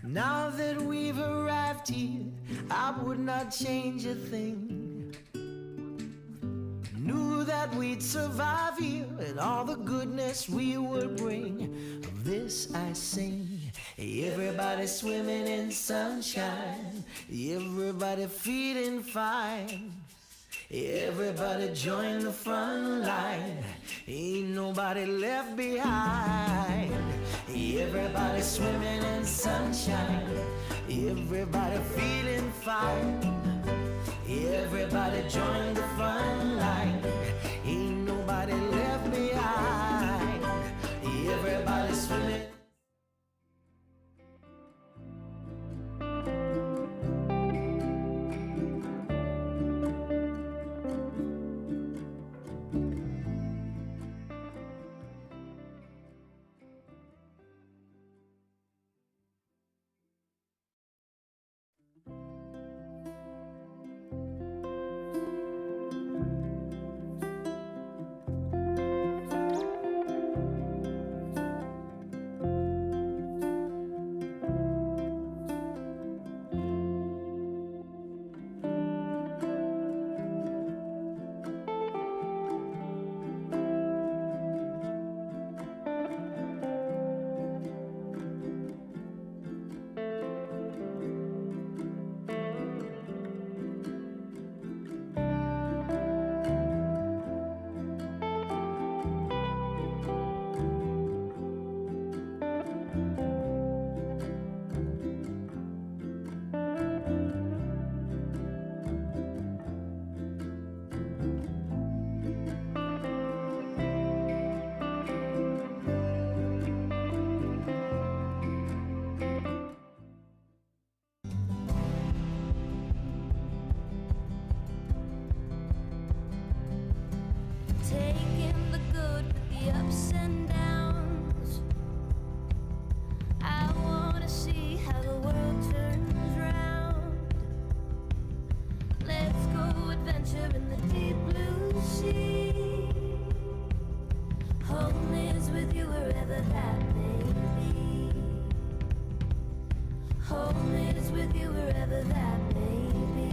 Now that we've arrived here, I would not change a thing. Knew that we'd survive here and all the goodness we would bring. Of this I sing. Everybody swimming in sunshine, everybody feeling fine. Everybody join the front line, ain't nobody left behind. Everybody swimming in sunshine, everybody feeling fine. Everybody join the front line, ain't nobody left behind. Everybody swimming. Taking the good with the ups and downs. I wanna see how the world turns round. Let's go adventure in the deep blue sea. Home is with you wherever that may be. Home is with you wherever that may be.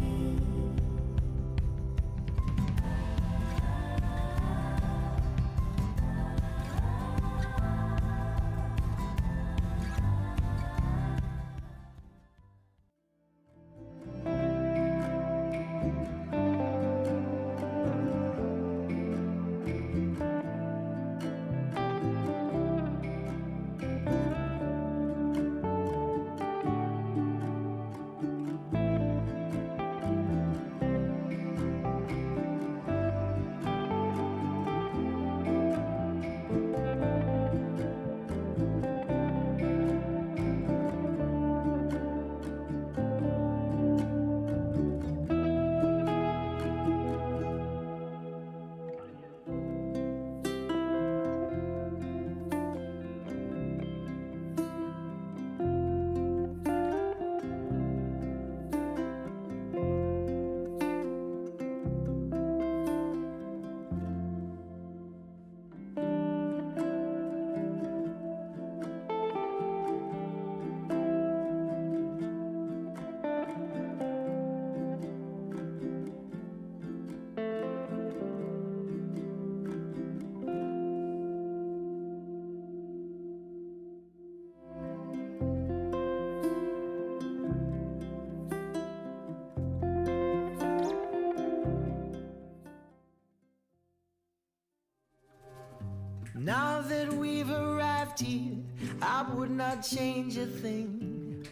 Now that we've arrived here, I would not change a thing.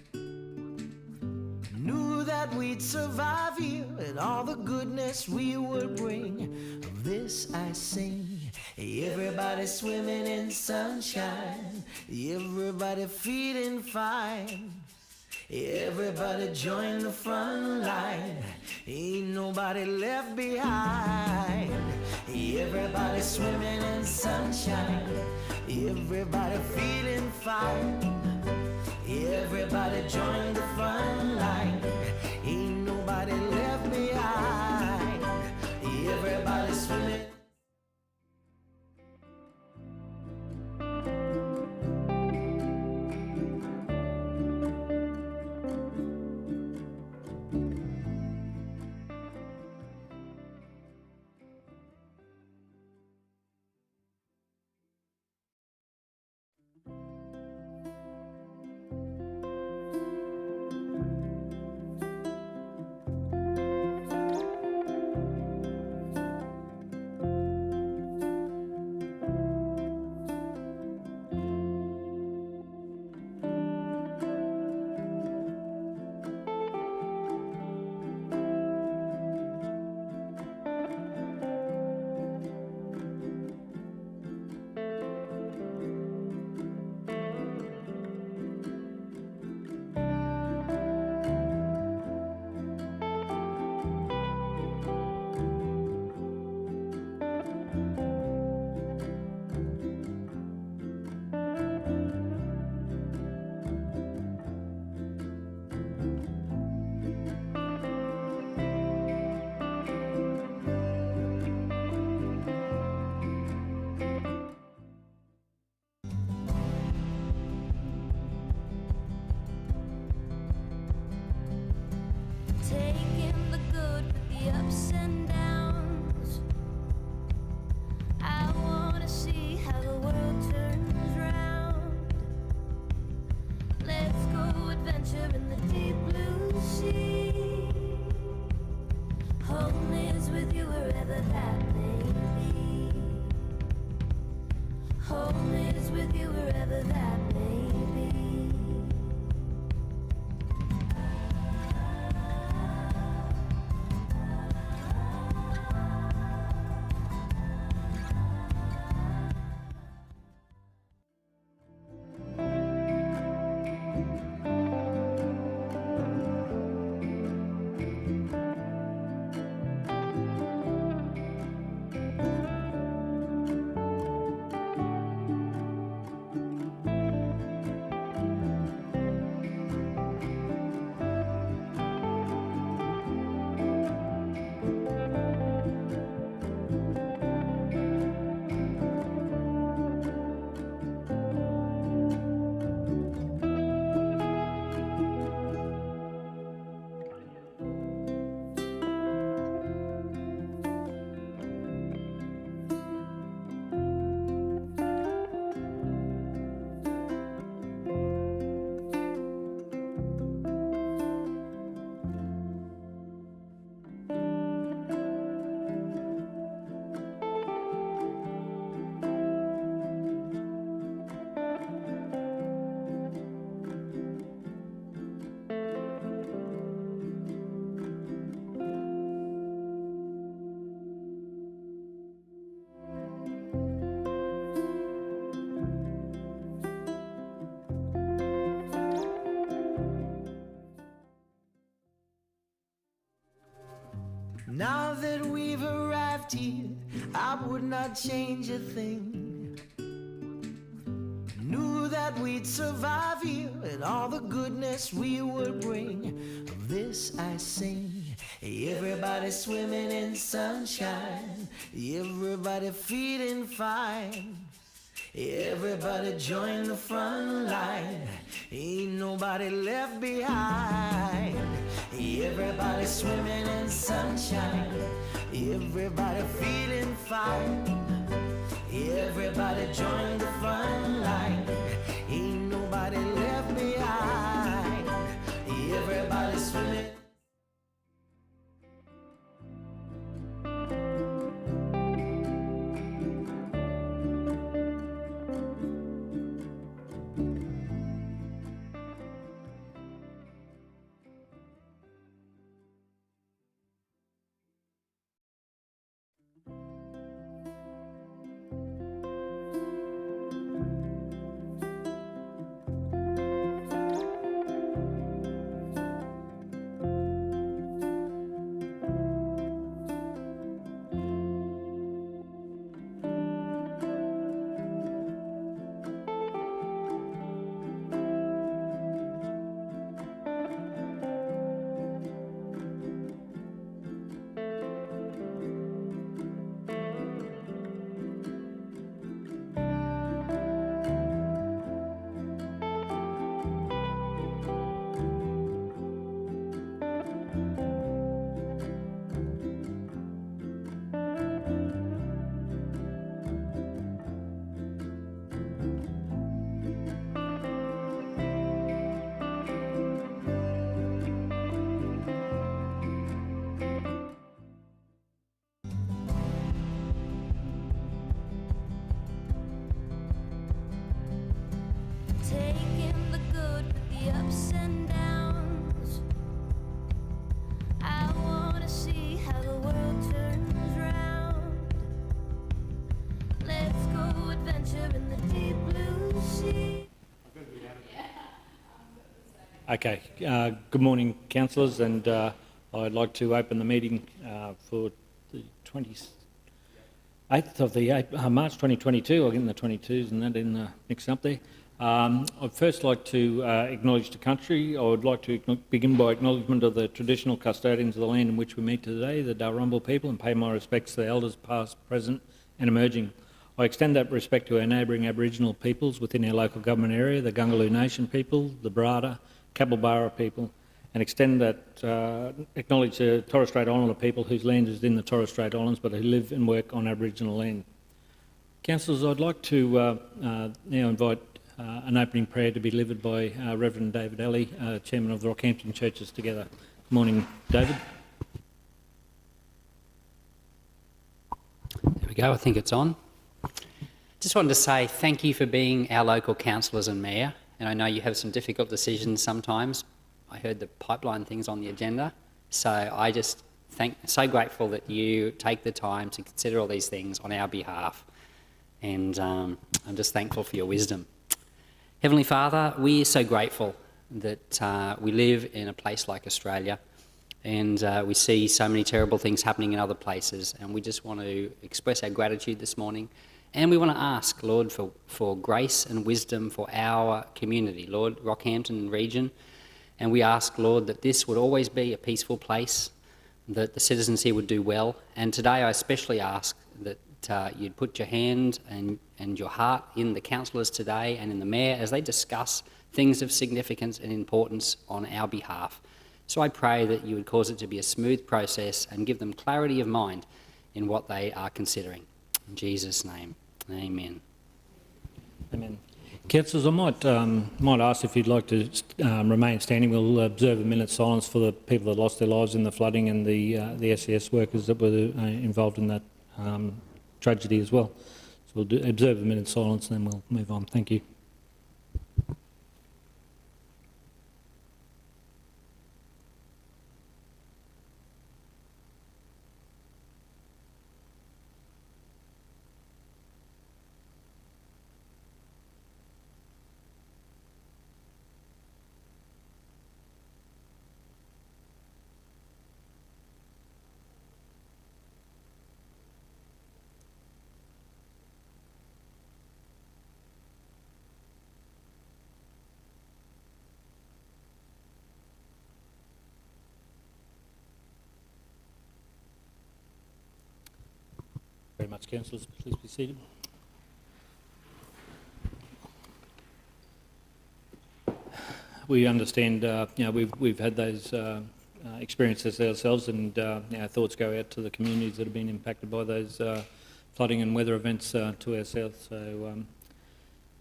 Knew that we'd survive here and all the goodness we would bring. Of this I sing. Everybody swimming in sunshine, everybody feeling fine. Everybody join the front line, ain't nobody left behind. Everybody swimming in sunshine, everybody feeling fine. Everybody join the front line, ain't nobody left behind. Everybody swimming. Let's go adventure in the deep blue sea. Home is with you wherever that may be. Home is with you wherever that may be. Now that we've arrived here, I would not change a thing. Knew that we'd survive here and all the goodness we would bring. Of this I sing. Everybody swimming in sunshine, everybody feeling fine. Everybody join the front line, ain't nobody left behind. Everybody swimming in sunshine, everybody feeling fine. Everybody join the front line, ain't nobody left behind. Everybody swimming. Taking the good with the ups and downs. I wanna see how the world turns round. Let's go adventure in the deep blue sea. Okay, good morning, councillors, and I'd like to open the meeting for the 28th of the March 2022. I'm getting the 22s and that in mixed up there. I'd first like to acknowledge the country. I would like to begin by acknowledgement of the traditional custodians of the land in which we meet today, the Dalrymple people, and pay my respects to the elders past, present and emerging. I extend that respect to our neighbouring Aboriginal peoples within our local government area, the Gungaloo Nation people, the Barada, Capalbara people, and extend that, acknowledge the Torres Strait Islander people whose land is in the Torres Strait Islands but who live and work on Aboriginal land. Councillors, I'd like to now invite an opening prayer to be delivered by Reverend David Alley, Chairman of the Rockhampton Churches Together. Good morning, David. There we go, I think it's on. Just wanted to say thank you for being our local councillors and mayor, and I know you have some difficult decisions sometimes. I heard the pipeline things on the agenda, so I just so grateful that you take the time to consider all these things on our behalf, and I'm just thankful for your wisdom. Heavenly Father, we are so grateful that we live in a place like Australia, and we see so many terrible things happening in other places, and we just want to express our gratitude this morning. And we want to ask, Lord, for grace and wisdom for our community, Lord, Rockhampton region. And we ask, Lord, that this would always be a peaceful place, that the citizens here would do well. And today I especially ask that you'd put your hand and your heart in the councillors today and in the mayor as they discuss things of significance and importance on our behalf. So I pray that you would cause it to be a smooth process and give them clarity of mind in what they are considering. In Jesus' name, amen. Amen. Councillors, I might ask if you'd like to remain standing. We'll observe a minute's silence for the people that lost their lives in the flooding and the SES workers that were involved in that tragedy as well. So we'll observe a minute's silence and then we'll move on. Thank you. Very much, councillors. Please be seated. We understand, we've had those experiences ourselves, and our thoughts go out to the communities that have been impacted by those flooding and weather events to our south. So,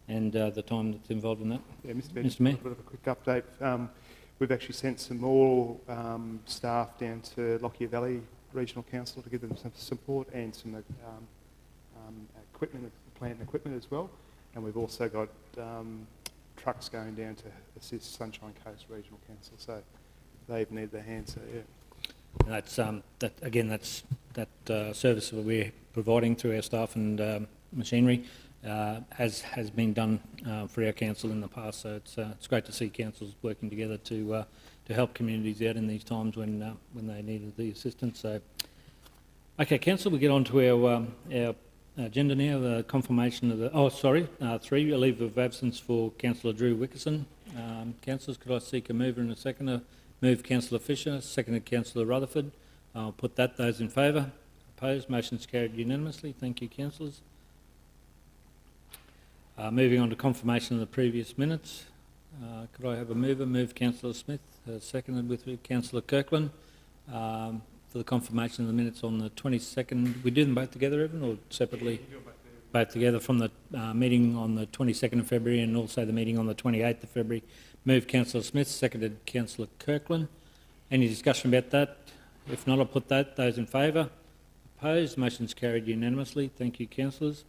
and the time that's involved in that. Yeah, Mr. Mayor. A bit of a quick update. We've actually sent some more staff down to Lockyer Valley Regional Council to give them some support and some equipment, plant and equipment as well. And we've also got trucks going down to assist Sunshine Coast Regional Council. So they've needed their hands. So yeah. And that's that service that we're providing through our staff and machinery has been done for our council in the past. So it's great to see councils working together to help communities out in these times when they needed the assistance. So, okay, council, we get on to our agenda now. The confirmation of the 3, a leave of absence for Councillor Drew Wickerson. Councillors, could I seek a mover and a seconder? Move Councillor Fisher, seconded Councillor Rutherford. I'll put that. Those in favour? Opposed? Motion's carried unanimously. Thank you, councillors. Moving on to confirmation of the previous minutes. Could I have a mover? Move Councillor Smith, seconded with Councillor Kirkland, for the confirmation of the minutes on the 22nd. We do them both together, Evan, or separately? Both together from the meeting on the 22nd of February and also the meeting on the 28th of February. Move Councillor Smith, seconded Councillor Kirkland. Any discussion about that? If not, I'll put that. Those in favour? Opposed? Motion's carried unanimously. Thank you, councillors.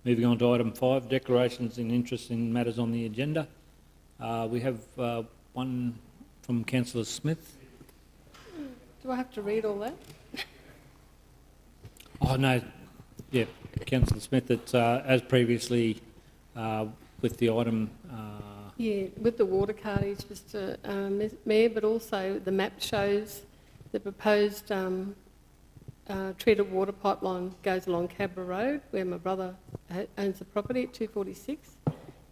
Moving on to item 5, declarations in interest in matters on the agenda. We have one from Councillor Smith. Do I have to read all that? Oh no, yeah, Councillor Smith. It's as previously with the item. Yeah, with the water cartage, Mr. Mayor, but also the map shows the proposed treated water pipeline goes along Cabra Road, where my brother owns the property at 246.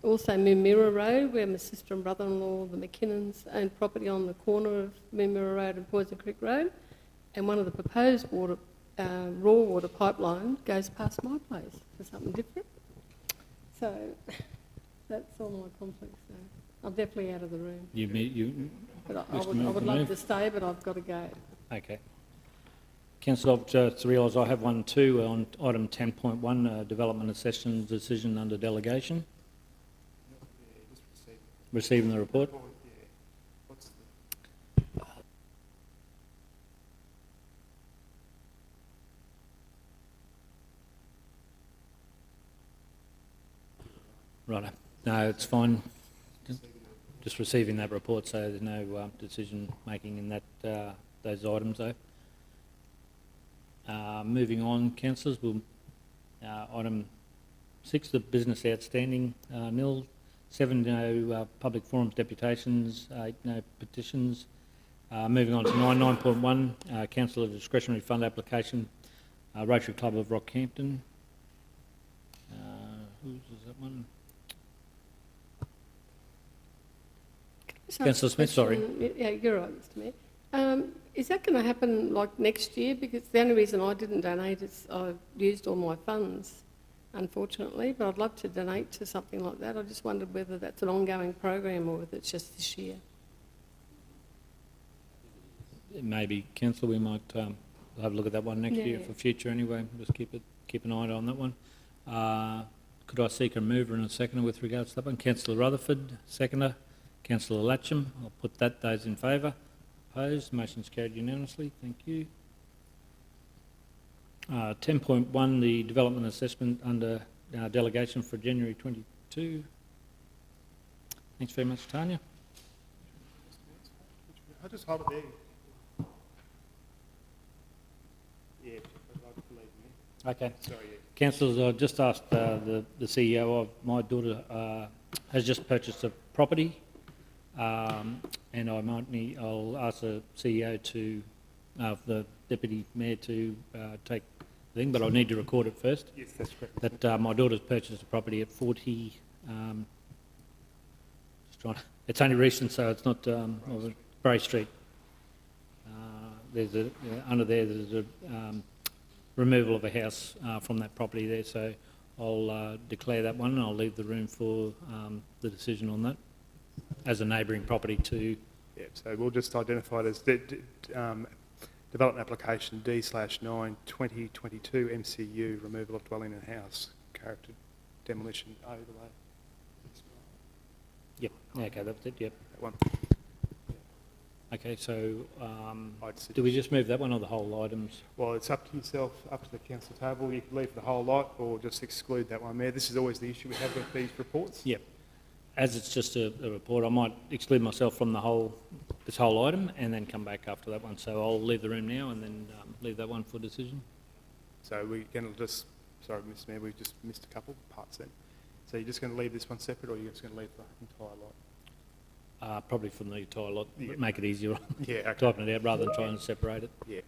Also Moomira Road, where my sister and brother-in-law, the McKinnons, own property on the corner of Moomira Road and Poison Creek Road. And one of the proposed raw water pipeline goes past my place for something different. So that's all my conflicts. So I'm definitely out of the room. But I would love to stay, but I've got to go. Okay. Councillor, I've just realised I have one too on item 10.1, development of session decision under delegation. receiving the report? Oh, yeah. What's the... Righto. No, it's fine. Just receiving that report, so there's no decision making in that those items though. Moving on, councillors, we'll, item 6, the business outstanding, nil. 7, no public forums, deputations, 8, no petitions. Moving on to 9.1, councillor discretionary fund application, Rotary Club of Rockhampton. Whose is that one? Councillor Smith, sorry. Yeah, you're right, Mr Mayor. Is that going to happen like next year? Because the only reason I didn't donate is I've used all my funds, unfortunately, but I'd love to donate to something like that. I just wondered whether that's an ongoing program or whether it's just this year. Maybe, councillor, we might have a look at that one next year Yeah. for future anyway. Just keep an eye on that one. Could I seek a mover and a seconder with regards to that one? Councillor Rutherford, seconder. Councillor Latcham, I'll put that. Those in favour? Opposed? Motion's carried unanimously. Thank you. 10.1, the development assessment under delegation for January 22. Thanks very much, Tanya. I'll just hold it there. Yeah, I'd like to believe me. Okay. Sorry, yeah. Councillors, I just asked the CEO of my daughter has just purchased a property, and I'll ask the CEO to, the deputy mayor to take the thing, but I need to record it first. Yes, that's correct. That my daughter's purchased a property at 40. It's only recent, so it's not Bray Street. There's a under there's a removal of a house from that property there, so I'll declare that one and I'll leave the room for the decision on that as a neighbouring property to... Yeah, so we'll just identify it as development application D/9 2022 MCU, removal of dwelling and house, character demolition overlay. Yep, okay, that's it, yep. That one. Okay, so I'd do we just move that one or the whole items? Well, it's up to yourself, up to the council table. You can leave the whole lot or just exclude that one, Mayor. This is always the issue we have with these reports. Yep. As it's just a report, I might exclude myself from this whole item and then come back after that one. So I'll leave the room now and then leave that one for decision. So we're going to just, sorry, Mr Mayor, we just missed a couple parts then. So you're just going to leave this one separate or you're just going to leave the entire lot? Probably from the entire lot, Yeah. make it easier Yeah, okay. typing it out rather than trying to separate it. Yeah.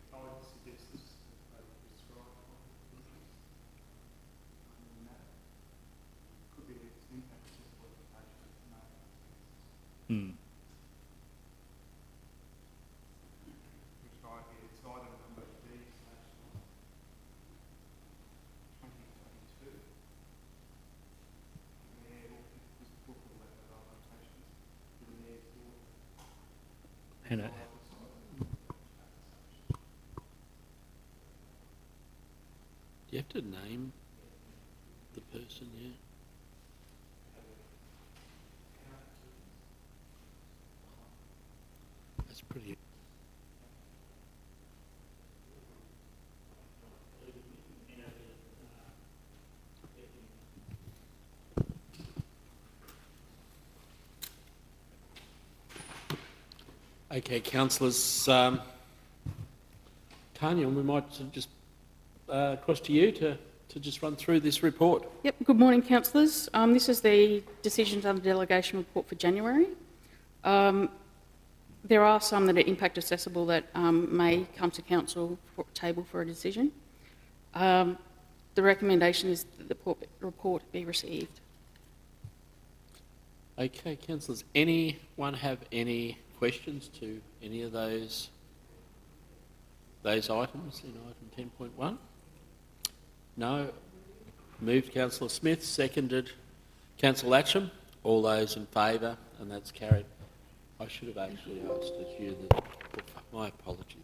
Hmm. And Do you have to name the person, yeah? That's pretty... Okay, councillors, Tanya, we might sort of just across to you to just run through this report. Yep, good morning, councillors. This is the decisions under delegation report for January. There are some that are impact accessible that may come to council for table for a decision. The recommendation is that the report be received. Okay, councillors, anyone have any questions to any of those items in item 10.1? No. Moved Councillor Smith, seconded Councillor Latcham. All those in favour, and that's carried. I should have actually asked it you. My apologies.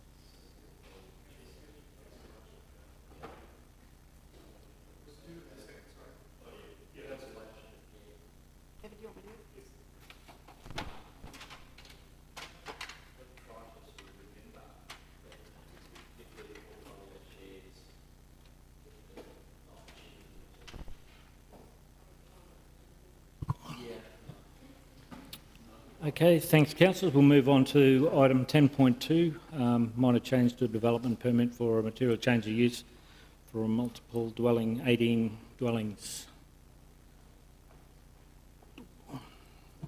Okay, thanks, councillors. We'll move on to item 10.2, minor change to a development permit for a material change of use for a multiple dwelling, 18 dwellings.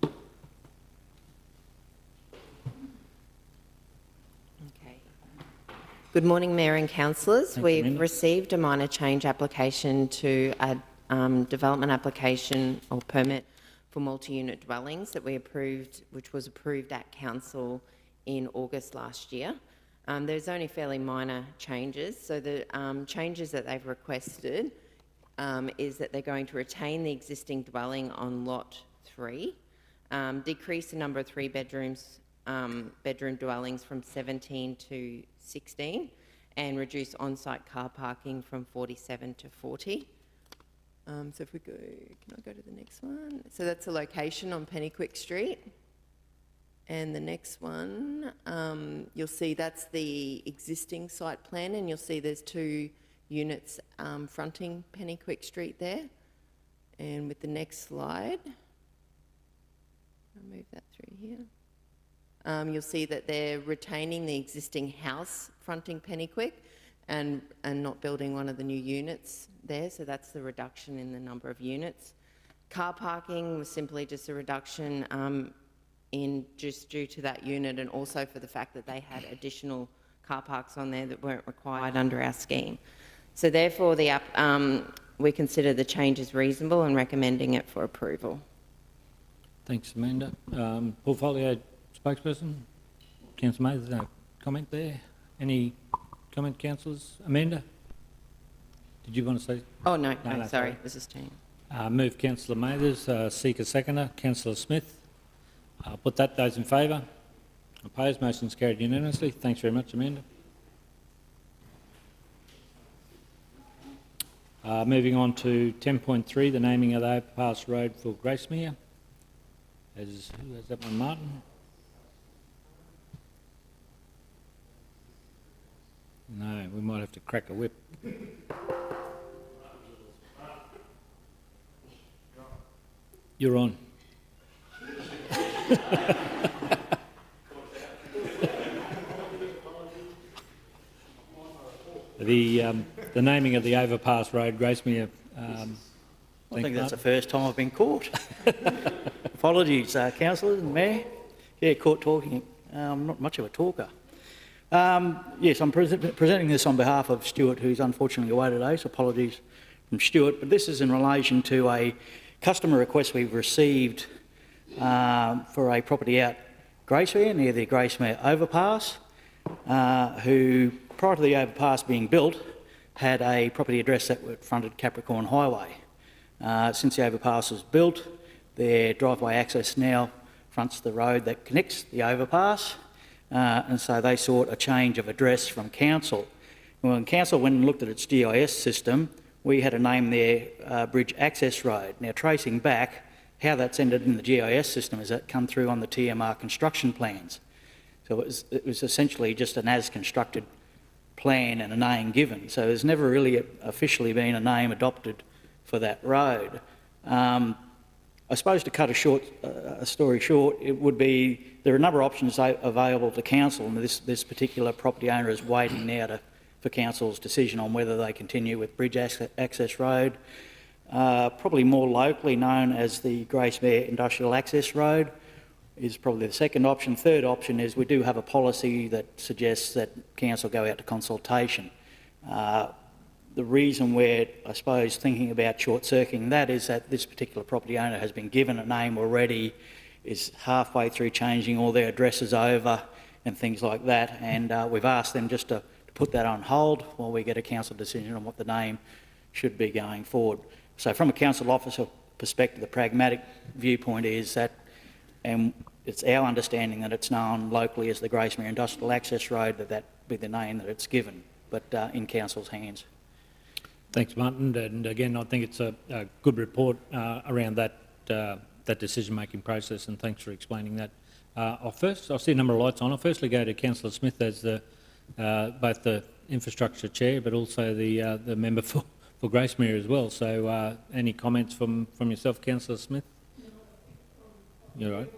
Okay. Good morning, Mayor and councillors. Thanks, We've Amanda. received a minor change application to a development application or permit for multi-unit dwellings that we approved, which was approved at council in August last year. There's only fairly minor changes. So the changes that they've requested is that they're going to retain the existing dwelling on lot 3, decrease the number of bedroom dwellings from 17 to 16, and reduce on-site car parking from 47 to 40. So if we go, can I go to the next one? So that's the location on Pennyquick Street. And the next one, you'll see that's the existing site plan, and you'll see there's 2 units fronting Pennyquick Street there. And with the next slide, I'll move that through here. You'll see that they're retaining the existing house fronting Pennyquick and not building one of the new units there, so that's the reduction in the number of units. Car parking was simply just a reduction just due to that unit, and also for the fact that they had additional car parks on there that weren't required under our scheme. So therefore, we consider the changes reasonable and recommending it for approval. Thanks, Amanda. Portfolio spokesperson, Councillor May, there's no comment there. Any comment, councillors? Amanda? Did you want to say? Oh, no, No, sorry, this is Jane. Move Councillor Mathers, seek a seconder. Councillor Smith. Put that. Those in favour? Opposed? Motion's carried unanimously. Thanks very much, Amanda. Moving on to 10.3, the naming of the overpass road for Gracemere. Who has that one? Martin? No, we might have to crack a whip. You're on. The naming of the overpass road, Gracemere. I think that's the first time I've been caught. Apologies, councillors and mayor. Yeah, caught talking. I'm not much of a talker. Yes, I'm presenting this on behalf of Stuart, who's unfortunately away today, so apologies from Stuart. But this is in relation to a customer request we've received for a property out Gracemere, near the Gracemere overpass, who, prior to the overpass being built, had a property address that fronted Capricorn Highway. Since the overpass was built, their driveway access now fronts the road that connects the overpass, and so they sought a change of address from council. When council went and looked at its GIS system, we had a name there, Bridge Access Road. Now, tracing back, how that's ended in the GIS system is that come through on the TMR construction plans. So it was essentially just an as-constructed plan and a name given. So there's never really officially been a name adopted for that road. I suppose to cut a story short, it would be there are a number of options available to council, and this particular property owner is waiting now for council's decision on whether they continue with Bridge Access Road, probably more locally known as the Gracemere Industrial Access Road, is probably the second option. Third option is we do have a policy that suggests that council go out to consultation. The reason we're, I suppose, thinking about short-circuiting that is that this particular property owner has been given a name already, is halfway through changing all their addresses over and things like that, and we've asked them just to put that on hold while we get a council decision on what the name should be going forward. So from a council officer perspective, the pragmatic viewpoint is that, and it's our understanding that it's known locally as the Gracemere Industrial Access Road, that be the name that it's given, but in council's hands. Thanks, Martin. And again, I think it's a good report around that decision-making process, and thanks for explaining that. I'll see a number of lights on. I'll firstly go to Councillor Smith as both the infrastructure chair, but also the member for Gracemere as well. So, any comments from yourself, Councillor Smith? You're right.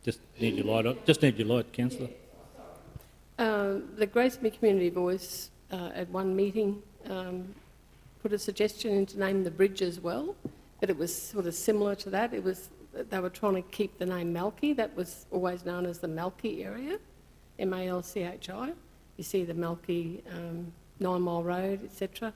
Just need your light on. Just need your light, councillor. The Gracemere Community Voice at one meeting put a suggestion in to name the bridge as well, but it was sort of similar to that. It was they were trying to keep the name Malchi. That was always known as the Malchi area, M-A-L-C-H-I. You see the Malchi 9 Mile Road, etc.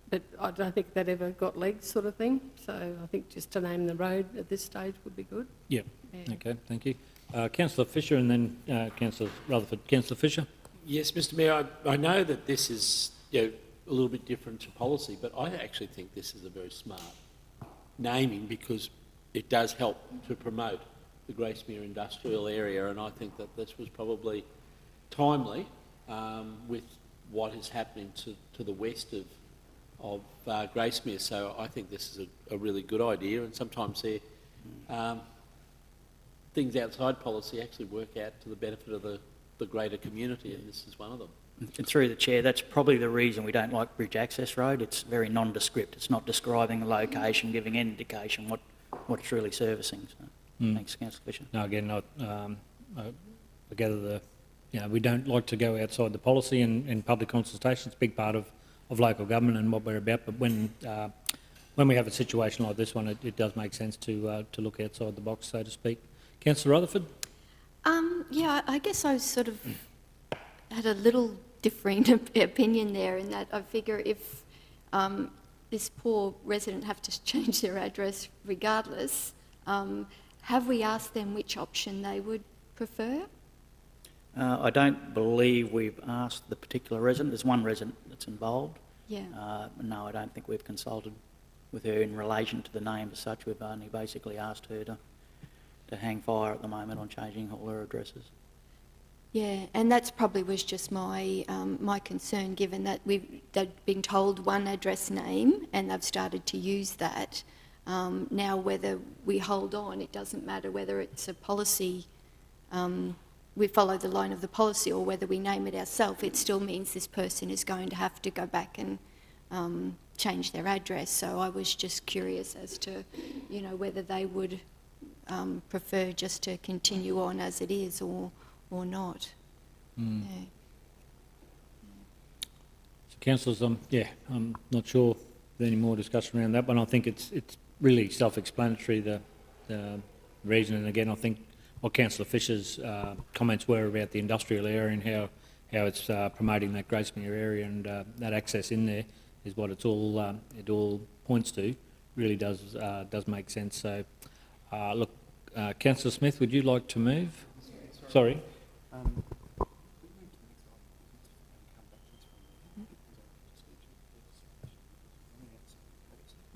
But I don't think that ever got legs, sort of thing. So I think just to name the road at this stage would be good. Yeah. Yeah. Okay, thank you. Councillor Fisher and then Councillor Rutherford. Councillor Fisher? Yes, Mr Mayor, I know that this is a little bit different to policy, but I actually think this is a very smart naming because it does help to promote the Gracemere industrial area, and I think that this was probably timely with what is happening to the west of Gracemere. So I think this is a really good idea, and sometimes things outside policy actually work out to the benefit of the greater community, and this is one of them. And through the chair, that's probably the reason we don't like Bridge Access Road. It's very nondescript. It's not describing the location, giving any indication what it's really servicing. So, thanks, Councillor Fisher. No, again, I gather we don't like to go outside the policy and public consultation. It's a big part of local government and what we're about. But when we have a situation like this one, it does make sense to look outside the box, so to speak. Councillor Rutherford? Yeah, I guess I sort of had a little differing opinion there in that I figure if this poor resident have to change their address regardless, have we asked them which option they would prefer? I don't believe we've asked the particular resident. There's one resident that's involved. Yeah. No, I don't think we've consulted with her in relation to the name as such. We've only basically asked her to hang fire at the moment on changing all her addresses. Yeah, and that's probably was just my my concern, given that they've been told one address name and they've started to use that. Now, whether we hold on, it doesn't matter whether it's a policy, we follow the line of the policy, or whether we name it ourselves. It still means this person is going to have to go back and change their address. So I was just curious as to, whether they would prefer just to continue on as it is or not. Yeah. So, councillors, I'm not sure if there's any more discussion around that one. I think it's really self-explanatory, the reason, and again, I think what Councillor Fisher's comments were about the industrial area and how it's promoting that Gracemere area and that access in there is what it all points to. Really does make sense. So, look, Councillor Smith, would you like to move? Sorry.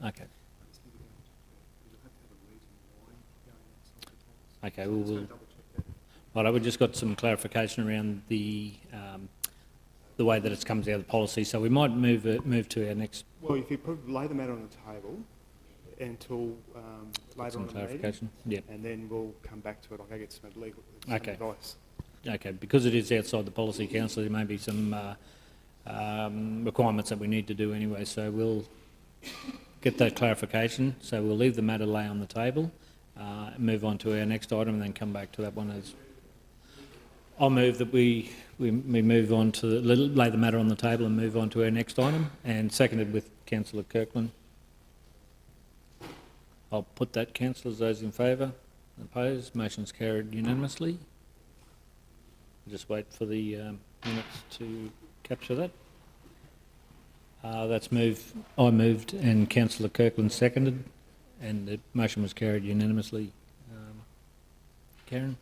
Okay. Okay, well, we've just got some clarification around the way that it comes out of the policy, so we might move to our next. Well, if you lay the matter on the table until later on in the meeting, yep. And then we'll come back to it. I'll go get some legal advice. Okay, because it is outside the policy, councillor, there may be some requirements that we need to do anyway, so we'll get that clarification. So we'll leave the matter lay on the table, move on to our next item, and then come back to that one. As I'll move that we move on to lay the matter on the table and move on to our next item, and seconded with Councillor Kirkland. I'll put that, councillors. Those in favour? Opposed? Motion's carried unanimously. Just wait for the minutes to capture that. That's moved. I moved and Councillor Kirkland seconded, and the motion was carried unanimously. Karen?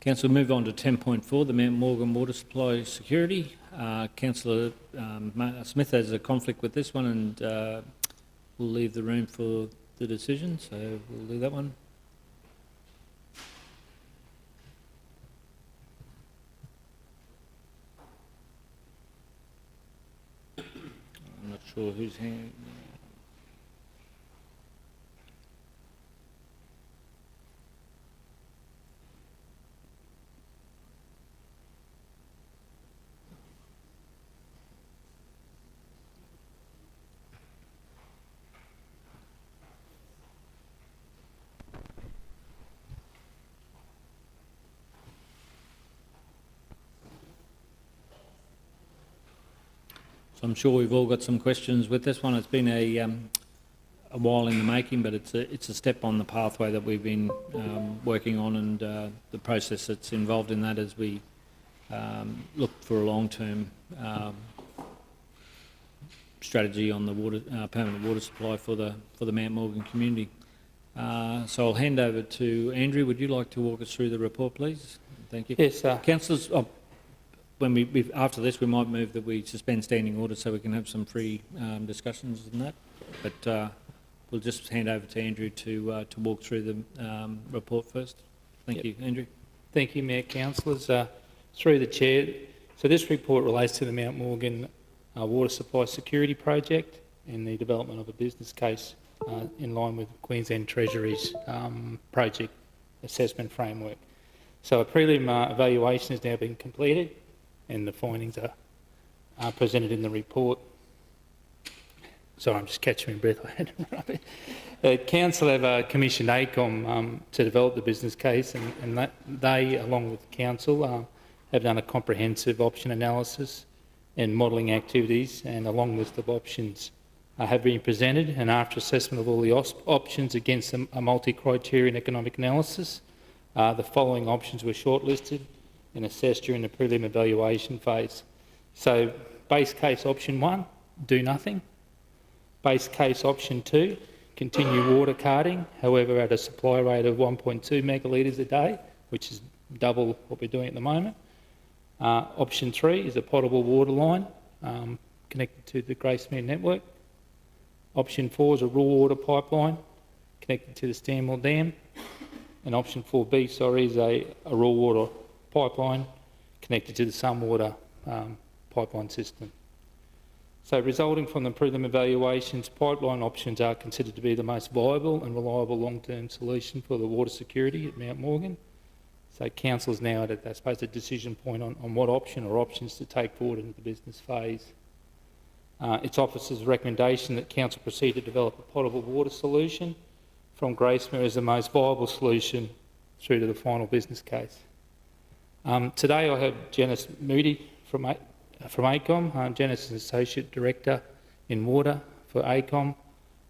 Council, move on to 10.4, the Mount Morgan Water Supply Security. Councillor Smith has a conflict with this one, and we'll leave the room for the decision, so we'll do that one. I'm not sure whose hand. So I'm sure we've all got some questions with this one. It's been a while in the making, but it's a step on the pathway that we've been working on, and the process that's involved in that as we look for a long-term strategy on the permanent water supply for the Mount Morgan community. So I'll hand over to Andrew. Would you like to walk us through the report, please? Thank you. Yes, Councillors, when after this, we might move that we suspend standing orders so we can have some free discussions and that. But we'll just hand over to Andrew to walk through the report first. Thank you, Andrew. Thank you, Mayor, councillors. Through the chair, so this report relates to the Mount Morgan Water Supply Security Project and the development of a business case in line with Queensland Treasury's project assessment framework. So a prelim evaluation has now been completed, and the findings are presented in the report. Sorry, I'm just catching my breath. I had to run up here. Council have commissioned AECOM to develop the business case, and that they, along with Council, have done a comprehensive option analysis and modelling activities, and a long list of options have been presented. And after assessment of all the options against a multi-criterion economic analysis, the following options were shortlisted and assessed during the prelim evaluation phase. So, base case option 1, do nothing. Base case option 2, continue water carting, however at a supply rate of 1.2 megalitres a day, which is double what we're doing at the moment. Option 3 is a potable water line connected to the Gracemere network. Option 4 is a raw water pipeline connected to the Stanmore Dam. And option 4B, is a raw water pipeline connected to the Sunwater pipeline system. So resulting from the prelim evaluations, pipeline options are considered to be the most viable and reliable long-term solution for the water security at Mount Morgan. So Council is now at, I suppose, a decision point on what option or options to take forward into the business phase. Its officer's recommendation that Council proceed to develop a potable water solution from Gracemere as the most viable solution through to the final business case. Today I have Janice Moody from AECOM. Janice is Associate Director in Water for AECOM,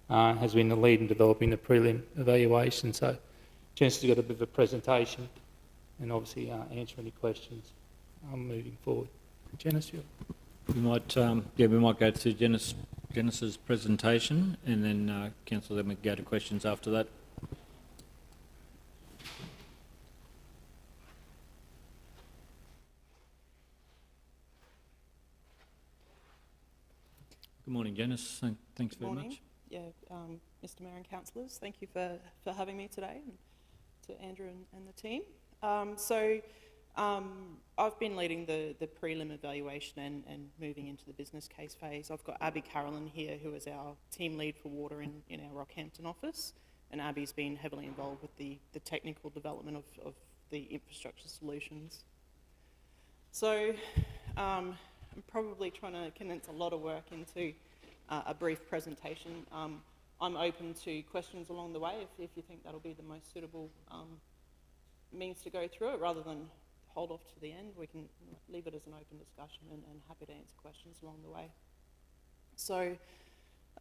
has been the lead in developing the prelim evaluation. So Janice has got a bit of a presentation and obviously answer any questions moving forward. Janice, you. We might, we might go to Janice's presentation, and then Council, then we go to questions after that. Good morning, Janice. Thanks very much. Yeah, Mr. Mayor and councillors, thank you for having me today, and to Andrew and the team. I've been leading the prelim evaluation and moving into the business case phase. I've got Abby Carolyn here, who is our team lead for water in our Rockhampton office, and Abby's been heavily involved with the technical development of the infrastructure solutions. So I'm probably trying to condense a lot of work into a brief presentation. I'm open to questions along the way if you think that'll be the most suitable means to go through it, rather than hold off to the end. We can leave it as an open discussion, and happy to answer questions along the way. So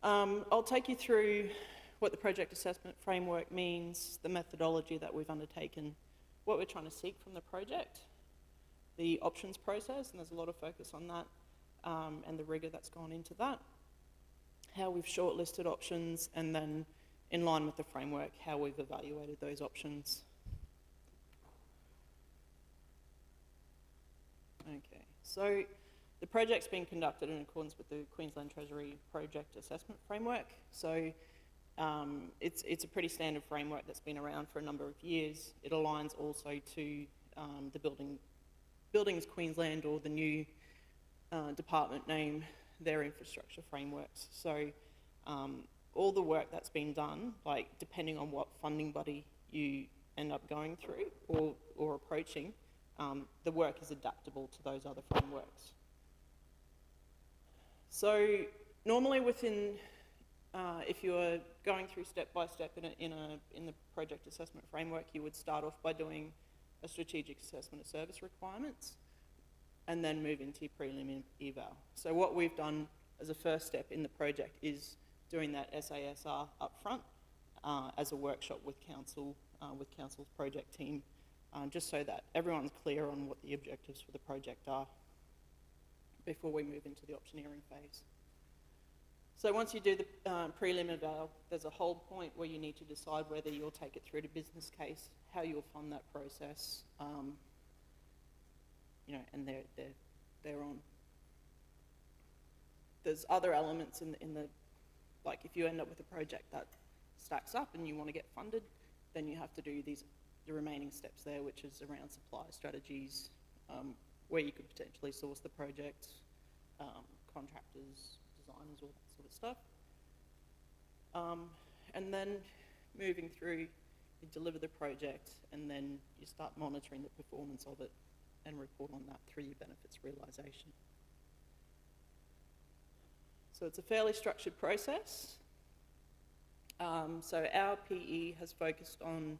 I'll take you through what the project assessment framework means, the methodology that we've undertaken, what we're trying to seek from the project, the options process, and there's a lot of focus on that, and the rigour that's gone into that, how we've shortlisted options, and then in line with the framework, how we've evaluated those options. Okay, so the project's been conducted in accordance with the Queensland Treasury Project Assessment Framework. So it's a pretty standard framework that's been around for a number of years. It aligns also to the Buildings Queensland, or the new department name, their infrastructure frameworks. So all the work that's been done, like depending on what funding body you end up going through or approaching, the work is adaptable to those other frameworks. So normally within, if you are going through step by step in the project assessment framework, you would start off by doing a strategic assessment of service requirements, and then move into your prelim eval. So what we've done as a first step in the project is doing that SASR up front as a workshop with council, with council's project team, just so that everyone's clear on what the objectives for the project are before we move into the optioneering phase. So once you do the prelim eval, there's a hold point where you need to decide whether you'll take it through to business case, how you'll fund that process, you know, and they're on. There's other elements in the, like if you end up with a project that stacks up and you want to get funded, then you have to do the remaining steps there, which is around supply strategies, where you could potentially source the project, contractors, designers, all that sort of stuff. And then moving through, you deliver the project and then you start monitoring the performance of it and report on that through your benefits realisation. So it's a fairly structured process. So our PE has focused on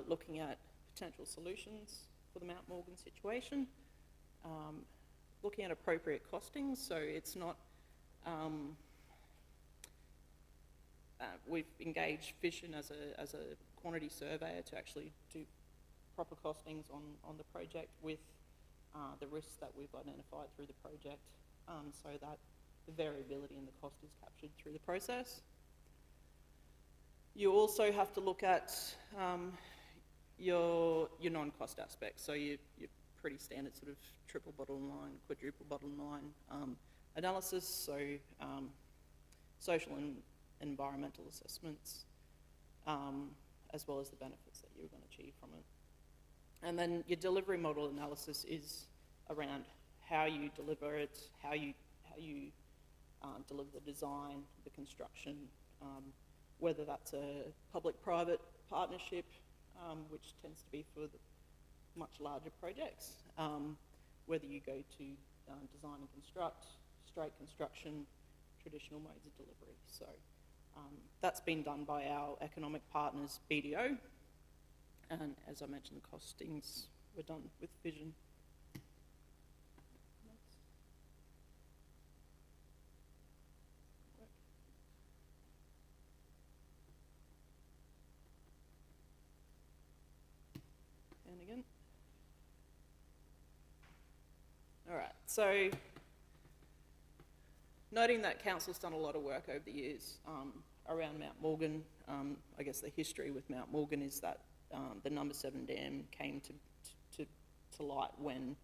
looking at potential solutions for the Mount Morgan situation, looking at appropriate costings, so it's not, we've engaged Fission as a quantity surveyor to actually do proper costings on the project with the risks that we've identified through the project, so that the variability in the cost is captured through the process. You also have to look at your non-cost aspects, so your pretty standard sort of triple bottom line, quadruple bottom line analysis, so social and environmental assessments, as well as the benefits that you're going to achieve from it. And then your delivery model analysis is around how you deliver it, how you deliver the design, the construction, whether that's a public-private partnership, which tends to be for the much larger projects, whether you go to design and construct, straight construction, traditional modes of delivery. So that's been done by our economic partners, BDO, and as I mentioned, the costings were done with Fission. And again. All right, so noting that council's done a lot of work over the years around Mount Morgan, I guess the history with Mount Morgan is that the number 7 dam came to light when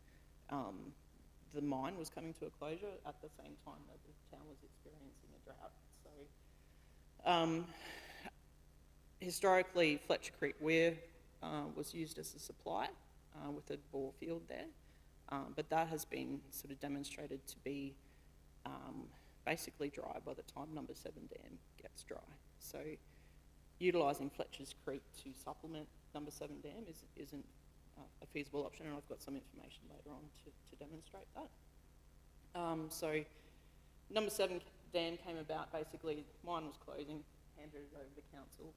the mine was coming to a closure at the same time that the town was experiencing a drought. So historically, Fletcher Creek Weir was used as a supply with a bore field there, but that has been sort of demonstrated to be basically dry by the time number 7 dam gets dry. So utilising Fletcher's Creek to supplement number 7 dam isn't a feasible option, and I've got some information later on to demonstrate that. So number 7 dam came about, basically mine was closing, handed it over to council,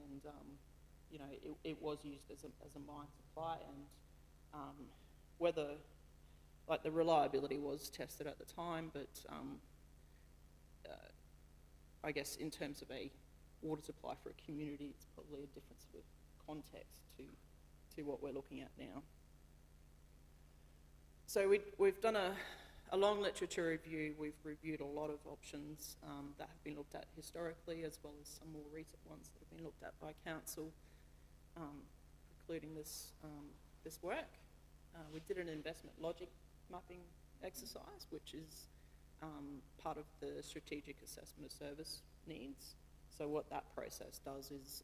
and you know, it was used as a mine supply, and whether, like the reliability was tested at the time, but I guess in terms of a water supply for a community, it's probably a different sort of context to what we're looking at now. So we've done a long literature review. We've reviewed a lot of options that have been looked at historically, as well as some more recent ones that have been looked at by council, including this work. We did an investment logic mapping exercise, which is part of the strategic assessment of service needs. So what that process does is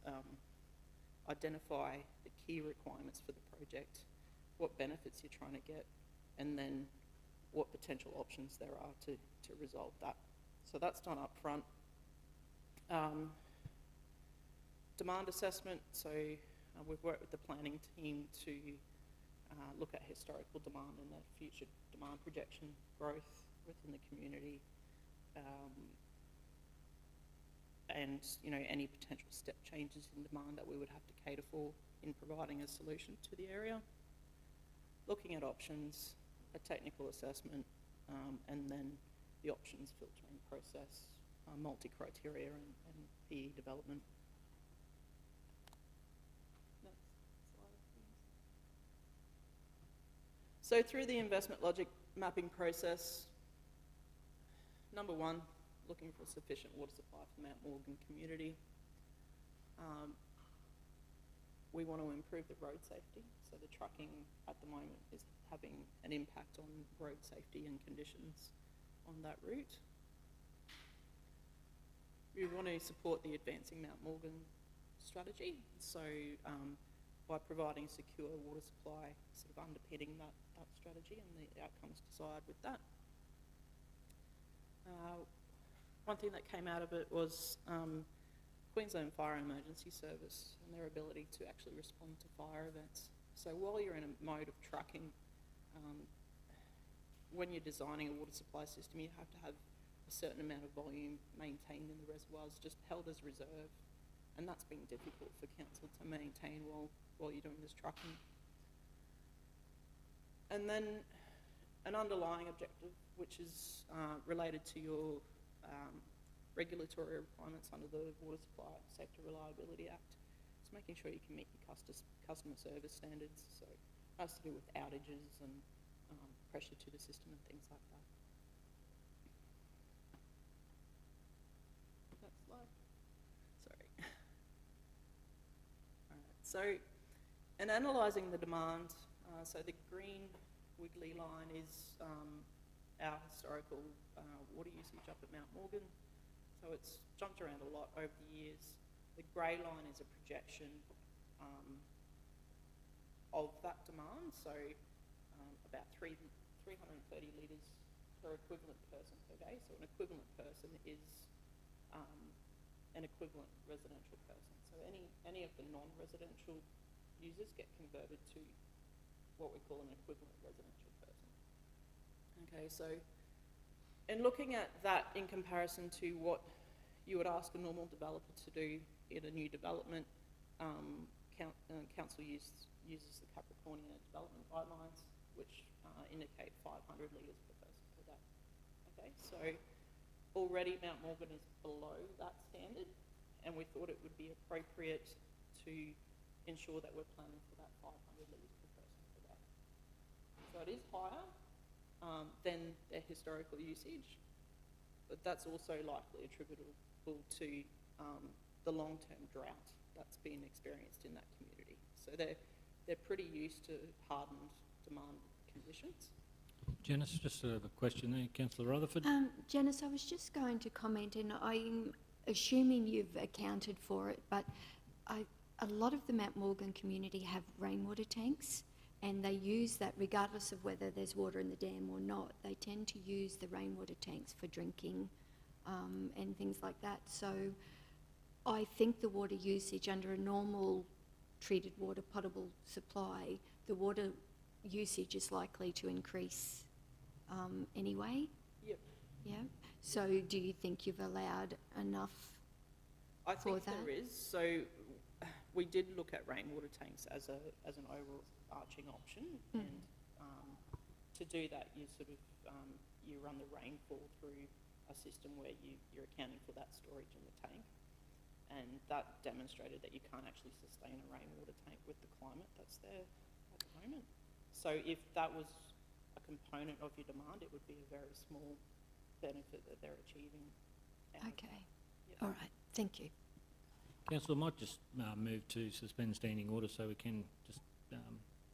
identify the key requirements for the project, what benefits you're trying to get, and then what potential options there are to resolve that. So that's done up front. Demand assessment, so we've worked with the planning team to look at historical demand and the future demand projection growth within the community, and you know, any potential step changes in demand that we would have to cater for in providing a solution to the area. Looking at options, a technical assessment, and then the options filtering process, multi-criteria and PE development. Next slide, please. So through the investment logic mapping process, number one, looking for sufficient water supply for Mount Morgan community. We want to improve the road safety, so the trucking at the moment is having an impact on road safety and conditions on that route. We want to support the Advancing Mount Morgan strategy, so by providing secure water supply, sort of underpinning that strategy and the outcomes desired with that. One thing that came out of it was Queensland Fire and Emergency Service and their ability to actually respond to fire events. So while you're in a mode of trucking, when you're designing a water supply system, you have to have a certain amount of volume maintained in the reservoirs, just held as reserve. And that's been difficult for council to maintain while you're doing this trucking. And then an underlying objective, which is related to your regulatory requirements under the Water Supply Sector Reliability Act. It's making sure you can meet your customer service standards, so it has to do with outages and pressure to the system and things like that. Next slide. Sorry. All right. So, in analysing the demand, so the green wiggly line is our historical water usage up at Mount Morgan. So it's jumped around a lot over the years. The grey line is a projection of that demand, so about 330 litres per equivalent person per day. So an equivalent person is an equivalent residential person. So any of the non-residential users get converted to what we call an equivalent residential person. Okay, so in looking at that in comparison to what you would ask a normal developer to do in a new development, council uses the Capricornia development guidelines, which indicate 500 litres per person per day. Okay, so already Mount Morgan is below that standard, and we thought it would be appropriate to ensure that we're planning for that 500 litres per person per day. So it is higher than their historical usage, but that's also likely attributable to the long-term drought that's been experienced in that community. So they're pretty used to hardened demand conditions. Janice, just a question there, Councillor Rutherford. Janice, I was just going to comment, and I'm assuming you've accounted for it, but a lot of the Mount Morgan community have rainwater tanks, and they use that regardless of whether there's water in the dam or not. They tend to use the rainwater tanks for drinking and things like that. So I think the water usage under a normal treated water potable supply, the water usage is likely to increase anyway. Yep. Yeah. So do you think you've allowed enough I think for that? there is. So we did look at rainwater tanks as an overarching option, and to do that, you sort of you run the rainfall through a system where you're accounting for that storage in the tank, and that demonstrated that you can't actually sustain a rainwater tank with the climate that's there at the moment. So if that was a component of your demand, it would be a very small benefit that they're achieving. Okay. All right. Thank you. Councillor, I might just move to suspend standing order so we can just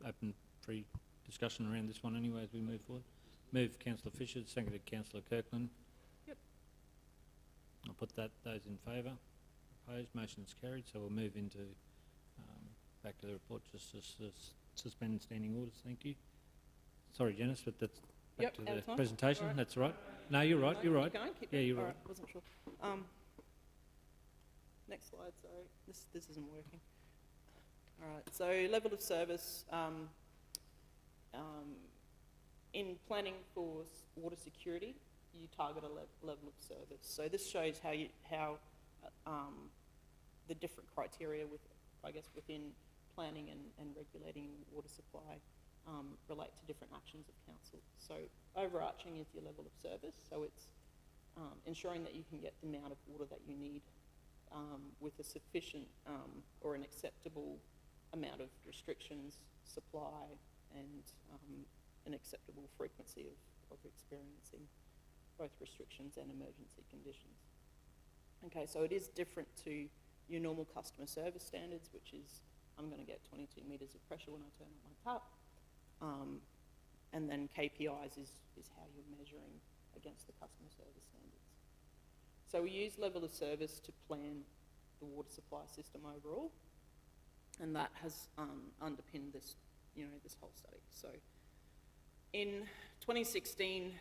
open free discussion around this one anyway as we move forward. Move Councillor Fisher, seconded Councillor Kirkland. Yep. I'll put those in favour. Opposed, motion is carried, so we'll move into back to the report, just to suspend standing orders. Thank you. Sorry, Janice, but that's back to the presentation. Right. That's right. No, you're right. You're right. Keep yeah, you're all right. Wasn't sure. Next slide. Sorry, this isn't working. All right. So level of service. In planning for water security, you target a level of service. So this shows how the different criteria within planning and regulating water supply relate to different actions of council. So overarching is your level of service. So it's ensuring that you can get the amount of water that you need with a sufficient or an acceptable amount of restrictions, supply, and an acceptable frequency of experiencing both restrictions and emergency conditions. Okay, so it is different to your normal customer service standards, which is I'm going to get 22 metres of pressure when I turn on my tap. And then KPIs is how you're measuring against the customer service standards. So we use level of service to plan the water supply system overall, and that has underpinned this, this whole study. So in 2016,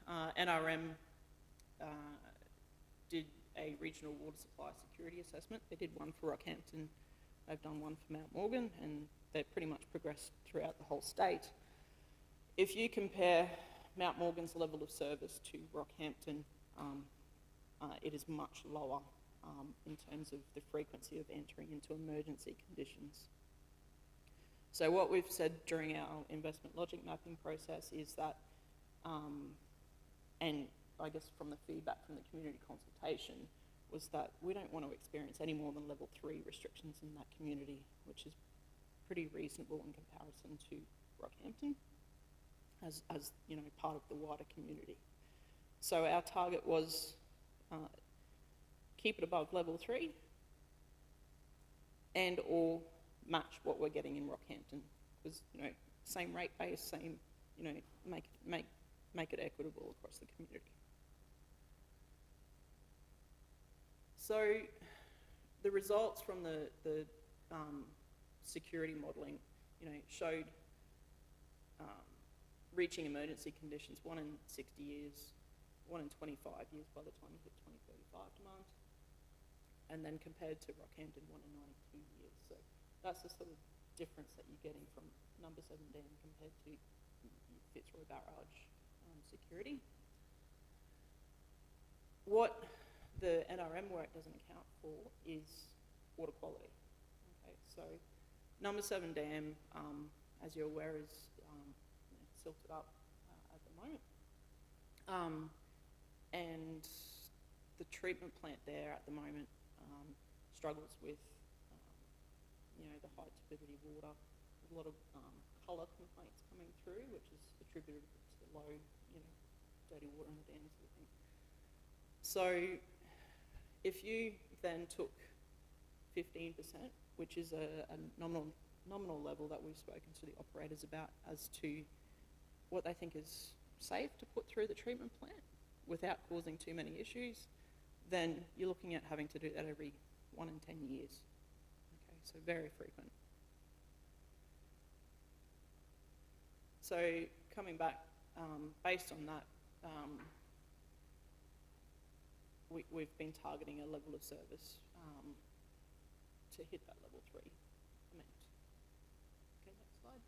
NRM did a regional water supply security assessment. They did one for Rockhampton, they've done one for Mount Morgan, and they've pretty much progressed throughout the whole state. If you compare Mount Morgan's level of service to Rockhampton, it is much lower in terms of the frequency of entering into emergency conditions. So what we've said during our investment logic mapping process is that, and I guess from the feedback from the community consultation, was that we don't want to experience any more than level 3 restrictions in that community, which is pretty reasonable in comparison to Rockhampton as part of the wider community. So our target was keep it above level 3 and or match what we're getting in Rockhampton, because same rate base, same, make it equitable across the community. So the results from the security modelling, showed reaching emergency conditions 1 in 60 years, 1 in 25 years by the time you hit 2035 demand, and then compared to Rockhampton, 1 in 92 years. So that's the sort of difference that you're getting from number 7 dam compared to Fitzroy Barrage security. What the NRM work doesn't account for is water quality. Okay, so number 7 dam, as you're aware, is silted up at the moment. And the treatment plant there at the moment struggles with, the high turbidity water. There's a lot of colour complaints coming through, which is attributed to the low, dirty water in the dam sort of thing. So if you then took 15%, which is a nominal level that we've spoken to the operators about as to what they think is safe to put through the treatment plant without causing too many issues, then you're looking at having to do that every 1 in 10 years. Okay, so very frequent. So coming back, based on that, we've been targeting a level of service to hit that level 3 amount. Okay, next slide.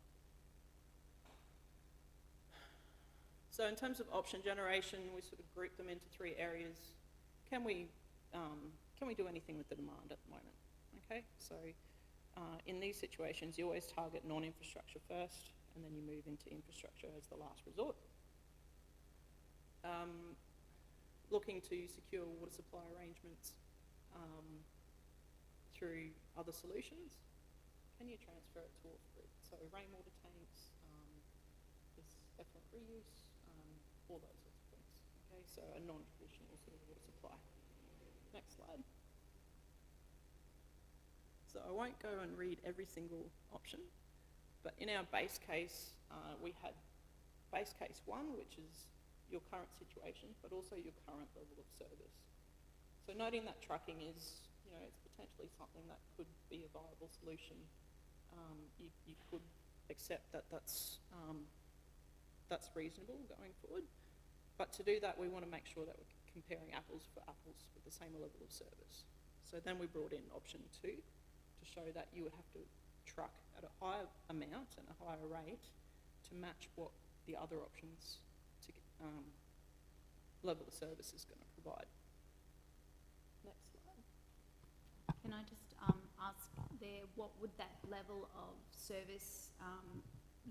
So in terms of option generation, we sort of group them into 3 areas. Can we do anything with the demand at the moment? Okay, so in these situations, you always target non-infrastructure first, and then you move into infrastructure as the last resort. Looking to secure water supply arrangements through other solutions. Can you transfer it to off-grid? So rainwater tanks, this effluent reuse, all those sorts of things. Okay, so a non-traditional sort of water supply. Next slide. So I won't go and read every single option, but in our base case, we had base case 1, which is your current situation, but also your current level of service. So noting that trucking is, it's potentially something that could be a viable solution. You could accept that that's reasonable going forward. But to do that, we want to make sure that we're comparing apples for apples with the same level of service. So then we brought in option 2 to show that you would have to truck at a higher amount and a higher rate to match what the other options to level of service is going to provide. Next slide. Can I just ask there, what would that level of service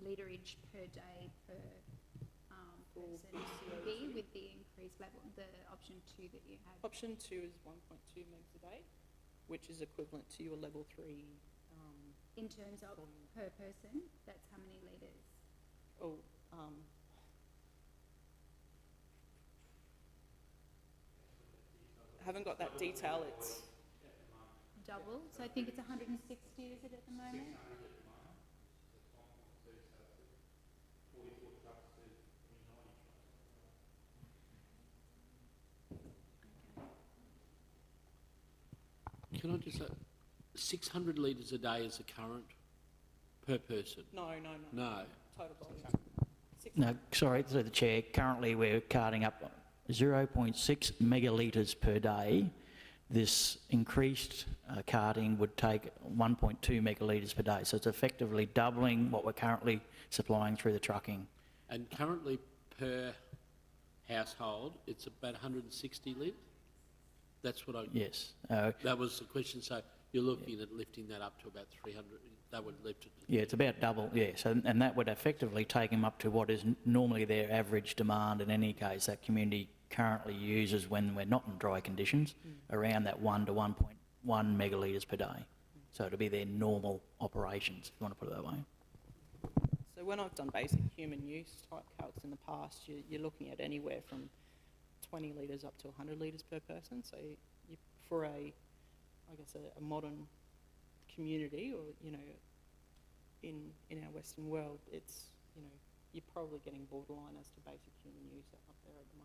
literage per day per for person be with the increased level, the option 2 that you had? Option 2 is 1.2 megs a day, which is equivalent to your level 3. In terms of per person, that's how many litres? Oh, I haven't got that detail. It's Double, so I think it's 160, is it at the moment? Can I just say, 600 litres a day is the current per person? no. No. Total volume. No, sorry, through the chair. Currently, we're carting up 0.6 megalitres per day. This increased carting would take 1.2 megalitres per day. So it's effectively doubling what we're currently supplying through the trucking. And currently per household, it's about 160 litres? That's what I... Yes. That was the question. So you're looking at lifting that up to about 300. That would lift it. Yeah, it's about double, yes. And that would effectively take them up to what is normally their average demand in any case that community currently uses when we're not in dry conditions, around that 1 to 1.1 megalitres per day. So it'll be their normal operations, if you want to put it that way. So when I've done basic human use type calcs in the past, you're looking at anywhere from 20 litres up to 100 litres per person. So for a modern community, or in our Western world, it's you're probably getting borderline as to basic human use up there at the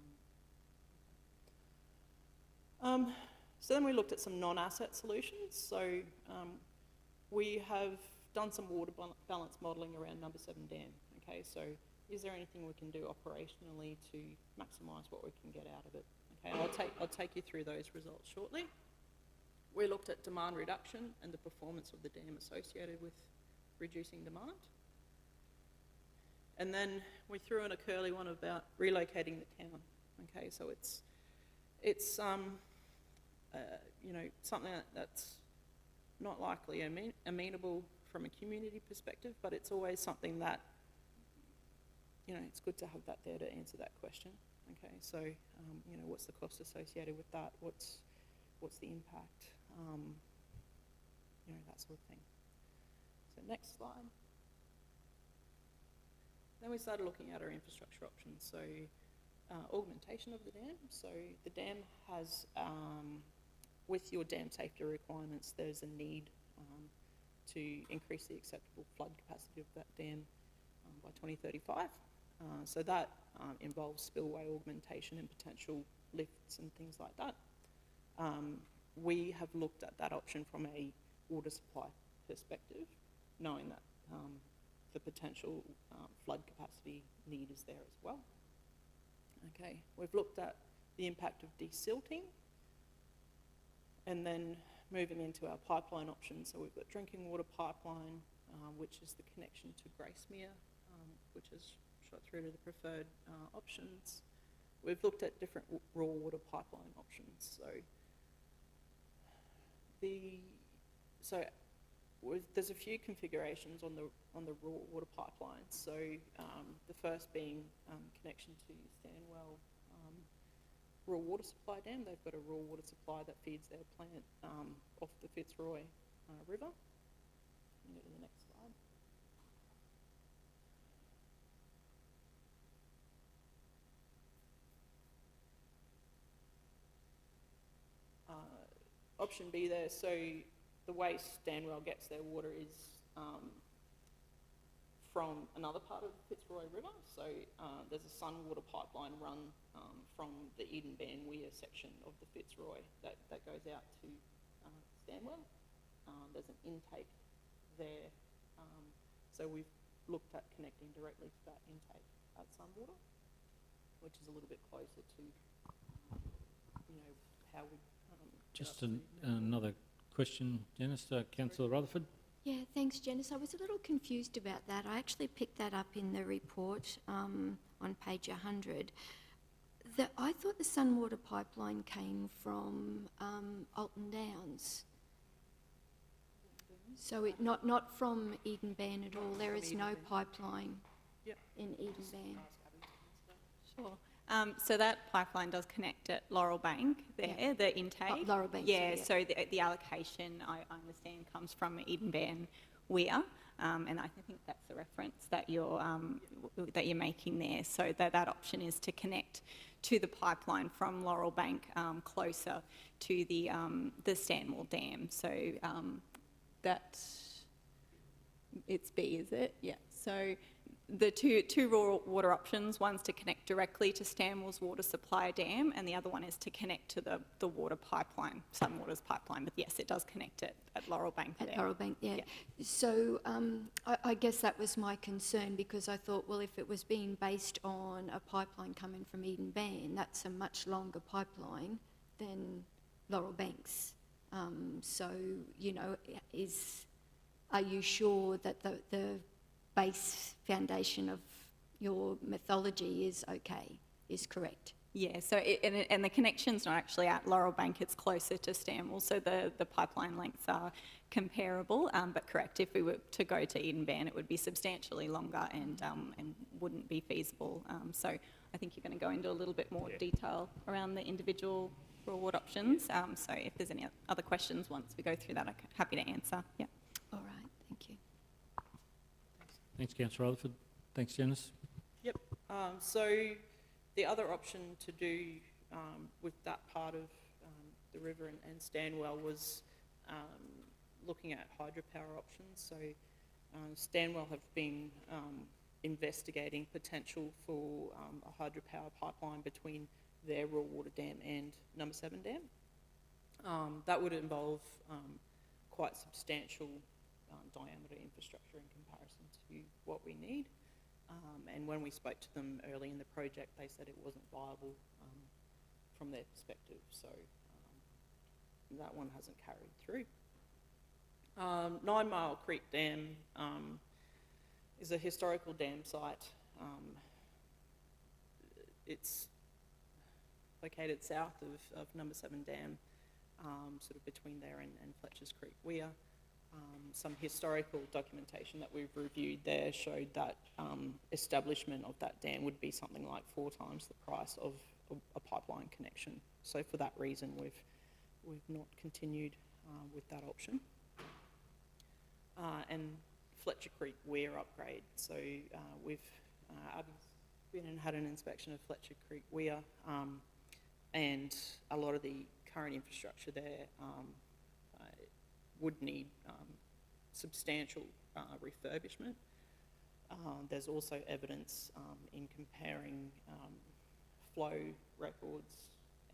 moment. So then we looked at some non-asset solutions. So we have done some water balance modelling around Number 7 Dam. Okay, so is there anything we can do operationally to maximise what we can get out of it? Okay, I'll take you through those results shortly. We looked at demand reduction and the performance of the dam associated with reducing demand. And then we threw in a curly one about relocating the town. Okay, so it's something that's not likely amenable from a community perspective, but it's always something that, it's good to have that there to answer that question. Okay, so, what's the cost associated with that? What's the impact? That sort of thing. So next slide. Then we started looking at our infrastructure options. So augmentation of the dam. So the dam has, with your dam safety requirements, there's a need to increase the acceptable flood capacity of that dam by 2035. So that involves spillway augmentation and potential lifts and things like that. We have looked at that option from a water supply perspective, knowing that the potential flood capacity need is there as well. Okay, we've looked at the impact of desilting, and then moving into our pipeline options. So we've got drinking water pipeline, which is the connection to Gracemere, which is shot through to the preferred options. We've looked at different raw water pipeline options. There's a few configurations on the raw water pipelines. So the first being connection to Stanwell raw water supply dam. They've got a raw water supply that feeds their plant off the Fitzroy River. Go to the next slide. Option B there, so the way Stanwell gets their water is from another part of the Fitzroy River. So there's a Sunwater pipeline run from the Eden-Ban Weir section of the Fitzroy that goes out to Stanwell. There's an intake there. So we've looked at connecting directly to that intake at Sunwater, which is a little bit closer to, how we... Just another question, Janice. Councillor Rutherford. Yeah, thanks, Janice. I was a little confused about that. I actually picked that up in the report on page 100. I thought the Sunwater pipeline came from Alton Downs. So not from Eden Ban at all. There is no pipeline in Eden Ban. Sure. So that pipeline does connect at Laurel Bank there, the intake. Laurel Bank, Yeah, yeah. so the allocation, I understand, comes from Eden Ban Weir, and I think that's the reference that you're making there. So that option is to connect to the pipeline from Laurel Bank closer to the Stanwell Dam. So that it's B, is it? Yeah. So the two raw water options, one's to connect directly to Stanwell's water supply dam, and the other one is to connect to the water pipeline, Sunwaters pipeline. But yes, it does connect at Laurel Bank there. At Laurel Bank, yeah. So I guess that was my concern, because I thought, well, if it was being based on a pipeline coming from Eden Ban, that's a much longer pipeline than Laurel Banks. So, you know, are you sure that the base foundation of your methodology is correct? Yeah, so and the connection's not actually at Laurel Bank, it's closer to Stanwell, so the pipeline lengths are comparable, but correct, if we were to go to Eden Ban, it would be substantially longer and wouldn't be feasible. So I think you're going to go into a little bit more detail around the individual reward options. So if there's any other questions once we go through that, I'm happy to answer. Yeah. All right, thank you. Thanks, Councillor Rutherford. Thanks, Janice. Yep. So the other option to do with that part of the river and Stanwell was looking at hydropower options. So Stanwell have been investigating potential for a hydropower pipeline between their raw water dam and Number 7 Dam. That would involve quite substantial diameter infrastructure in comparison to what we need. And when we spoke to them early in the project, they said it wasn't viable from their perspective. So that one hasn't carried through. 9 Mile Creek Dam is a historical dam site. It's located south of Number 7 Dam, sort of between there and Fletcher's Creek Weir. Some historical documentation that we've reviewed there showed that establishment of that dam would be something like 4 times the price of a pipeline connection. So for that reason, we've not continued with that option. And Fletcher Creek Weir upgrade. So we've been and had an inspection of Fletcher Creek Weir, and a lot of the current infrastructure there would need substantial refurbishment. There's also evidence in comparing flow records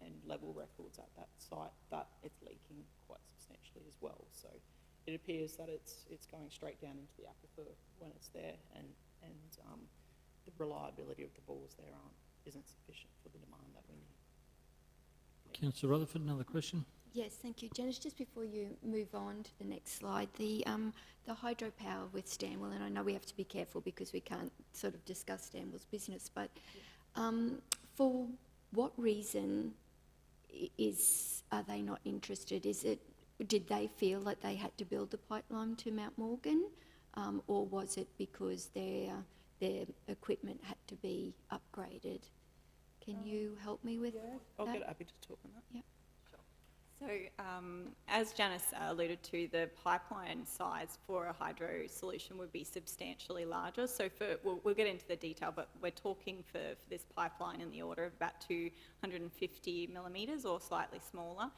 and level records at that site that it's leaking quite substantially as well. So it appears that it's going straight down into the aquifer when it's there, and the reliability of the bores there isn't sufficient for the demand that we need. Councillor Rutherford, another question? Yes, thank you. Janice, just before you move on to the next slide, the hydropower with Stanwell, and I know we have to be careful because we can't sort of discuss Stanwell's business, but for what reason are they not interested? Did they feel that they had to build the pipeline to Mount Morgan, or was it because their equipment had to be upgraded? Can you help me with that? I'll get Abby to talk on that. Yeah. So as Janice alluded to, the pipeline size for a hydro solution would be substantially larger. So we'll get into the detail, but we're talking for this pipeline in the order of about 250 millimetres or slightly smaller.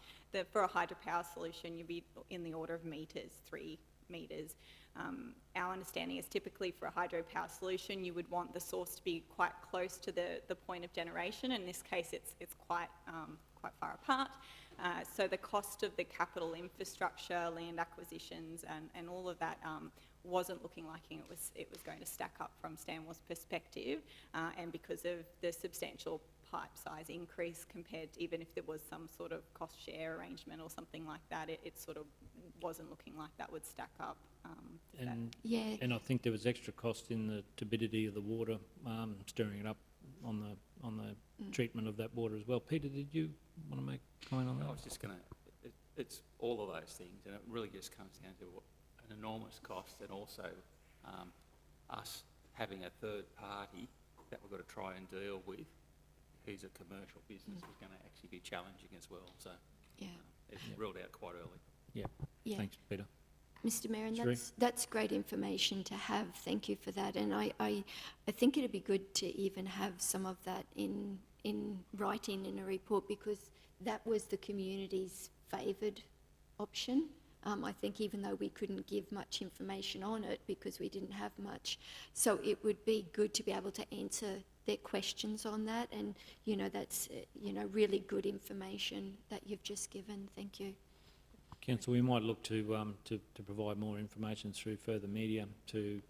For a hydropower solution, you'd be in the order of metres, 3 metres. Our understanding is typically for a hydropower solution, you would want the source to be quite close to the point of generation. In this case, it's quite far apart. So the cost of the capital infrastructure, land acquisitions, and all of that wasn't looking like it was going to stack up from Stanwell's perspective, and because of the substantial pipe size increase compared to, even if there was some sort of cost share arrangement or something like that, it sort of wasn't looking like that would stack up. And I think there was extra cost in the turbidity of the water, stirring it up on the treatment of that water as well. Peter, did you want to make a comment on that? I was just going to, it's all of those things, and it really just comes down to an enormous cost, and also us having a third party that we've got to try and deal with who's a commercial business is going to actually be challenging as well. So Yeah. it's ruled out quite early. Yeah. Yeah. Thanks, Peter. Mr. Mayor, and Sheree? that's great information to have. Thank you for that. And I think it'd be good to even have some of that in writing in a report, because that was the community's favoured option. I think even though we couldn't give much information on it because we didn't have much. So it would be good to be able to answer their questions on that. And, you know, that's, really good information that you've just given. Thank you. Council, we might look to provide more information through further media to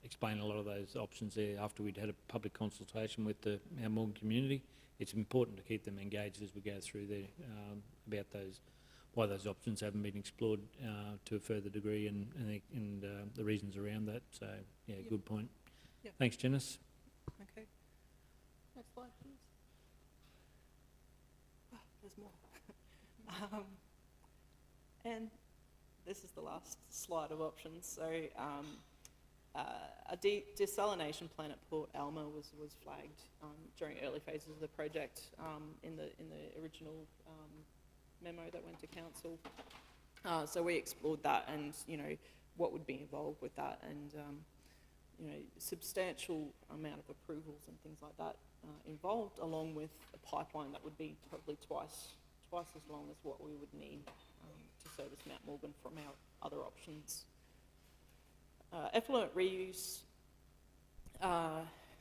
explain a lot of those options there after we'd had a public consultation with the Mount Morgan community. It's important to keep them engaged as we go through there about why those options haven't been explored to a further degree and the reasons around that. So, yeah, Yep. good point. Yep. Thanks, Janice. Okay. Next slide, please. Oh, there's more. And this is the last slide of options. So a desalination plant at Port Alma was flagged during early phases of the project in the original memo that went to council. So we explored that and, what would be involved with that, and, substantial amount of approvals and things like that involved, along with a pipeline that would be probably twice as long as what we would need to service Mount Morgan from our other options. Effluent reuse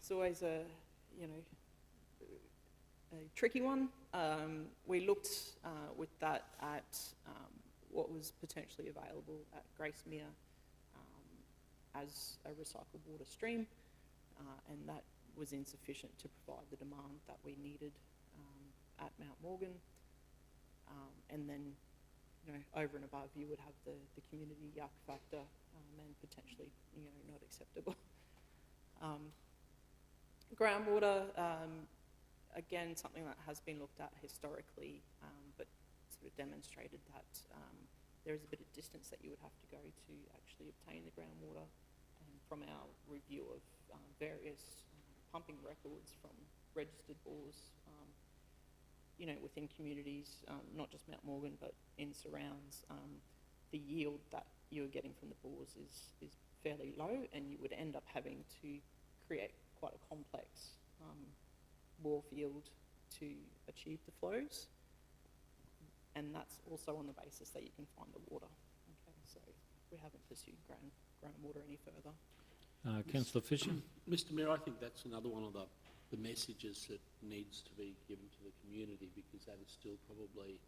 is always a tricky one. We looked with that at what was potentially available at Gracemere as a recycled water stream, and that was insufficient to provide the demand that we needed at Mount Morgan. And then, over and above, you would have the community yuck factor and potentially, not acceptable. Groundwater, again, something that has been looked at historically, but sort of demonstrated that there is a bit of distance that you would have to go to actually obtain the groundwater. And from our review of various pumping records from registered bores, within communities, not just Mount Morgan, but in surrounds, the yield that you're getting from the bores is fairly low, and you would end up having to create quite a complex bore field to achieve the flows. And that's also on the basis that you can find the water. Okay, so we haven't pursued groundwater any further. Councillor Fisher. Mr Mayor, I think that's another one of the messages that needs to be given to the community, because that is still probably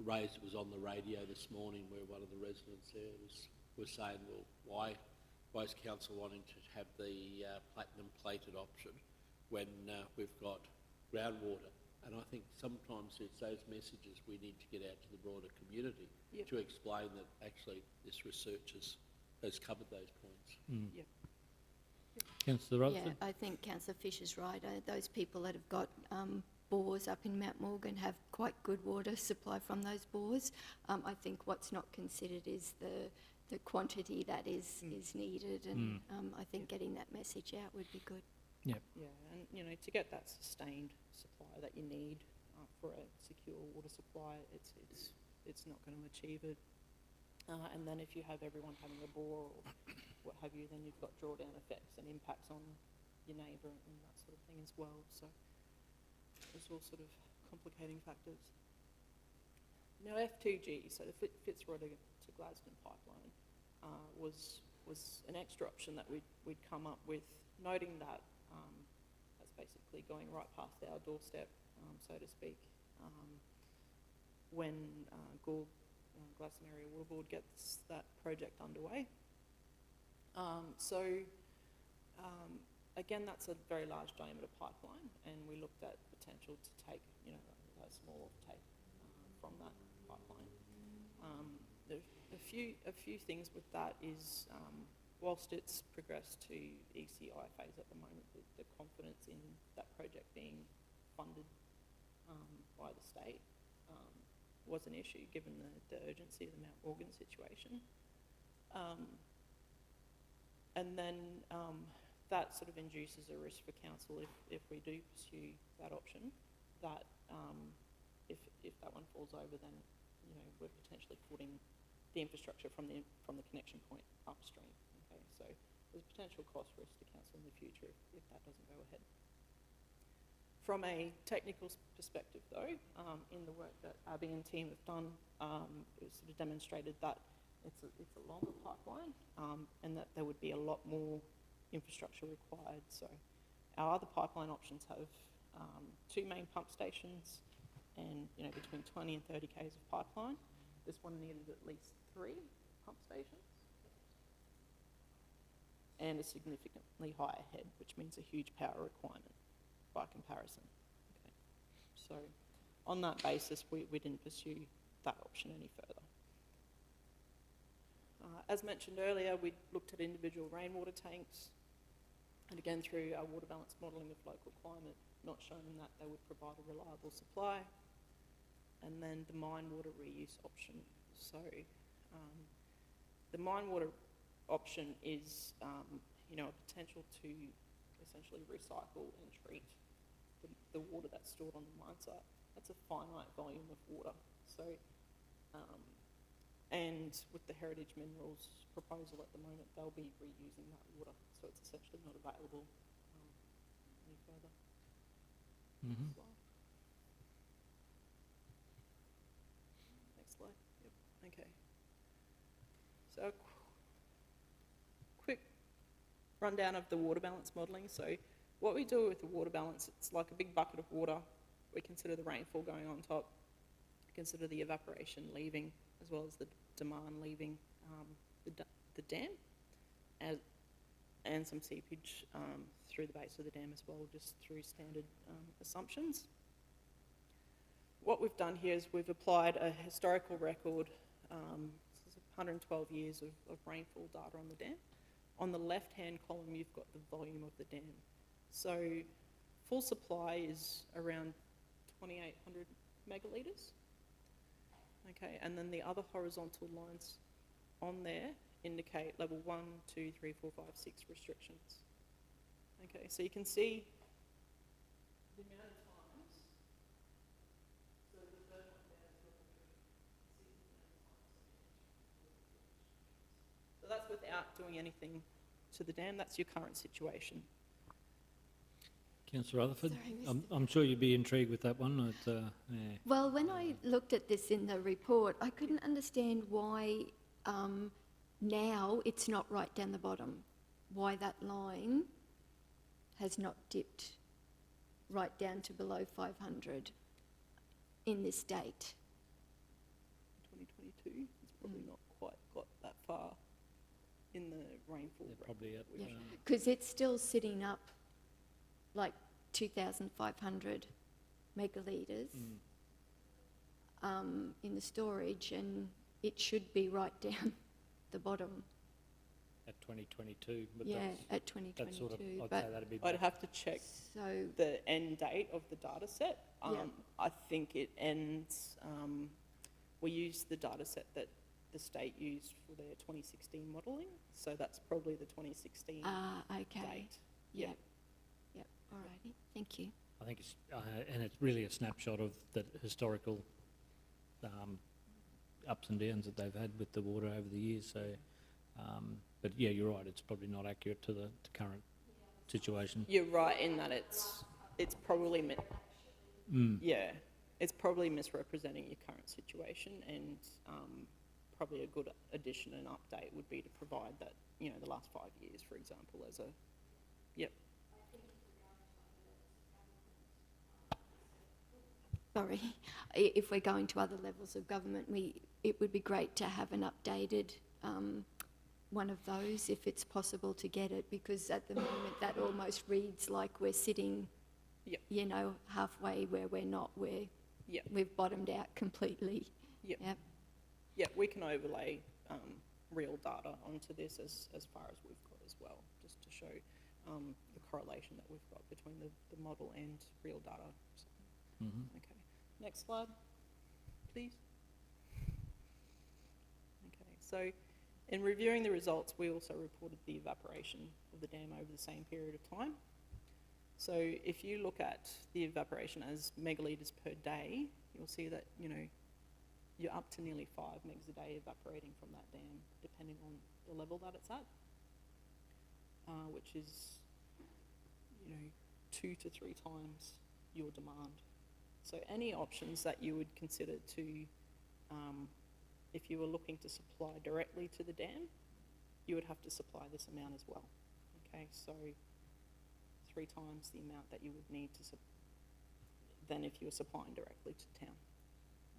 raised. It was on the radio this morning where one of the residents there was saying, well, why is council wanting to have the platinum plated option when we've got groundwater? And I think sometimes it's those messages we need to get out to the broader community. Yep. To explain that actually this research has covered those points. Mm. Yep. Councillor Rutherford? Yeah, I think Councillor Fisher's right. Those people that have got bores up in Mount Morgan have quite good water supply from those bores. I think what's not considered is the quantity that is needed, and I think getting that message out would be good. Yep. Yeah, and to get that sustained supply that you need for a secure water supply, it's not going to achieve it. And then if you have everyone having a bore or what have you, then you've got drawdown effects and impacts on your neighbour and that sort of thing as well. So it's all sort of complicating factors. Now F2G, so the Fitzroy to Gladstone pipeline, was an extra option that we'd come up with, noting that that's basically going right past our doorstep, so to speak, when Gladstone Area Water Board gets that project underway. Again, that's a very large diameter pipeline, and we looked at potential to take, a small offtake from that pipeline. A few things with that is, whilst it's progressed to ECI phase at the moment, the confidence in that project being funded by the state was an issue given the urgency of the Mount Morgan situation. And then that sort of induces a risk for council if we do pursue that option, that if that one falls over, then we're potentially putting the infrastructure from the connection point upstream. Okay, so there's potential cost risk to council in the future if that doesn't go ahead. From a technical perspective, though, in the work that Abby and team have done, it sort of demonstrated that it's a longer pipeline and that there would be a lot more infrastructure required. So our other pipeline options have 2 main pump stations and between 20 and 30 k's of pipeline. This one needed at least 3 pump stations and a significantly higher head, which means a huge power requirement by comparison. Okay. So on that basis, we didn't pursue that option any further. As mentioned earlier, we looked at individual rainwater tanks, and again through our water balance modelling of local climate, not showing that they would provide a reliable supply. And then the mine water reuse option. So the mine water option is a potential to essentially recycle and treat the water that's stored on the mine site. That's a finite volume of water. So, and with the Heritage Minerals proposal at the moment, they'll be reusing that water. So it's essentially not available any further. Mm-hmm. Next slide. Yep. Okay. So quick rundown of the water balance modelling. So what we do with the water balance, it's like a big bucket of water. We consider the rainfall going on top, we consider the evaporation leaving, as well as the demand leaving the dam, and some seepage through the base of the dam as well, just through standard assumptions. What we've done here is we've applied a historical record, this is 112 years of rainfall data on the dam. On the left-hand column, you've got the volume of the dam. So full supply is around 2,800 megalitres. Okay, and then the other horizontal lines on there indicate level 1, 2, 3, 4, 5, 6 restrictions. Okay, so you can see the amount of times. So the third one there is level 3. So that's without doing anything to the dam. That's your current situation. Councillor Rutherford, I'm sure you'd be intrigued with that one. Yeah. Well, when I looked at this in the report, I couldn't understand why now it's not right down the bottom, why that line has not dipped right down to below 500 in this date. 2022, it's probably not quite got that far in the rainfall. They're probably at... Because it's still sitting up like 2,500 megalitres in the storage, and it should be right down the bottom. At 2022. But yeah, that's, at 2022. That's sort of, I'd but say that'd be... I'd have to check the end date of the data set. I think it ends... we use the data set that the state used for their 2016 modelling, so that's probably the 2016 date. Yep. Yep. All righty. Thank you. I think it's and it's really a snapshot of the historical ups and downs that they've had with the water over the years. So, but yeah, you're right. It's probably not accurate to the current situation. You're right in that it's probably it's probably misrepresenting your current situation, and probably a good addition and update would be to provide that the last 5 years, for example, as a Sorry, if we're going to other levels of government, it would be great to have an updated one of those if it's possible to get it, because at the moment that almost reads like we're sitting, halfway where we're not, where we've bottomed out completely. Yep. Yeah, we can overlay real data onto this as far as we've got as well, just to show the correlation that we've got between the model and real data. So, okay. Next slide, please. Okay, so In reviewing the results, we also reported the evaporation of the dam over the same period of time. So if you look at the evaporation as megalitres per day, you'll see that, you know, you're up to nearly 5 megs a day evaporating from that dam, depending on the level that it's at, which is, you know, 2 to 3 times your demand. So any options that you would consider to, if you were looking to supply directly to the dam, you would have to supply this amount as well. Okay, so 3 times the amount that you would need to than if you were supplying directly to town.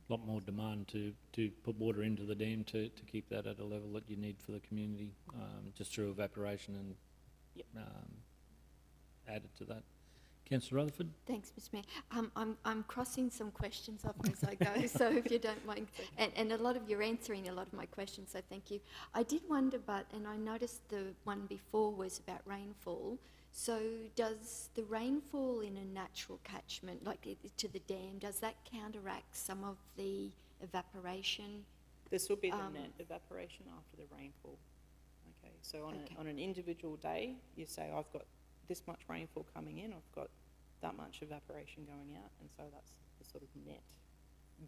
A lot more demand to put water into the dam to keep that at a level that you need for the community, just through evaporation and Yep. added to that. Councillor Rutherford? Thanks, Mr Mayor. I'm crossing some questions off as I go, so if you don't mind. And a lot of you're answering a lot of my questions, so thank you. I did wonder, and I noticed the one before was about rainfall. So does the rainfall in a natural catchment, like to the dam, does that counteract some of the evaporation? This will be the net evaporation after the rainfall. Okay, so on an individual day, you say, I've got this much rainfall coming in, I've got that much evaporation going out, and so that's the sort of net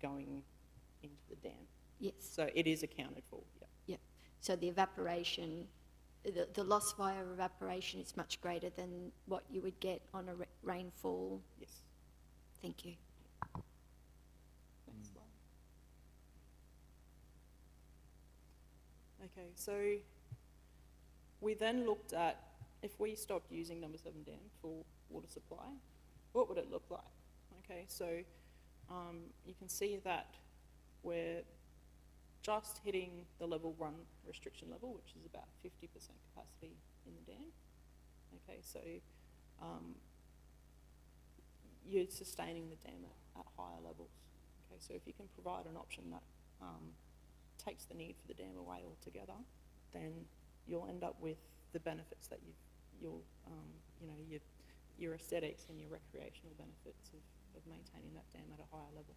going into the dam. Yes. So it is accounted for, yeah. Yep. So the evaporation, the loss via evaporation is much greater than what you would get on a rainfall? Yes. Thank you. Next slide. Okay, so we then looked at, if we stopped using number 7 dam for water supply, what would it look like? Okay, so you can see that we're just hitting the level 1 restriction level, which is about 50% capacity in the dam. Okay, so you're sustaining the dam at higher levels. Okay, so if you can provide an option that takes the need for the dam away altogether, then you'll end up with the benefits that your aesthetics and your recreational benefits of maintaining that dam at a higher level.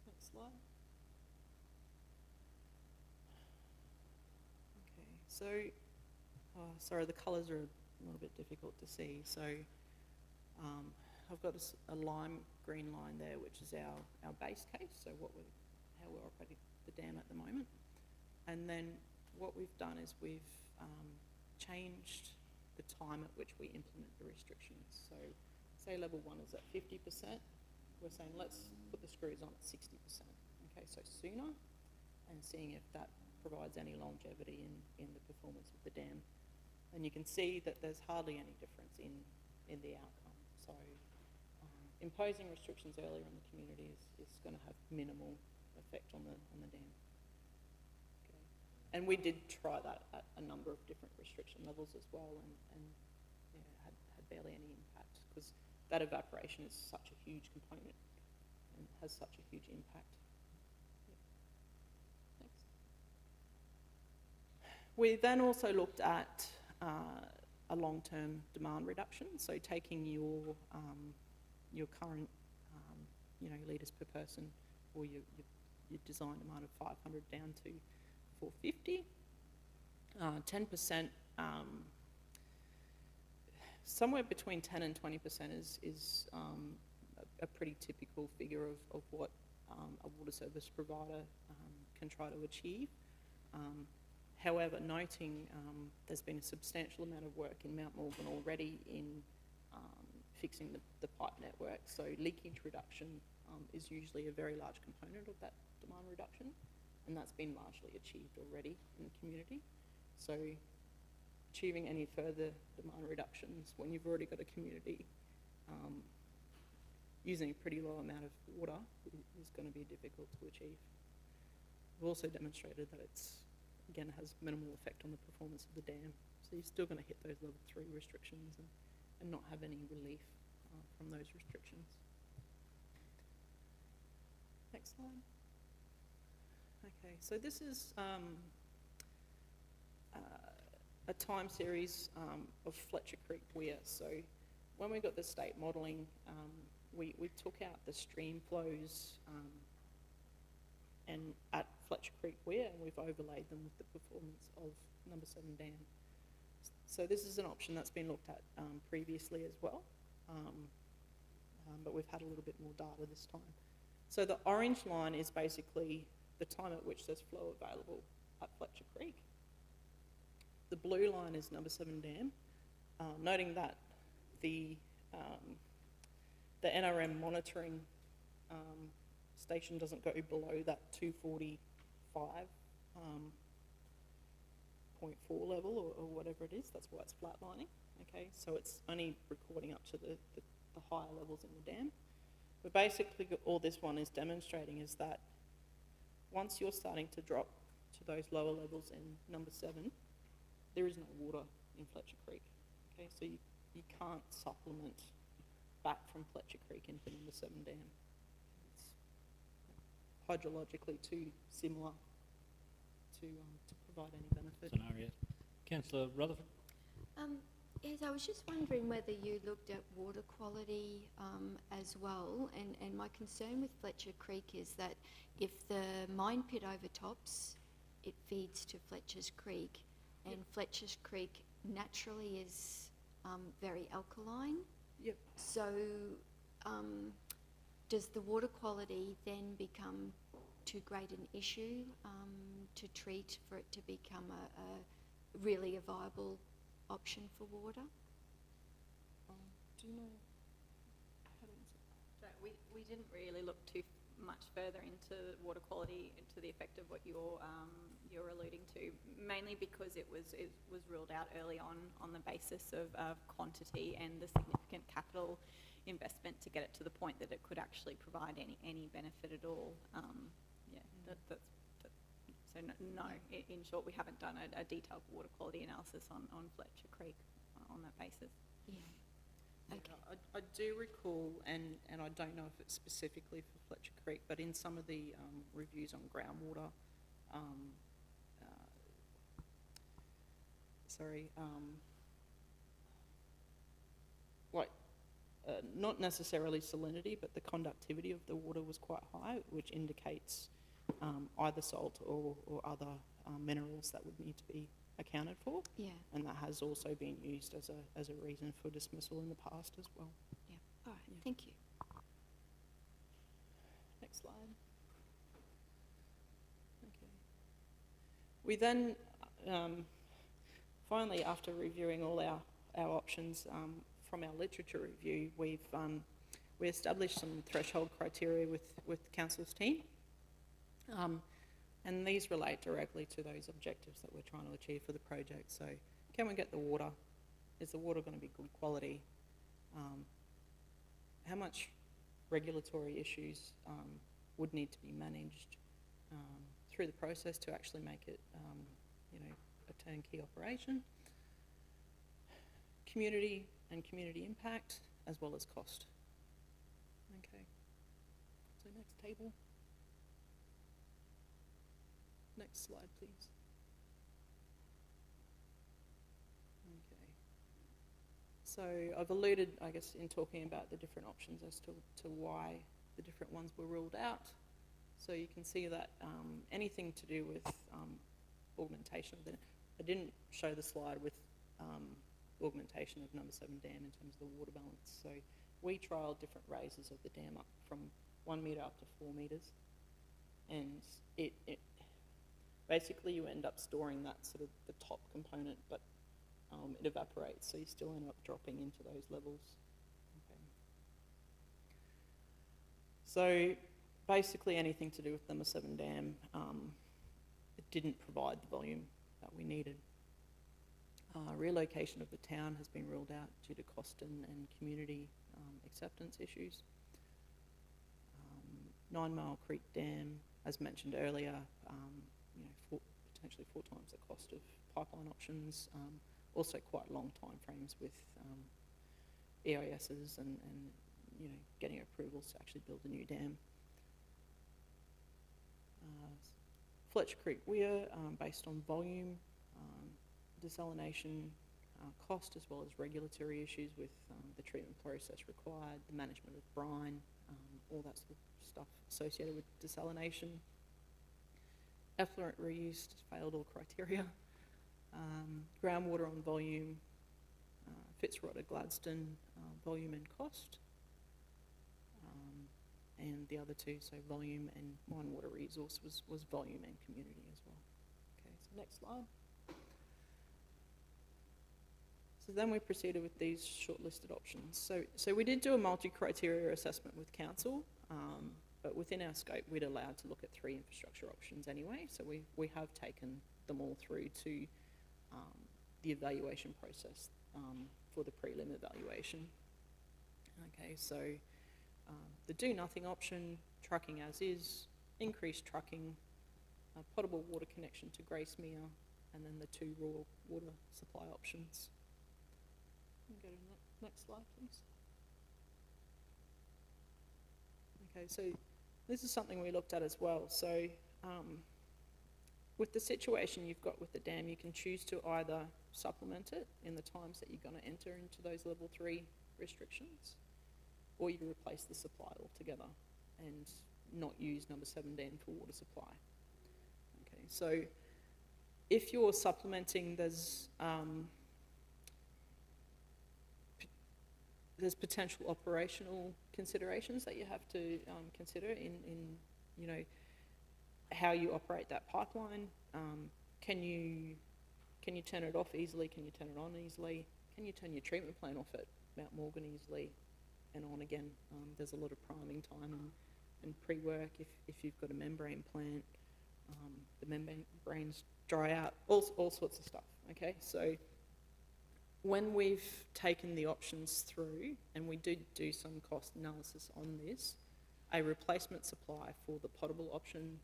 Next slide. Okay, so, sorry, the colours are a little bit difficult to see. So I've got a lime green line there, which is our base case, so how we're operating the dam at the moment. And then what we've done is we've changed the time at which we implement the restrictions. So say level 1 is at 50%, we're saying let's put the screws on at 60%. Okay, so sooner, and seeing if that provides any longevity in the performance of the dam. And you can see that there's hardly any difference in the outcome. So imposing restrictions earlier in the community is going to have minimal effect on the dam. Okay. And we did try that at a number of different restriction levels as well, and yeah, had barely any impact, because that evaporation is such a huge component and has such a huge impact. Yeah. Next. We then also looked at a long-term demand reduction, so taking your current litres per person, or your design demand of 500 down to 450. 10%, somewhere between 10 and 20% is a pretty typical figure of what a water service provider can try to achieve. However, noting there's been a substantial amount of work in Mount Morgan already in fixing the pipe network, so leakage reduction is usually a very large component of that demand reduction, and that's been largely achieved already in the community. So achieving any further demand reductions when you've already got a community using a pretty low amount of water is going to be difficult to achieve. We've also demonstrated that again, has minimal effect on the performance of the dam. So you're still going to hit those level 3 restrictions and not have any relief from those restrictions. Next slide. Okay, so this is a time series of Fletcher Creek Weir. So when we got the state modelling, we took out the stream flows and at Fletcher Creek Weir, and we've overlaid them with the performance of number 7 dam. So this is an option that's been looked at previously as well, but we've had a little bit more data this time. So the orange line is basically the time at which there's flow available at Fletcher Creek. The blue line is number 7 dam, noting that the NRM monitoring station doesn't go below that 245.4 level or whatever it is. That's why it's flatlining. Okay, so it's only recording up to the higher levels in the dam. But basically all this one is demonstrating is that once you're starting to drop to those lower levels in number 7, there is no water in Fletcher Creek. Okay, so you can't supplement back from Fletcher Creek into number 7 dam. It's hydrologically too similar to provide any benefit. Scenario. Councillor Rutherford? Yes, I was just wondering whether you looked at water quality as well, and my concern with Fletcher Creek is that if the mine pit overtops, it feeds to Fletcher's Creek, and Fletcher's Creek naturally is very alkaline. Yep. So does the water quality then become too great an issue to treat for it to become a really a viable option for water? Do you know? So we didn't really look too much further into water quality, to the effect of what you're alluding to, mainly because it was ruled out early on the basis of quantity and the significant capital investment to get it to the point that it could actually provide any benefit at all. So no, in short, we haven't done a detailed water quality analysis on Fletcher Creek on that basis. Yeah. Okay. I do recall, and I don't know if it's specifically for Fletcher Creek, but in some of the reviews on groundwater, not necessarily salinity, but the conductivity of the water was quite high, which indicates either salt or other minerals that would need to be accounted for. Yeah. And that has also been used as a reason for dismissal in the past as well. Yeah. All right. Yeah. Thank you. Next slide. Okay. We then, finally, after reviewing all our options from our literature review, we established some threshold criteria with Council's team. And these relate directly to those objectives that we're trying to achieve for the project. So can we get the water? Is the water going to be good quality? How much regulatory issues would need to be managed through the process to actually make it a turnkey operation? Community and community impact, as well as cost. Okay, so next table. Next slide, please. Okay. So I've alluded, I guess, in talking about the different options as to why the different ones were ruled out. So you can see that anything to do with augmentation, I didn't show the slide with augmentation of number 7 dam in terms of the water balance. So we trialled different raises of the dam up from 1 metre up to 4 metres. And it basically you end up storing that sort of the top component, but it evaporates, so you still end up dropping into those levels. Okay. So basically anything to do with number 7 dam, it didn't provide the volume that we needed. Relocation of the town has been ruled out due to cost and community acceptance issues. 9 Mile Creek Dam, as mentioned earlier, potentially 4 times the cost of pipeline options. Also quite long time frames with EISs and getting approvals to actually build a new dam. Fletcher Creek Weir, based on volume, desalination cost, as well as regulatory issues with the treatment process required, the management of brine, all that sort of stuff associated with desalination. effluent reuse failed all criteria. Groundwater on volume, Fitzroy Gladstone, volume and cost. And the other two, so volume and mine water resource was volume and community as well. Okay, so next slide. So then we proceeded with these shortlisted options. So we did do a multi-criteria assessment with council, but within our scope, we'd allowed to look at 3 infrastructure options anyway. So we have taken them all through to the evaluation process for the prelim evaluation. Okay, so the do nothing option, trucking as is, increased trucking, potable water connection to Gracemere, and then the 2 raw water supply options. Go to the next slide, please. Okay, so this is something we looked at as well. So with the situation you've got with the dam, you can choose to either supplement it in the times that you're going to enter into those level 3 restrictions, or you replace the supply altogether and not use number 7 dam for water supply. Okay, so if you're supplementing, there's potential operational considerations that you have to consider in you know, how you operate that pipeline. Can you turn it off easily? Can you turn it on easily? Can you turn your treatment plant off at Mount Morgan easily and on again? There's a lot of priming time and pre-work if you've got a membrane plant. The membranes dry out, all sorts of stuff, okay? So when we've taken the options through, and we did do some cost analysis on this, a replacement supply for the potable option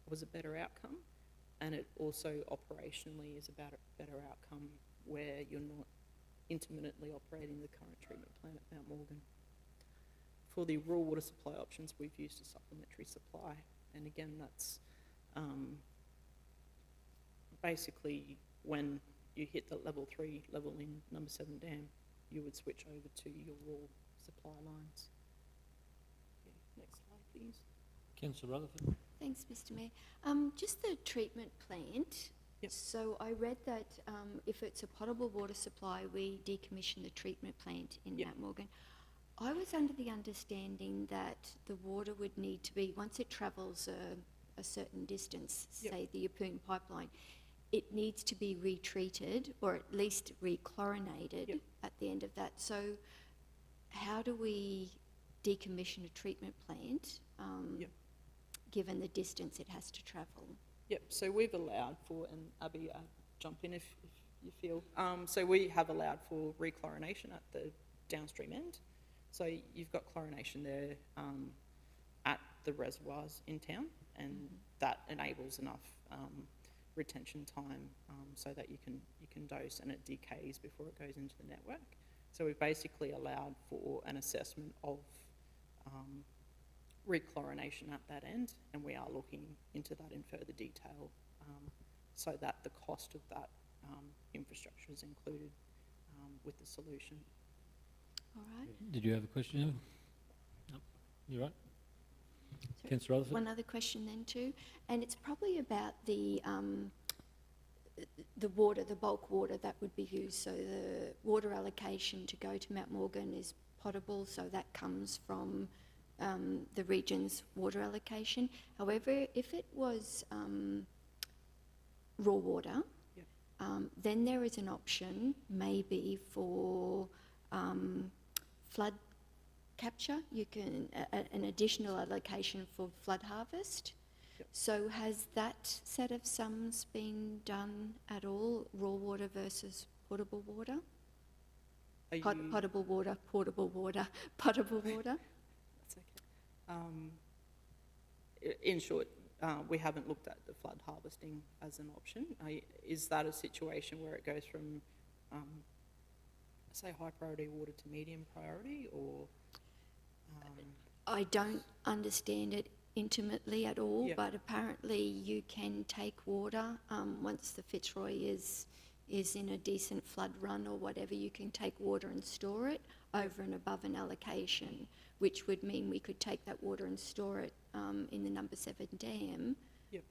was a better outcome, and it also operationally is about a better outcome where you're not intermittently operating the current treatment plant at Mount Morgan. For the raw water supply options, we've used a supplementary supply, and again, that's basically when you hit the level 3 level in number 7 dam, you would switch over to your raw supply lines. Okay, next slide, please. Councillor Rutherford. Thanks, Mr Mayor. Just the treatment plant. Yep. So I read that if it's a potable water supply, we decommission the treatment plant in Yep. Mount Morgan. I was under the understanding that the water would need to be, once it travels a certain distance, Yep. say the Yeppoon pipeline, it needs to be retreated or at least rechlorinated Yep. at the end of that. So how do we decommission a treatment plant Yep. given the distance it has to travel? Yep, so we've allowed for, and Abby, jump in if you feel, so we have allowed for rechlorination at the downstream end. So you've got chlorination there at the reservoirs in town, and that enables enough retention time so that you can dose and it decays before it goes into the network. So we've basically allowed for an assessment of rechlorination at that end, and we are looking into that in further detail so that the cost of that infrastructure is included with the solution. All right. Did you have a question, Evan? No. You're right. So Councillor Rutherford. one other question then too, and it's probably about the water, the bulk water that would be used. So the water allocation to go to Mount Morgan is potable, so that comes from the region's water allocation. However, if it was raw water, Yep. then there is an option maybe for flood capture. You can an additional allocation for flood harvest. Yep. So has that set of sums been done at all? Raw water versus potable water? Are you- Potable water, portable water, potable water. That's okay. In short, we haven't looked at the flood harvesting as an option. Is that a situation where it goes from, say, high priority water to medium priority, or? I don't understand it intimately at all, Yep. but apparently you can take water once the Fitzroy is in a decent flood run or whatever. You can take water and store it over and above an allocation, which would mean we could take that water and store it in the number 7 dam Yep.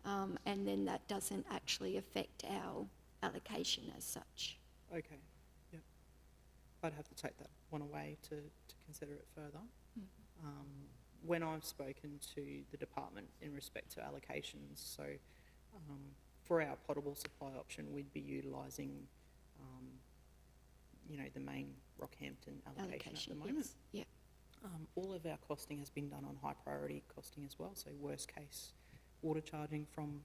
And then that doesn't actually affect our allocation as such. Okay, yep. I'd have to take that one away to consider it further. When I've spoken to the department in respect to allocations, so for our potable supply option, we'd be utilising, the main Rockhampton allocation at the moment. Yes. Yeah. All of our costing has been done on high priority costing as well, so worst case water charging from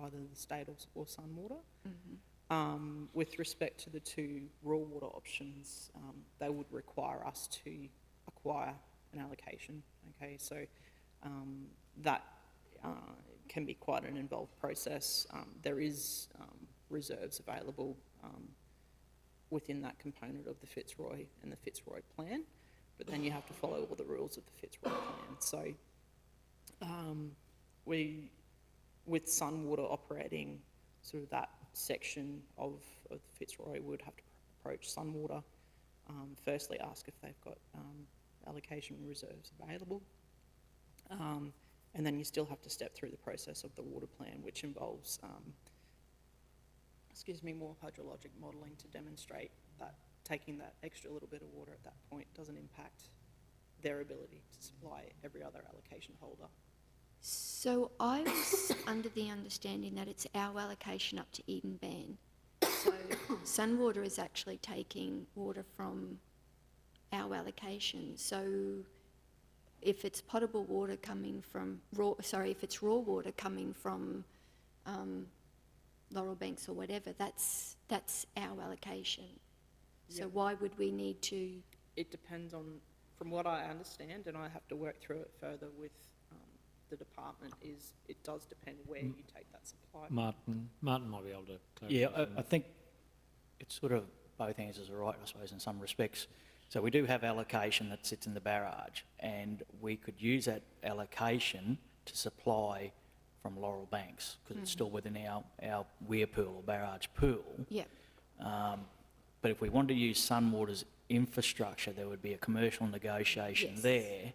either the state or Sunwater. With respect to the two raw water options, they would require us to acquire an allocation. Okay, so that can be quite an involved process. There is reserves available within that component of the Fitzroy and the Fitzroy plan, but then you have to follow all the rules of the Fitzroy plan. So with Sunwater operating sort of that section of the Fitzroy, would have to approach Sunwater, firstly ask if they've got allocation reserves available, and then you still have to step through the process of the water plan, which involves more hydrologic modelling to demonstrate that taking that extra little bit of water at that point doesn't impact their ability to supply every other allocation holder. So I was under the understanding that it's our allocation up to Eden Ban. So Sunwater is actually taking water from our allocation. So if it's potable water coming from if it's raw water coming from Laurel Banks or whatever, that's our allocation. So why would we need to? It depends on, from what I understand, and I have to work through it further with the department, is it does depend where you take that supply. Martin might be able to clarify. Yeah, I think it's sort of both answers are right, I suppose, in some respects. So we do have allocation that sits in the barrage, and we could use that allocation to supply from Laurel Banks, because it's still within our weir pool or barrage pool. Yeah. But if we want to use Sunwater's infrastructure, there would be a commercial negotiation there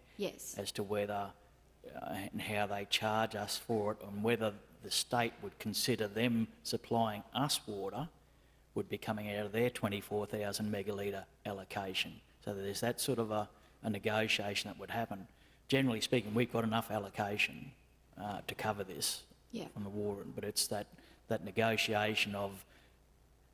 as to whether and how they charge us for it, and whether the state would consider them supplying us water would be coming out of their 24,000 megalitre allocation. So there's that sort of a negotiation that would happen. Generally speaking, we've got enough allocation to cover this from the water, but it's that negotiation of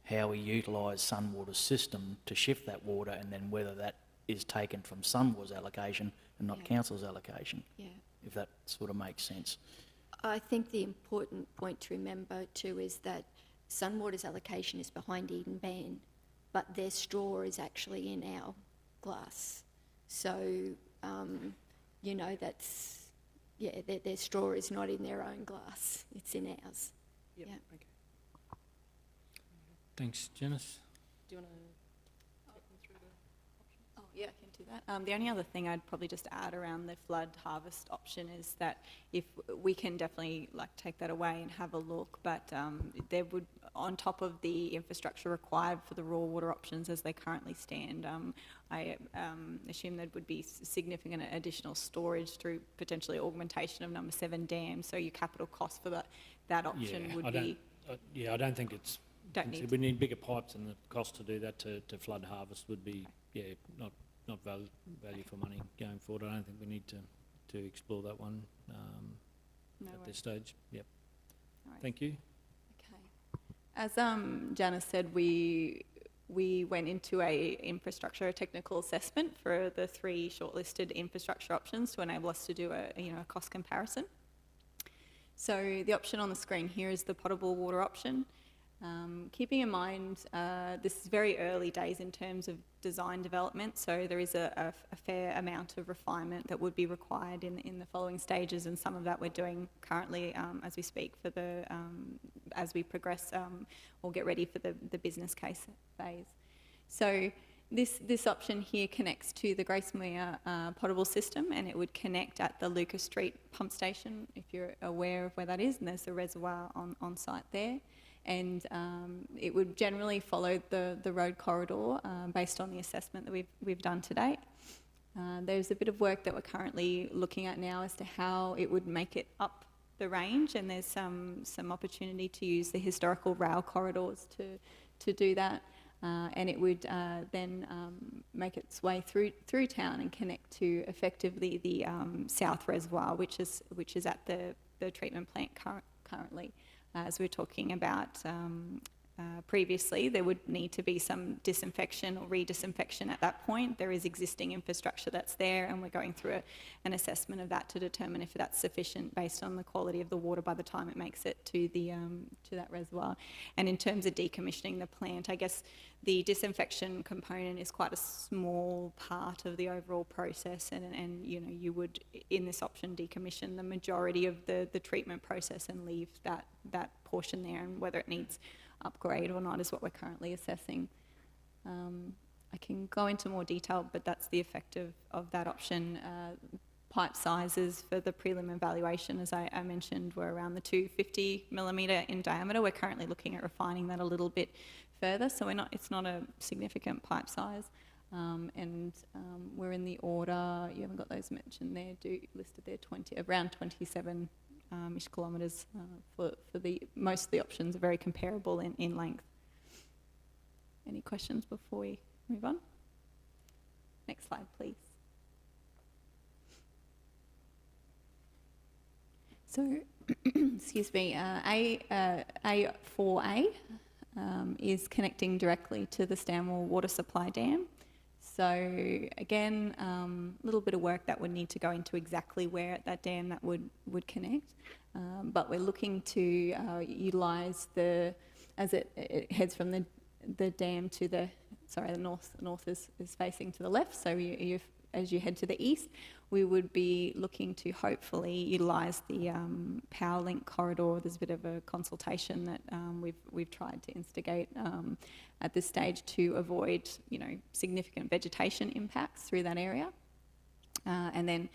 how we utilise Sunwater's system to shift that water, and then whether that is taken from Sunwater's allocation and not council's allocation, if that sort of makes sense. I think the important point to remember too is that Sunwater's allocation is behind Eden Ban, but their straw is actually in our glass. So, that's, their straw is not in their own glass, it's in ours. Yep. Yeah. Okay. Thanks, Janice. Do you want to take them through the options? Oh, yeah, I can do that. The only other thing I'd probably just add around the flood harvest option is that if we can definitely take that away and have a look, but there would, on top of the infrastructure required for the raw water options as they currently stand, I assume there would be significant additional storage through potentially augmentation of number 7 dam. So your capital cost for that option would be. I don't think it's. We need bigger pipes, and the cost to do that to flood harvest would be not value for money going forward. I don't think we need to explore that one at this stage. Yep. Right. Thank you. Okay. As Janice said, we went into a technical assessment for the 3 shortlisted infrastructure options to enable us to do a cost comparison. So the option on the screen here is the potable water option. Keeping in mind this is very early days in terms of design development, so there is a fair amount of refinement that would be required in the following stages, and some of that we're doing currently as we speak for the as we progress or get ready for the business case phase. So this option here connects to the Gracemere potable system, and it would connect at the Lucas Street pump station, if you're aware of where that is, and there's a reservoir on site there. And it would generally follow the road corridor based on the assessment that we've done to date. There's a bit of work that we're currently looking at now as to how it would make it up the range, and there's some opportunity to use the historical rail corridors to do that. And it would then make its way through town and connect to effectively the South Reservoir, which is at the treatment plant currently. As we were talking about previously, there would need to be some disinfection or re-disinfection at that point. There is existing infrastructure that's there, and we're going through an assessment of that to determine if that's sufficient based on the quality of the water by the time it makes it to that reservoir. And in terms of decommissioning the plant, I guess the disinfection component is quite a small part of the overall process, and you know, you would in this option decommission the majority of the treatment process and leave that portion there, and whether it needs upgrade or not is what we're currently assessing. I can go into more detail, but that's the effect of that option. Pipe sizes for the prelim evaluation, as I mentioned, were around the 250 millimetre in diameter. We're currently looking at refining that a little bit further, so it's not a significant pipe size. We're in the order, you haven't got those mentioned there, listed there, around 27 ish kilometres for most of the options are very comparable in length. Any questions before we move on? Next slide, please. So, excuse me, A4A is connecting directly to the Stanwell water supply dam. So again, a little bit of work that would need to go into exactly where at that dam that would connect, but we're looking to utilise as it heads from the dam to the north is facing to the left. So as you head to the east, we would be looking to hopefully utilise the Powerlink corridor. There's a bit of a consultation that we've tried to instigate at this stage to avoid, you know, significant vegetation impacts through that area. And then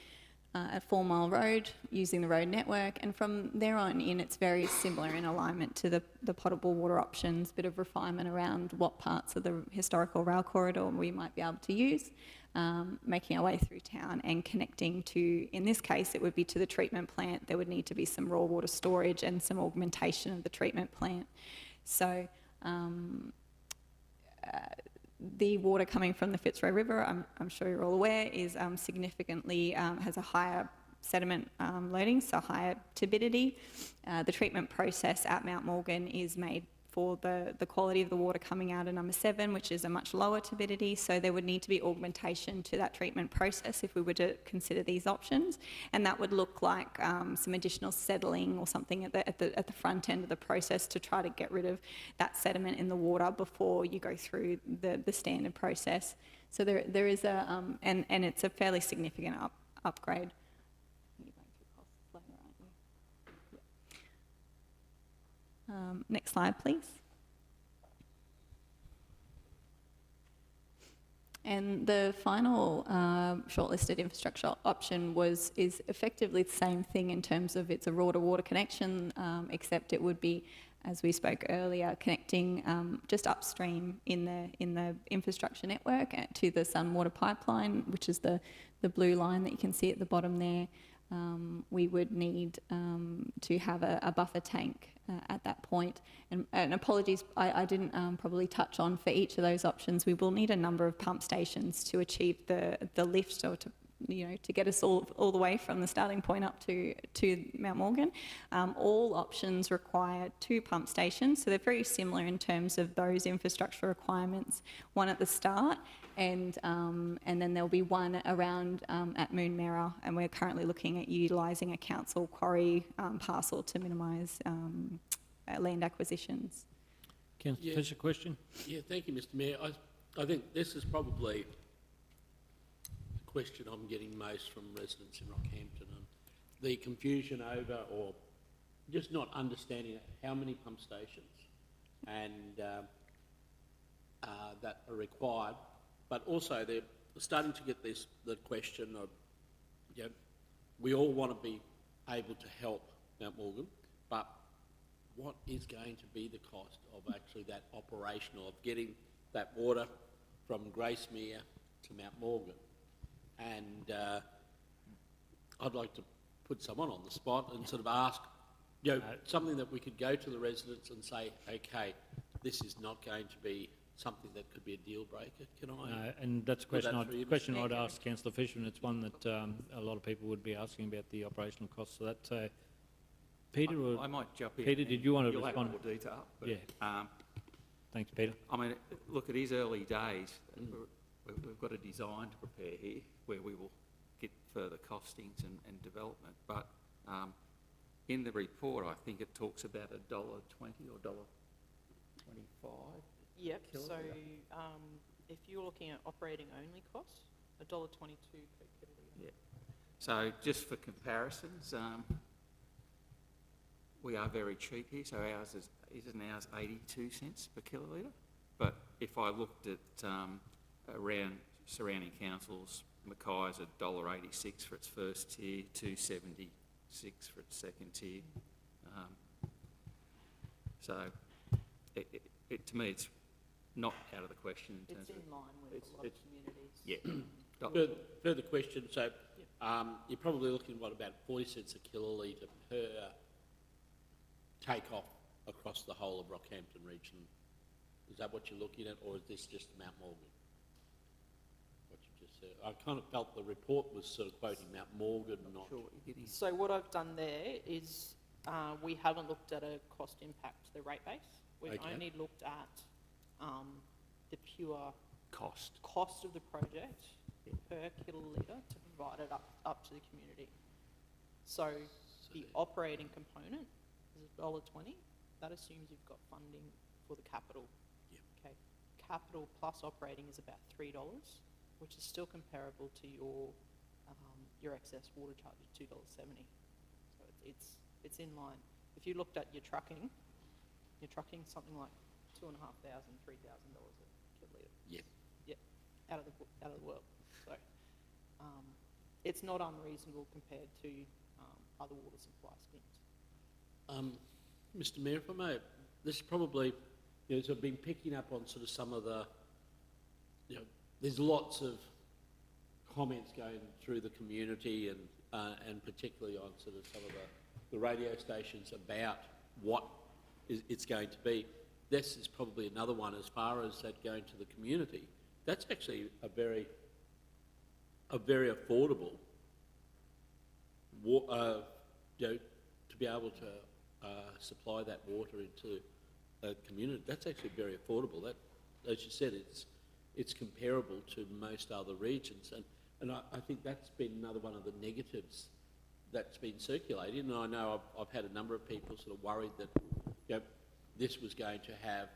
a 4 Mile Road using the road network, and from there on in it's very similar in alignment to the potable water options, bit of refinement around what parts of the historical rail corridor we might be able to use, making our way through town and connecting to, in this case it would be to the treatment plant. There would need to be some raw water storage and some augmentation of the treatment plant. So the water coming from the Fitzroy River, I'm sure you're all aware, is significantly, has a higher sediment loading, so higher turbidity. The treatment process at Mount Morgan is made for the quality of the water coming out of number 7, which is a much lower turbidity, so there would need to be augmentation to that treatment process if we were to consider these options, and that would look like some additional settling or something at the front end of the process to try to get rid of that sediment in the water before you go through the standard process. So there is a and it's a fairly significant upgrade. You're going through costs later, aren't you? Next slide, please. And the final shortlisted infrastructure option is effectively the same thing in terms of it's a raw-to-water connection, except it would be, as we spoke earlier, connecting just upstream in the infrastructure network to the Sunwater pipeline, which is the blue line that you can see at the bottom there. We would need to have a buffer tank at that point. And apologies, I didn't probably touch on for each of those options. We will need a number of pump stations to achieve the lift, or to get us all the way from the starting point up to Mount Morgan. All options require 2 pump stations, so they're very similar in terms of those infrastructure requirements. One at the start, and then there'll be one around at Moonmerra, and we're currently looking at utilising a council quarry parcel to minimise land acquisitions. Councillor Fisher, question? Yeah, thank you, Mr Mayor. I think this is probably the question I'm getting most from residents in Rockhampton, and the confusion over, or just not understanding how many pump stations and that are required, but also they're starting to get the question of, we all want to be able to help Mount Morgan, but what is going to be the cost of actually that operational, of getting that water from Gracemere to Mount Morgan? And I'd like to put someone on the spot and sort of ask, you know, something that we could go to the residents and say, okay, this is not going to be something that could be a deal breaker. Can I? And that's a put that question, through you, question Mr. I'd Chair? ask Councillor Fisher, and it's one that a lot of people would be asking about the operational costs of that. Peter, or I might jump in. Peter, did you want to You'll respond? have more detail. But, Yeah. Thanks, Peter. I mean, look, it is early days. We've got a design to prepare here where we will get further costings and development. But in the report, I think it talks about $1.20 or $1.25. Yep, so kilometre. if you're looking at operating only costs, $1.22 per kilolitre. Yeah. So just for comparisons, we are very cheap here. So ours isn't ours 82 cents per kilolitre. But if I looked at around surrounding councils, Mackay's $1.86 for its first tier, $2.76 for its second tier. So to me, it's not out of the question in terms It's in line with a lot of communities. Yeah. Further question. So you're probably looking, what, about 40 cents a kilolitre per take-off across the whole of Rockhampton region. Is that what you're looking at, or is this just Mount Morgan? What you just said. I kind of felt the report was sort of quoting Mount Morgan, not... Sure what you're getting. So what I've done there is we haven't looked at a cost impact to the rate base. We've Okay. only looked at the pure Cost. of the project per kilolitre to provide it up to the community. So the operating component is $1.20. That assumes you've got funding for the capital. Yep. Okay. Capital plus operating is about $3, which is still comparable to your excess water charge of $2.70. So it's in line. If you looked at your trucking something like $2,500, $3,000 a kilolitre. Yep. Yep. Out of the world. So it's not unreasonable compared to other water supply schemes. Mr Mayor, if I may, this is probably, you know, so I've been picking up on sort of some of the, you know, there's lots of comments going through the community and particularly on sort of some of the radio stations about what it's going to be. This is probably another one as far as that going to the community. That's actually a very affordable, you know, to be able to supply that water into a community. That's actually very affordable. That, as you said, it's comparable to most other regions, and I think that's been another one of the negatives that's been circulating. And I know I've had a number of people sort of worried that, you know, this was going to have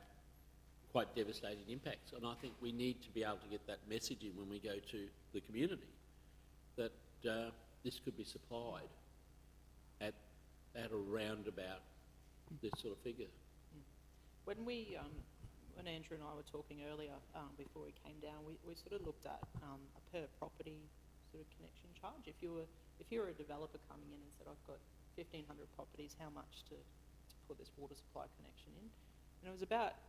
quite devastating impacts. And I think we need to be able to get that message in when we go to the community, that this could be supplied at around about this sort of figure. When Andrew and I were talking earlier, before we came down, we sort of looked at a per property sort of connection charge. If you were a developer coming in and said, I've got 1,500 properties, how much to put this water supply connection in? And it was about,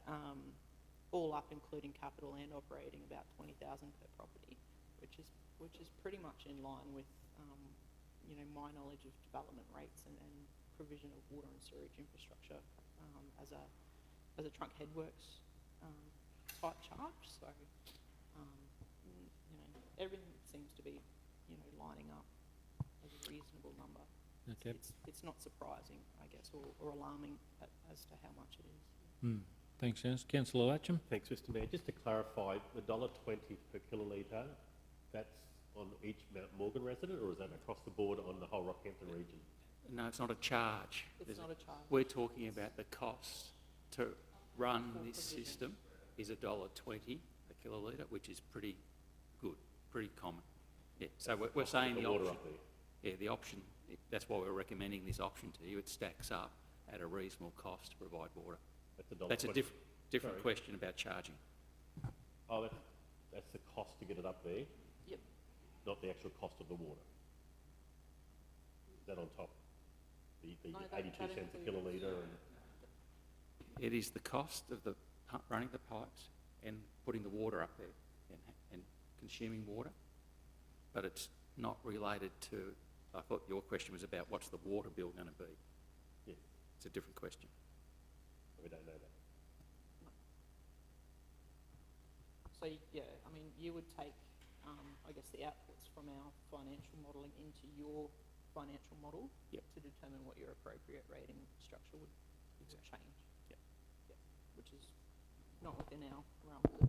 all up including capital and operating, about 20,000 per property, which is pretty much in line with you know, my knowledge of development rates and provision of water and sewage infrastructure as a trunk headworks type charge. So you know, everything seems to be, you know, lining up as a reasonable number. Okay. It's not surprising, I guess, or alarming as to how much it is. Thanks, Janice. Councillor Latcham. Thanks, Mr Mayor. Just to clarify, the $1.20 per kilolitre, that's on each Mount Morgan resident, or is that across the board on the whole Rockhampton region? No, it's not a charge. It's not a charge. We're talking about the cost to run this system is $1.20 a kilolitre, which is pretty good, pretty common. Yeah, so we're saying the option. Yeah, the option. That's why we're recommending this option to you. It stacks up at a reasonable cost to provide water. That's a different question about charging. Oh, that's the cost to get it up there? Yep. Not the actual cost of the water? Is that on top? The 82 cents a kilolitre? And It is the cost of the running the pipes and putting the water up there and consuming water, but it's not related to I thought your question was about what's the water bill going to be. Yeah. It's a different question. We don't know that. So, yeah, I mean, you would take, I guess, the outputs from our financial modelling into your financial model to determine what your appropriate rating structure would change. Yep. Yep. Which is not within our realm.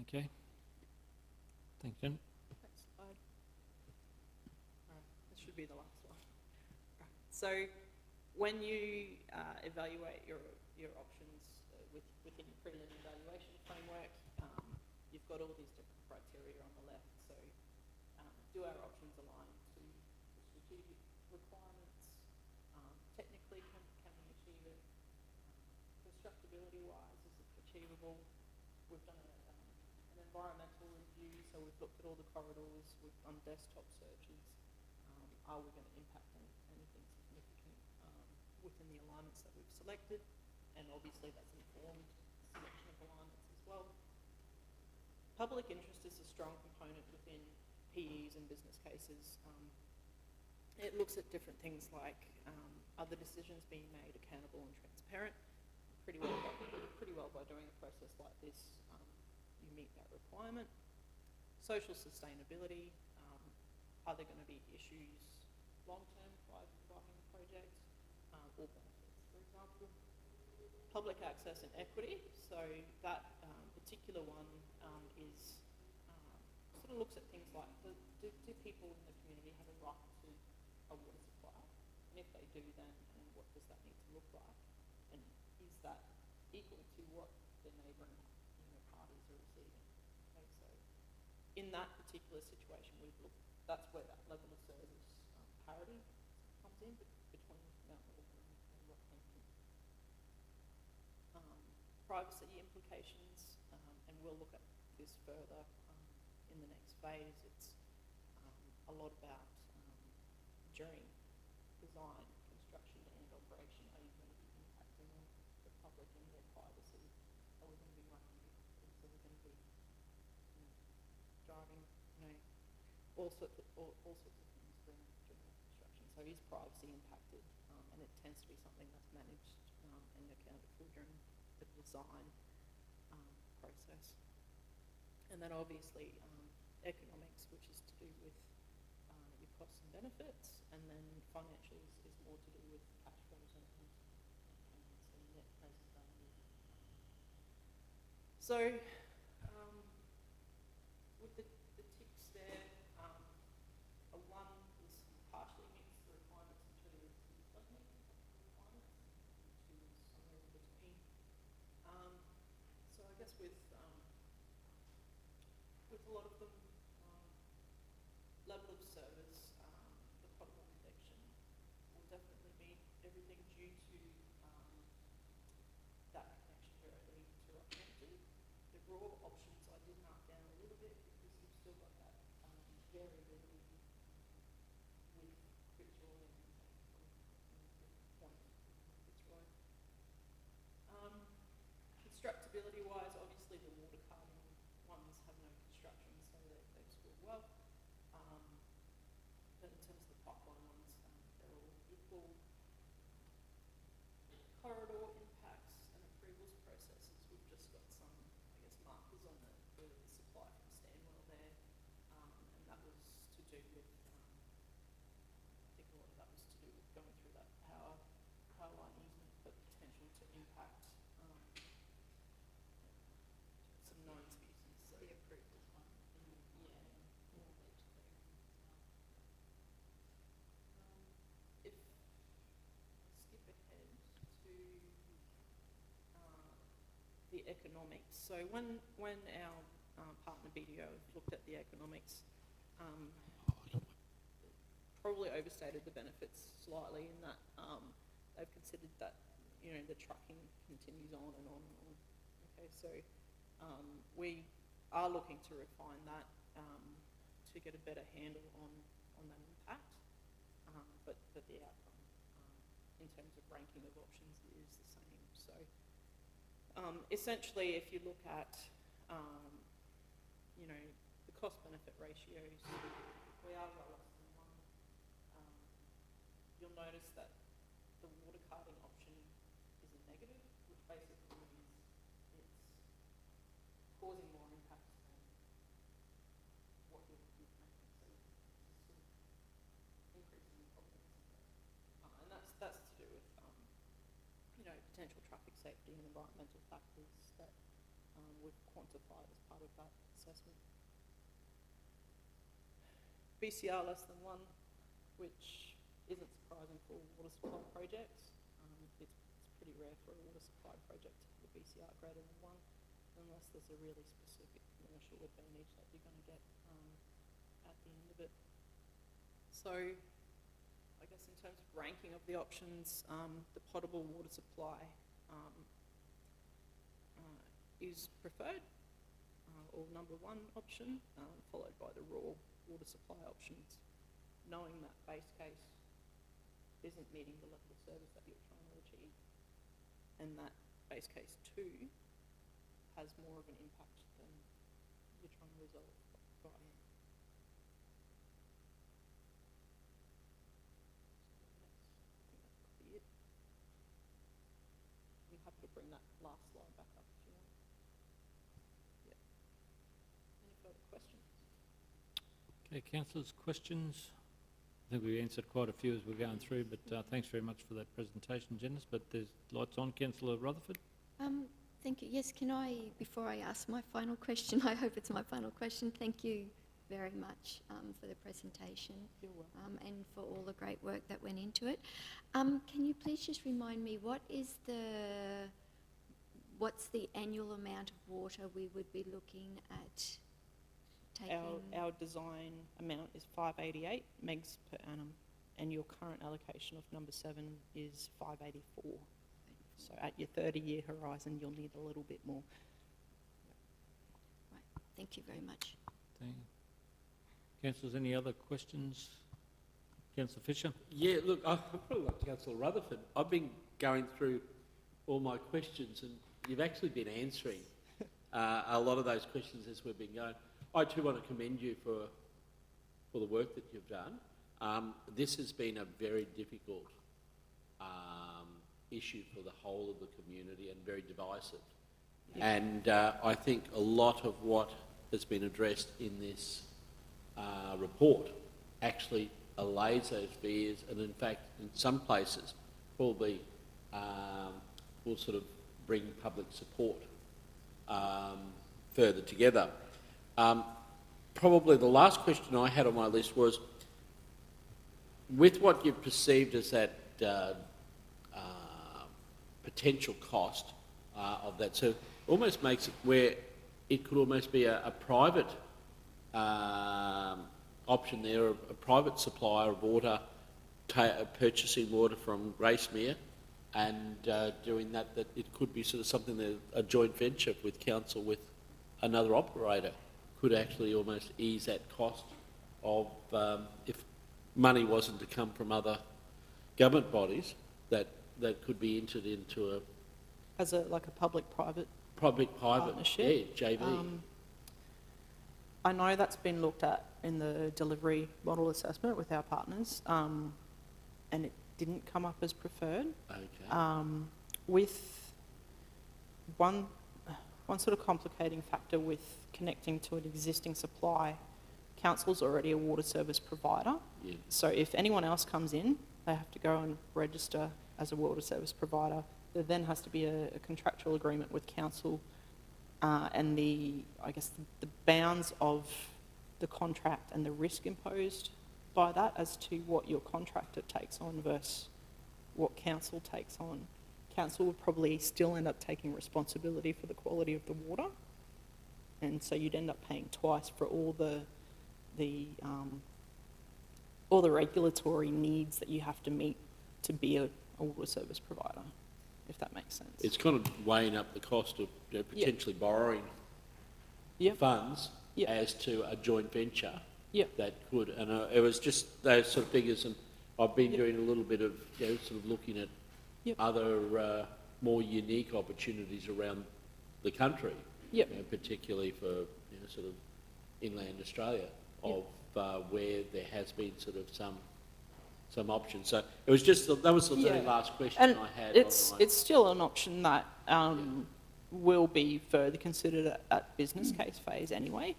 Okay. Thanks, Jen. Next slide. All right, this should be the last one. Right. So, when you evaluate your options within your prelim evaluation framework, you've got all these different criteria on the left. So, do our options align to the strategic requirements? Technically, can we achieve it? Constructability-wise, is it achievable? We've done an environmental review, so we've looked at all the corridors, we've done desktop searches. Are we going to impact anything significant within the alignments that we've selected? And obviously that's informed selection of alignments as well. Public interest is a strong component within PEs and business cases. It looks at different things like are the decisions being made accountable and transparent? Pretty well by doing a process like this, you meet that requirement. Social sustainability, are there going to be issues long-term by driving the project or benefits, for example? Public access and equity, so that particular one is sort of looks at things like do people in the community have a right to a water supply? And if they do, then what does that need to look like? And is that equal to what the neighbouring parties are receiving? Okay, so in that particular situation, we've looked. That's where that level of service parity comes in between Mount Morgan and Rockhampton. Privacy implications, and we'll look at this further in the next phase. It's a lot about during design, construction and operation, are you going to be impacting on the public and their privacy? Are we going to be running vehicles? Are we going to be driving, all sorts of things during the construction? So is privacy impacted? And it tends to be something that's managed and accounted for during the design process. And then obviously economics, which is to do with your costs and benefits, and then financial is more to do with cash flows and payments and net present value. So with the ticks there, a one is partially meets the requirements and two doesn't meet the requirements, and two is somewhere in between. So I guess with a lot of them, level of service, the potable connection will definitely meet everything due to that connection directly to Rockhampton. The raw options I did mark down a little bit because you've still got that variability with Fitzroy and Point Fitzroy. Constructability-wise, obviously the water carding ones have no construction, so they've scored well. But in terms of the pipeline ones, they're all equal. Corridor impacts and approvals processes, we've just got some, I guess, markers on the supply from Stanwell there, and that was to do with, I think a lot of that was to do with going through that power line easement, but potential to impact some known species. So the approvals one. Yeah. If skip ahead to the economics. So when our partner BDO looked at the economics, probably overstated the benefits slightly in that they've considered that the trucking continues on and on and on. Okay, so we are looking to refine that to get a better handle on that impact, but the outcome in terms of ranking of options is the same. So essentially, if you look at the cost-benefit ratios, we are well less than one. You'll notice that the water carting option is a negative, which basically means it's causing more impact than what you're making. So it's sort of increasing the problems. And that's to do with, potential traffic safety and environmental factors that we've quantified as part of that assessment. BCR less than 1, which isn't surprising for water supply projects. It's pretty rare for a water supply project to have a BCR greater than 1, unless there's a really specific commercial advantage that you're going to get at the end of it. So, I guess in terms of ranking of the options, the potable water supply is preferred, or number 1 option, followed by the raw water supply options, knowing that base case isn't meeting the level of service that you're trying to achieve, and that base case 2 has more of an impact than you're trying to resolve by. I'm happy to bring that last slide back up if you want. Yeah. Any further questions? Okay, councillors, questions? I think we answered quite a few as we're going through, but thanks very much for that presentation, Janice. But there's lights on. Councillor Rutherford? Thank you. Yes, can I, before I ask my final question, I hope it's my final question, thank you very much for the presentation. You're welcome. And for all the great work that went into it. Can you please just remind me, what's the annual amount of water we would be looking at taking? Our design amount is 588 megs per annum, and your current allocation of number 7 is 584. So at your 30-year horizon, you'll need a little bit more. Right. Thank you very much. Thank you. Councillors, any other questions? Councillor Fisher? Yeah, look, I'm probably like Councillor Rutherford. I've been going through all my questions, and you've actually been answering a lot of those questions as we've been going. I too want to commend you for the work that you've done. This has been a very difficult issue for the whole of the community and very divisive. Yeah. And I think a lot of what has been addressed in this report actually allays those fears, and in fact, in some places, probably will sort of bring public support further together. Probably the last question I had on my list was, with what you've perceived as that potential cost of that, so almost makes it where it could almost be a private option there, a private supplier of water, purchasing water from Gracemere, and doing that it could be sort of something that a joint venture with council with another operator could actually almost ease that cost of, if money wasn't to come from other government bodies, that could be entered into a... As like a public-private partnership? Yeah, JV. I know that's been looked at in the delivery model assessment with our partners, and it didn't come up as preferred. Okay. With one sort of complicating factor with connecting to an existing supply, council's already a water service provider. Yeah. So if anyone else comes in, they have to go and register as a water service provider. There then has to be a contractual agreement with council, and the bounds of the contract and the risk imposed by that as to what your contractor takes on versus what council takes on. Council would probably still end up taking responsibility for the quality of the water, and so you'd end up paying twice for all the regulatory needs that you have to meet to be a water service provider, if that makes sense. It's kind of weighing up the cost of potentially borrowing funds as to a joint venture that could, and it was just those sort of figures, and I've been doing a little bit of sort of looking at other more unique opportunities around the country, particularly for sort of Inland Australia of where there has been sort of some options. So it was just that was the very last question And I had. it's still an option that will be further considered at business case phase anyway.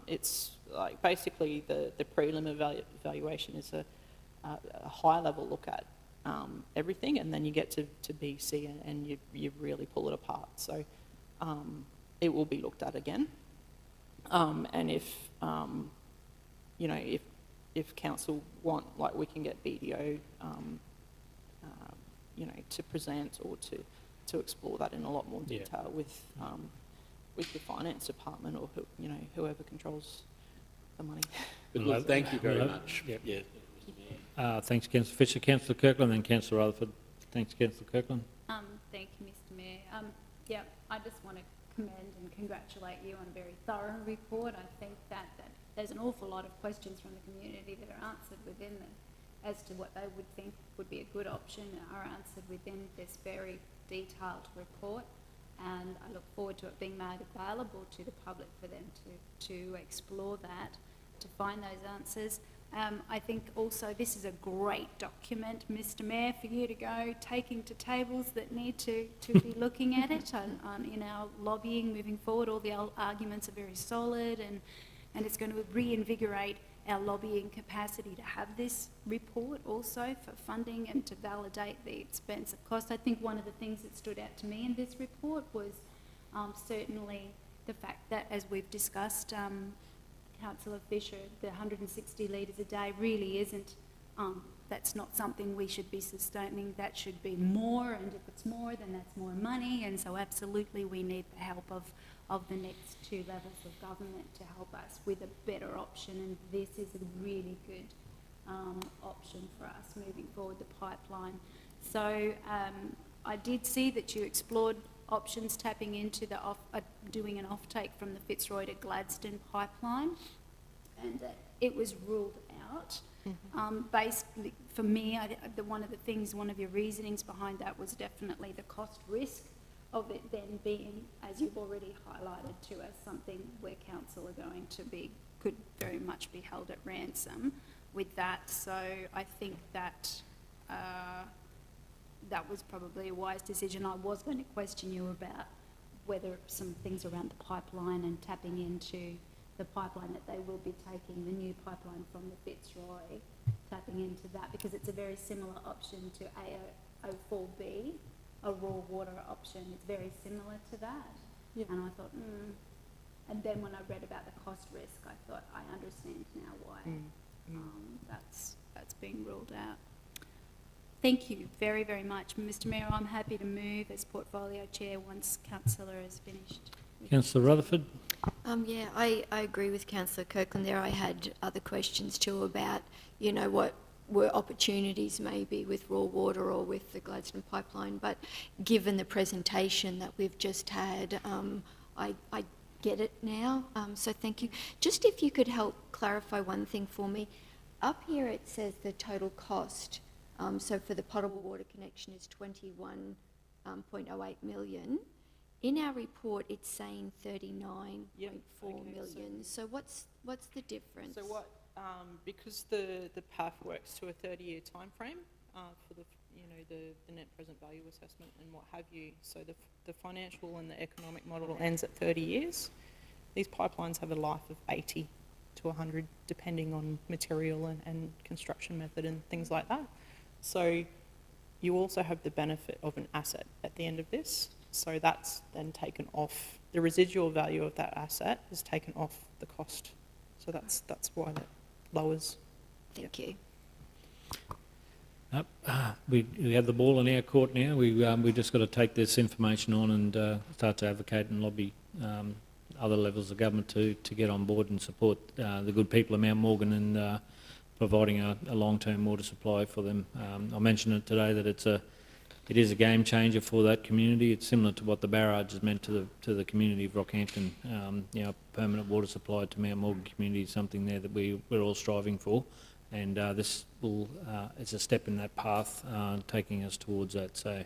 It's like basically the prelim evaluation is a high level look at everything, and then you get to B, C, and you really pull it apart. So it will be looked at again. And if you know, if council want, like, we can get BDO, you know, to present or to explore that in a lot more detail with the finance department or you know, whoever controls the money. But look, thank you very much. Yep. Yeah. Thanks, Councillor Fisher. Councillor Kirkland, then Councillor Rutherford. Thanks, Councillor Kirkland. Thank you, Mr Mayor. Yeah, I just want to commend and congratulate you on a very thorough report. I think that there's an awful lot of questions from the community that are answered within as to what they would think would be a good option are answered within this very detailed report, and I look forward to it being made available to the public for them to explore that, to find those answers. I think also this is a great document, Mr Mayor, for you to go taking to tables that need to be looking at it in our lobbying moving forward. All the arguments are very solid, and it's going to reinvigorate our lobbying capacity to have this report also for funding and to validate the expense of cost. I think one of the things that stood out to me in this report was certainly the fact that, as we've discussed, Councillor Fisher, the 160 litres a day really isn't, that's not something we should be sustaining. That should be more, and if it's more, then that's more money, and so absolutely we need the help of the next two levels of government to help us with a better option, and this is a really good option for us moving forward, the pipeline. So I did see that you explored options tapping into the doing an offtake from the Fitzroy to Gladstone pipeline, and that it was ruled out. Basically, for me, one of your reasonings behind that was definitely the cost risk of it then being, as you've already highlighted to us, something where council are going to be, could very much be held at ransom with that. So I think that that was probably a wise decision. I was going to question you about whether some things around the pipeline and tapping into the pipeline that they will be taking, the new pipeline from the Fitzroy, tapping into that, because it's a very similar option to AO4B, a raw water option. It's very similar to that. Yep. And I thought, and then when I read about the cost risk, I thought, I understand now why that's being ruled out. Thank you very, very much. Mr Mayor, I'm happy to move as Portfolio Chair once Councillor is finished. Councillor Rutherford. Yeah, I agree with Councillor Kirkland there. I had other questions too about, you know, what were opportunities maybe with raw water or with the Gladstone pipeline, but given the presentation that we've just had, I get it now, so thank you. Just if you could help clarify one thing for me. Up here it says the total cost, so for the potable water connection is 21.08 million. In our report, it's saying 39.4 million. So what's the difference? So what? Because the PAF works to a 30-year time frame for the net present value assessment and what have you. So the financial and the economic model ends at 30 years. These pipelines have a life of 80 to 100, depending on material and construction method and things like that. So you also have the benefit of an asset at the end of this. So that's then taken off, the residual value of that asset is taken off the cost. So that's why that lowers. Thank you. We have the ball in our court now. We just got to take this information on and start to advocate and lobby other levels of government to get on board and support the good people of Mount Morgan and providing a long-term water supply for them. I mentioned it today that it is a game changer for that community. It's similar to what the barrage has meant to the community of Rockhampton. You know, permanent water supply to Mount Morgan community is something there that we're all striving for, and this will is a step in that path, taking us towards that. So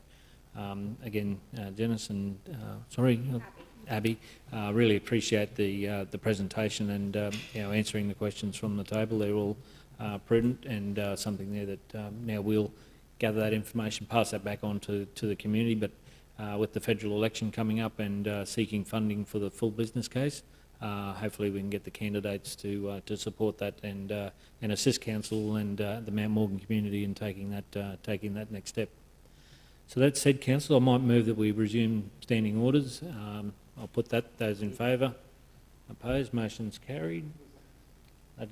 again, Janice and Abby. Really appreciate the presentation and answering the questions from the table. They're all prudent and something there that now we'll gather that information, pass that back on to the community. But with the federal election coming up and seeking funding for the full business case, hopefully we can get the candidates to support that and assist council and the Mount Morgan community in taking that next step. So that said, council, I might move that we resume standing orders. I'll put those in favour. Opposed? Motion's carried. I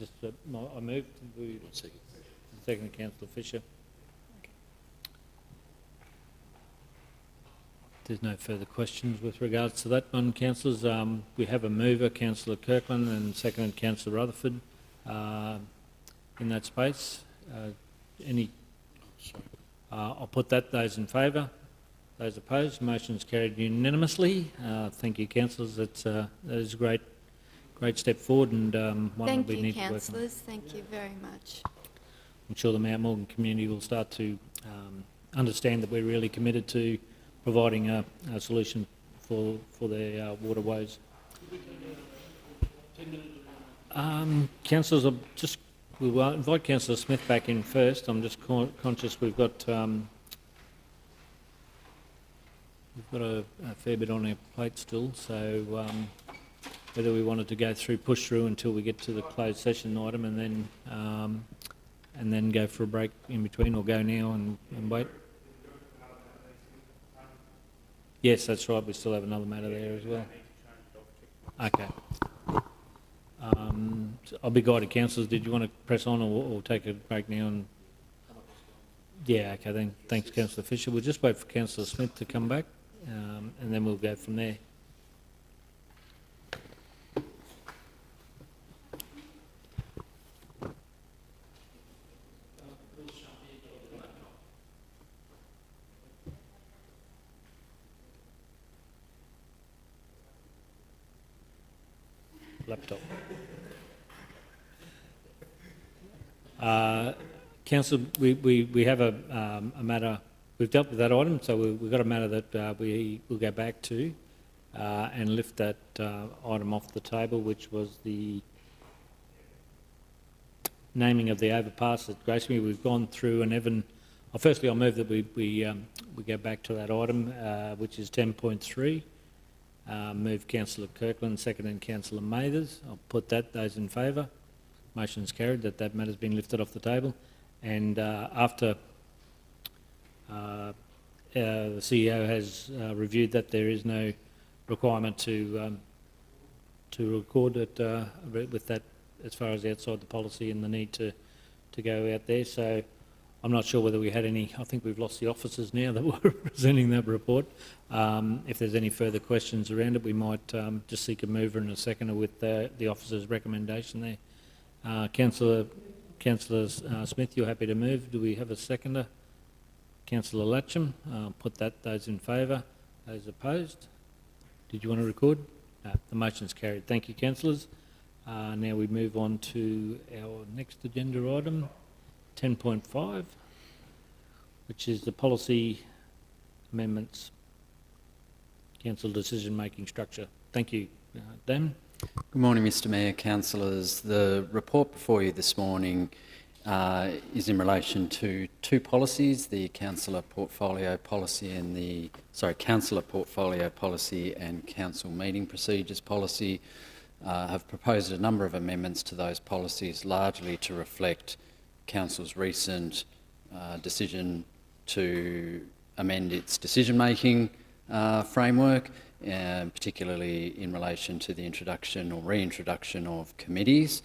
moved. Second, Councillor Fisher. There's no further questions with regards to that one, councillors. We have a mover, Councillor Kirkland, and seconded Councillor Rutherford in that space. I'll put those in favour. Those opposed, motion's carried unanimously. Thank you, councillors. That is a great step forward and one that we need to work on. Thank you, councillors. Thank you very much. I'm sure the Mount Morgan community will start to understand that we're really committed to providing a solution for their water woes. Councillors, we'll invite Councillor Smith back in first. I'm just conscious we've got a fair bit on our plate still, so whether we wanted to go push through until we get to the closed session item and then go for a break in between, or go now and wait. Yes, that's right. We still have another matter there as well. Okay. I'll be guided, councillors. Did you want to press on or take a break now? Yeah, okay then. Thanks, Councillor Fisher. We'll just wait for Councillor Smith to come back and then we'll go from there. Laptop. Council, we have a matter. We've dealt with that item, so we've got a matter that we will go back to and lift that item off the table, which was the naming of the overpass at Gracemere. We've gone through, and Evan. Firstly, I'll move that we go back to that item, which is 10.3. Move Councillor Kirkland, seconded Councillor Mathers. I'll put those in favour. Motion's carried that matter's been lifted off the table. And after the CEO has reviewed that, there is no requirement to record it with that as far as outside the policy and the need to go out there. So I'm not sure whether we had any. I think we've lost the officers now that were presenting that report. If there's any further questions around it, we might just seek a mover and a seconder with the officer's recommendation there. Councillor Smith, you're happy to move. Do we have a seconder? Councillor Latcham, put those in favour. Those opposed? Did you want to record? No, the motion's carried. Thank you, councillors. Now we move on to our next agenda item, 10.5, which is the policy amendments, council decision-making structure. Thank you, Dan. Good morning, Mr Mayor, councillors. The report before you this morning is in relation to two policies, the councillor portfolio policy and councillor portfolio policy and council meeting procedures policy. Have proposed a number of amendments to those policies, largely to reflect council's recent decision to amend its decision-making framework, particularly in relation to the introduction or reintroduction of committees.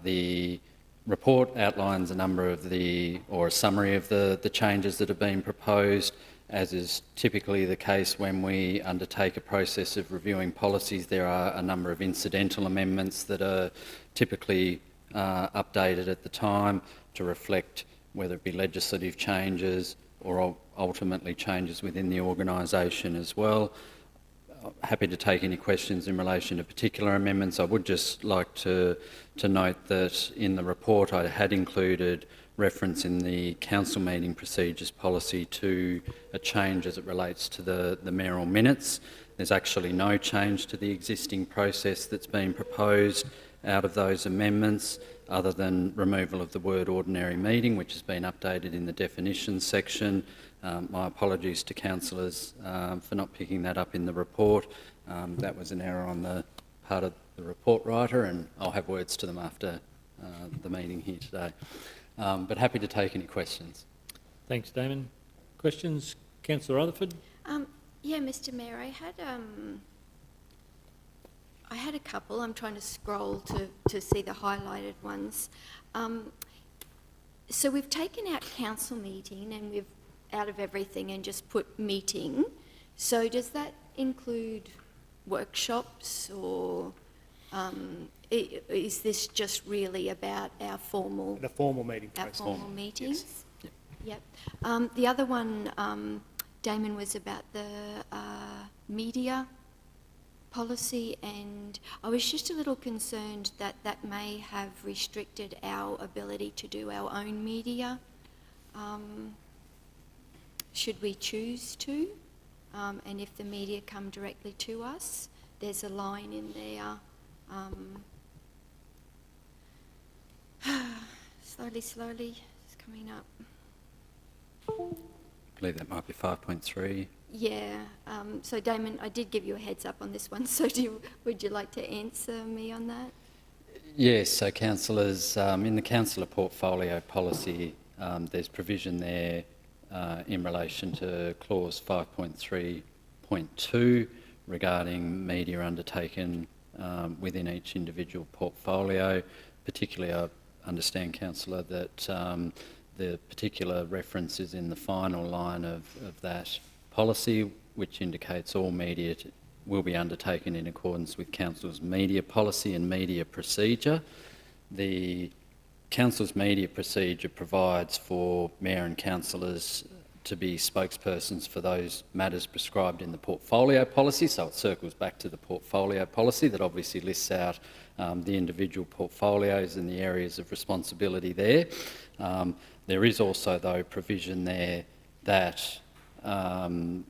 The report outlines a number of or a summary of the changes that have been proposed. As is typically the case when we undertake a process of reviewing policies, there are a number of incidental amendments that are typically updated at the time to reflect whether it be legislative changes or ultimately changes within the organisation as well. Happy to take any questions in relation to particular amendments. I would just like to note that in the report I had included reference in the council meeting procedures policy to a change as it relates to the mayoral minutes. There's actually no change to the existing process that's been proposed out of those amendments, other than removal of the word ordinary meeting, which has been updated in the definitions section. My apologies to councillors for not picking that up in the report. That was an error on the part of the report writer, and I'll have words to them after the meeting here today. But happy to take any questions. Thanks, Damon. Questions? Councillor Rutherford? Yeah, Mr Mayor, I had a couple. I'm trying to scroll to see the highlighted ones. So we've taken out council meeting and we've out of everything and just put meeting. So does that include workshops, or is this just really about our formal... The formal meeting our process. formal meetings? Yes. Yep. The other one, Damon, was about the media policy, and I was just a little concerned that that may have restricted our ability to do our own media. Should we choose to? And if the media come directly to us, there's a line in there. Slowly, it's coming up. I believe that might be 5.3. Yeah, so Damon, I did give you a heads up on this one, so would you like to answer me on that? Yes, so councillors, in the councillor portfolio policy, there's provision there in relation to clause 5.3.2 regarding media undertaken within each individual portfolio. Particularly, I understand, councillor, that the particular reference is in the final line of that policy, which indicates all media will be undertaken in accordance with council's media policy and media procedure. The council's media procedure provides for mayor and councillors to be spokespersons for those matters prescribed in the portfolio policy, so it circles back to the portfolio policy that obviously lists out the individual portfolios and the areas of responsibility there. There is also, though, provision there that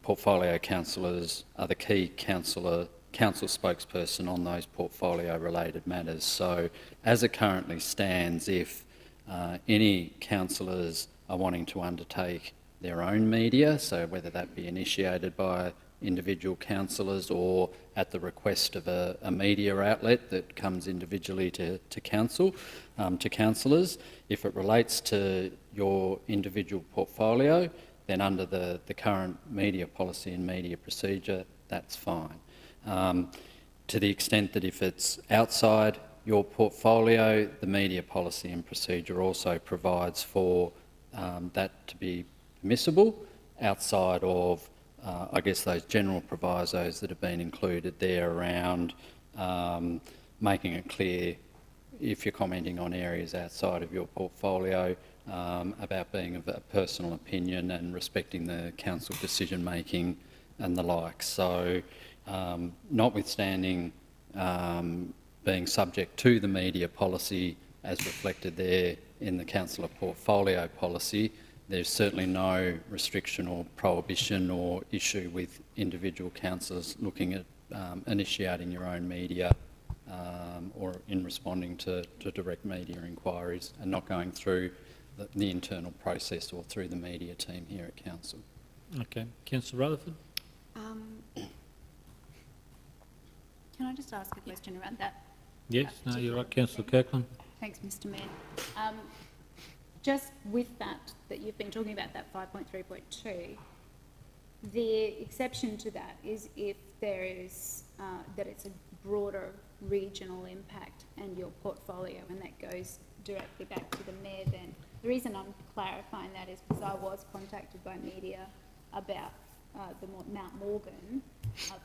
portfolio councillors are the key council spokesperson on those portfolio-related matters. So, as it currently stands, if any councillors are wanting to undertake their own media, so whether that be initiated by individual councillors or at the request of a media outlet that comes individually to council, to councillors, if it relates to your individual portfolio, then under the current media policy and media procedure, that's fine. To the extent that if it's outside your portfolio, the media policy and procedure also provides for that to be permissible outside of, I guess, those general provisos that have been included there around making it clear if you're commenting on areas outside of your portfolio about being of a personal opinion and respecting the council decision making and the like. So notwithstanding being subject to the media policy as reflected there in the councillor portfolio policy, there's certainly no restriction or prohibition or issue with individual councillors looking at initiating your own media or in responding to direct media inquiries and not going through the internal process or through the media team here at council. Okay. Councillor Rutherford? Can I just ask a question around that? Yes, no, you're right, Councillor Kirkland. Thanks, Mr Mayor. Just with that you've been talking about, that 5.3.2, the exception to that is if there is, that it's a broader regional impact and your portfolio, and that goes directly back to the mayor then. The reason I'm clarifying that is because I was contacted by media about the Mount Morgan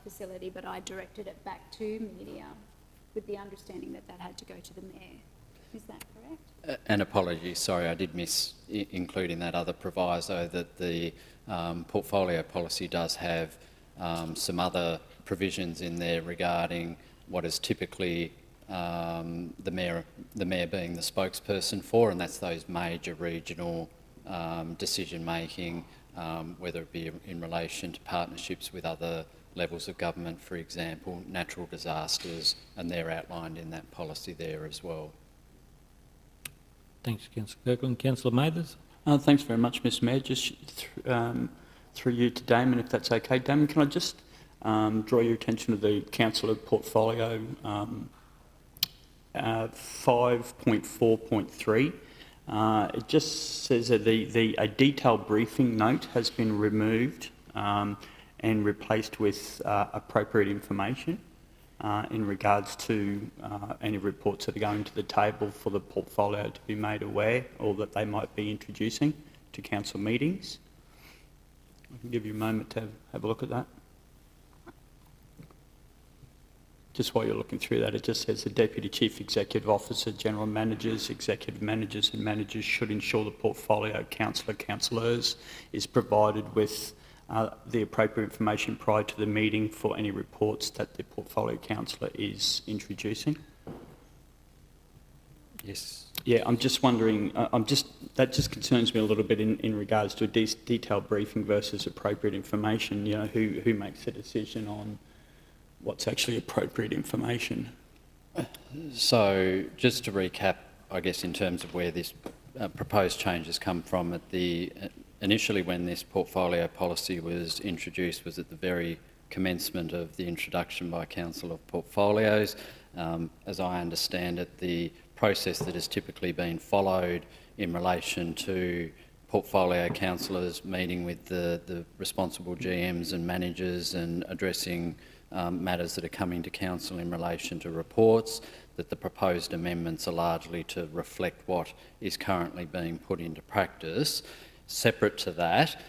facility, but I directed it back to media with the understanding that that had to go to the mayor. Is that correct? And apologies, sorry, I did miss including that other proviso that the portfolio policy does have some other provisions in there regarding what is typically the mayor being the spokesperson for, and that's those major regional decision making, whether it be in relation to partnerships with other levels of government, for example, natural disasters, and they're outlined in that policy there as well. Thanks, Councillor Kirkland. Councillor Mathers. Thanks very much, Mr Mayor. Just through you to Damon, if that's okay. Damon, can I just draw your attention to the councillor portfolio 5.4.3. It just says that a detailed briefing note has been removed and replaced with appropriate information in regards to any reports that are going to the table for the portfolio to be made aware or that they might be introducing to council meetings. I can give you a moment to have a look at that. Just while you're looking through that, it just says the Deputy Chief Executive Officer, General Managers, Executive Managers and Managers should ensure the portfolio councillors is provided with the appropriate information prior to the meeting for any reports that the portfolio councillor is introducing. Yes. Yeah, I'm just wondering, that just concerns me a little bit in regards to a detailed briefing versus appropriate information. You know, who makes the decision on what's actually appropriate information? So just to recap, I guess, in terms of where this proposed changes come from, at the initially when this portfolio policy was introduced was at the very commencement of the introduction by Council of Portfolios. As I understand it, the process that has typically been followed in relation to portfolio councillors meeting with the responsible GMs and managers and addressing matters that are coming to council in relation to reports, that the proposed amendments are largely to reflect what is currently being put into practice. Separate to that,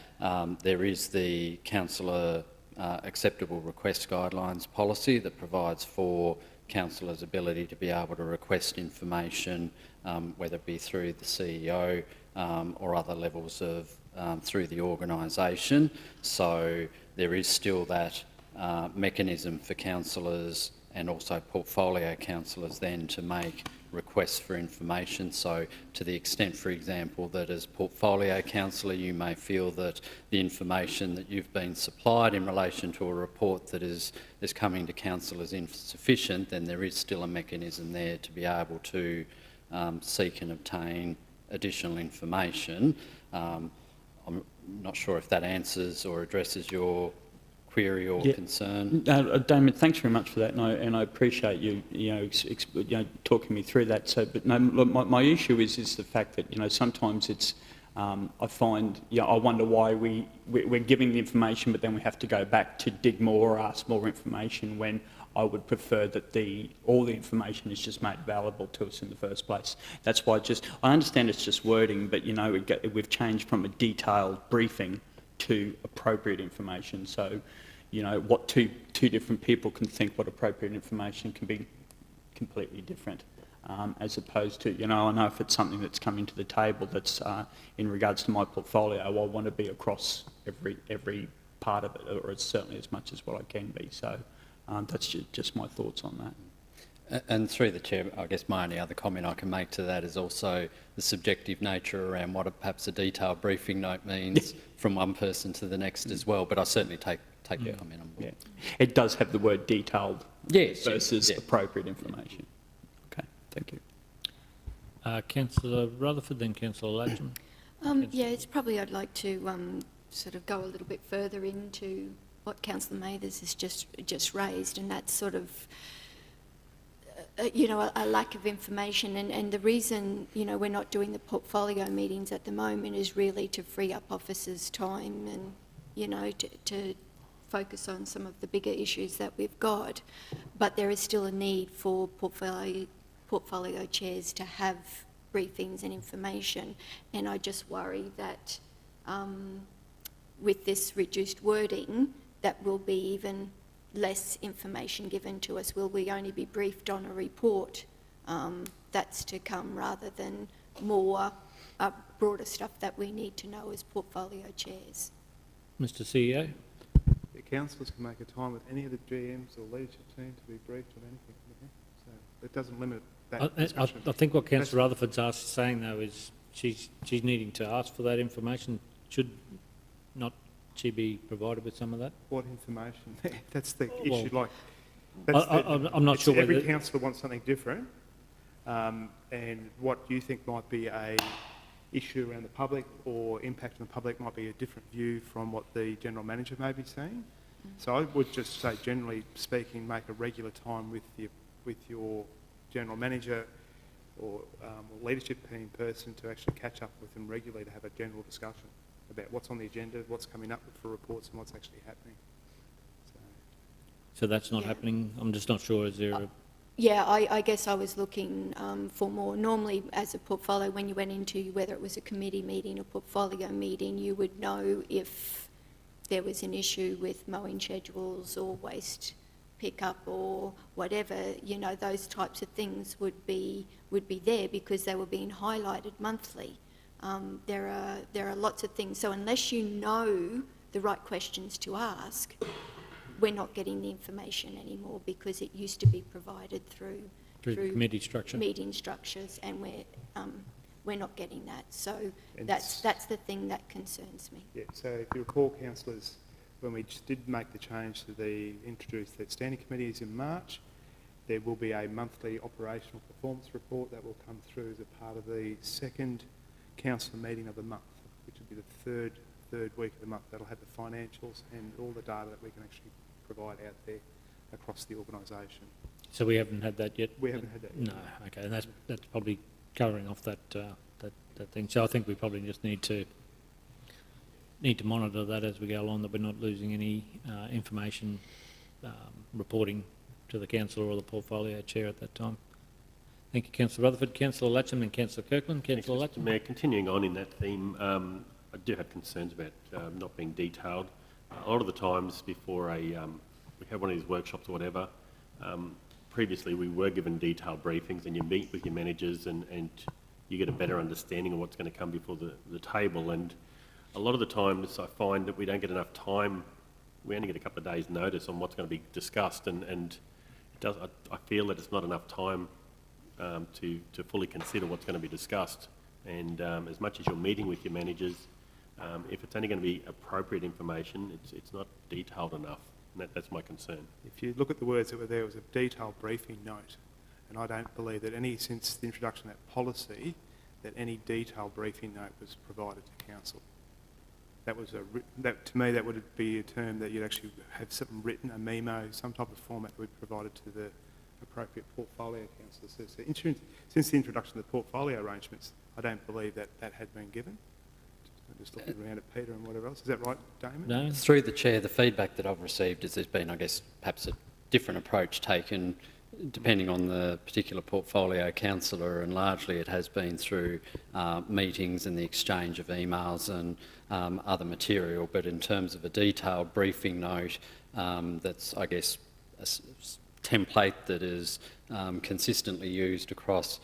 there is the councillor acceptable request guidelines policy that provides for councillors' ability to be able to request information, whether it be through the CEO or other levels of through the organisation. So there is still that mechanism for councillors and also portfolio councillors then to make requests for information. So to the extent, for example, that as portfolio councillor you may feel that the information that you've been supplied in relation to a report that is coming to council is insufficient, then there is still a mechanism there to be able to seek and obtain additional information. I'm not sure if that answers or addresses your query or concern. Damon, thanks very much for that, and I appreciate you, talking me through that. So, but no, look, my issue is the fact that sometimes it's I find I wonder why we're giving the information, but then we have to go back to dig more or ask more information when I would prefer that all the information is just made available to us in the first place. That's why I understand it's just wording, but we've changed from a detailed briefing to appropriate information. So, what two different people can think what appropriate information can be completely different, as opposed to, I know if it's something that's coming to the table that's in regards to my portfolio, I want to be across every part of it, or it's certainly as much as what I can be. So that's just my thoughts on that. And through the Chair, I guess my only other comment I can make to that is also the subjective nature around what perhaps a detailed briefing note means from one person to the next as well, but I certainly take your comment on board. Yeah. It does have the word detailed versus appropriate information. Okay, thank you. Councillor Rutherford, then Councillor Latcham. It's probably I'd like to sort of go a little bit further into what Councillor Mathers has just raised, and that's sort of a lack of information, and the reason we're not doing the portfolio meetings at the moment is really to free up officers' time and to focus on some of the bigger issues that we've got. But there is still a need for portfolio chairs to have briefings and information, and I just worry that with this reduced wording that will be even less information given to us. Will we only be briefed on a report that's to come rather than more broader stuff that we need to know as portfolio chairs? Mr CEO? The councillors can make a time with any of the GMs or leadership team to be briefed on anything. So it doesn't limit that discussion. I think what Councillor Rutherford's saying though is she's needing to ask for that information. Should not she be provided with some of that? What information? That's the Well, issue. Like, I'm not sure Every whether- councillor wants something different, and what you think might be a issue around the public or impact on the public might be a different view from what the general manager may be saying. So I would just say, generally speaking, make a regular time with your general manager or leadership team person to actually catch up with them regularly to have a general discussion about what's on the agenda, what's coming up for reports and what's actually happening. So that's not happening? I'm just not sure, is there a... Yeah, I guess I was looking for more. Normally, as a portfolio, when you went into whether it was a committee meeting or portfolio meeting, you would know if there was an issue with mowing schedules or waste pickup or whatever. You know, those types of things would be there because they were being highlighted monthly. There are lots of things. So unless you know the right questions to ask, we're not getting the information anymore because it used to be provided through the committee structure? Meeting structures, and we're not getting that. So that's the thing that concerns me. Yeah, so if you recall, councillors, when we just did make the change to introduce the standing committees in March, there will be a monthly operational performance report that will come through as a part of the second council meeting of the month, which will be the third week of the month. That'll have the financials and all the data that we can actually provide out there across the organisation. So we haven't had that yet? We haven't had that yet. No, okay, and that's probably covering off that thing. So I think we probably just need to monitor that as we go along, that we're not losing any information reporting to the councillor or the portfolio chair at that time. Thank you, Councillor Rutherford. Councillor Latcham and Councillor Kirkland. Councillor Latcham. Mayor, continuing on in that theme, I do have concerns about not being detailed. A lot of the times before we have one of these workshops or whatever, previously we were given detailed briefings, and you meet with your managers and you get a better understanding of what's going to come before the table. And a lot of the times I find that we don't get enough time. We only get a couple of days' notice on what's going to be discussed, and I feel that it's not enough time to fully consider what's going to be discussed. And as much as you're meeting with your managers, if it's only going to be appropriate information, it's not detailed enough, and that's my concern. If you look at the words that were there, it was a detailed briefing note, and I don't believe that since the introduction of that policy, that any detailed briefing note was provided to council. That was to me, that would be a term that you'd actually have something written, a memo, some type of format that would be provided to the appropriate portfolio councillors. So since the introduction of the portfolio arrangements, I don't believe that had been given. Just looking around at Peter and whatever else. Is that right, Damon? No. Through the chair, the feedback that I've received is there's been, I guess, perhaps a different approach taken depending on the particular portfolio councillor, and largely it has been through meetings and the exchange of emails and other material. But in terms of a detailed briefing note, that's, I guess, a template that is consistently used across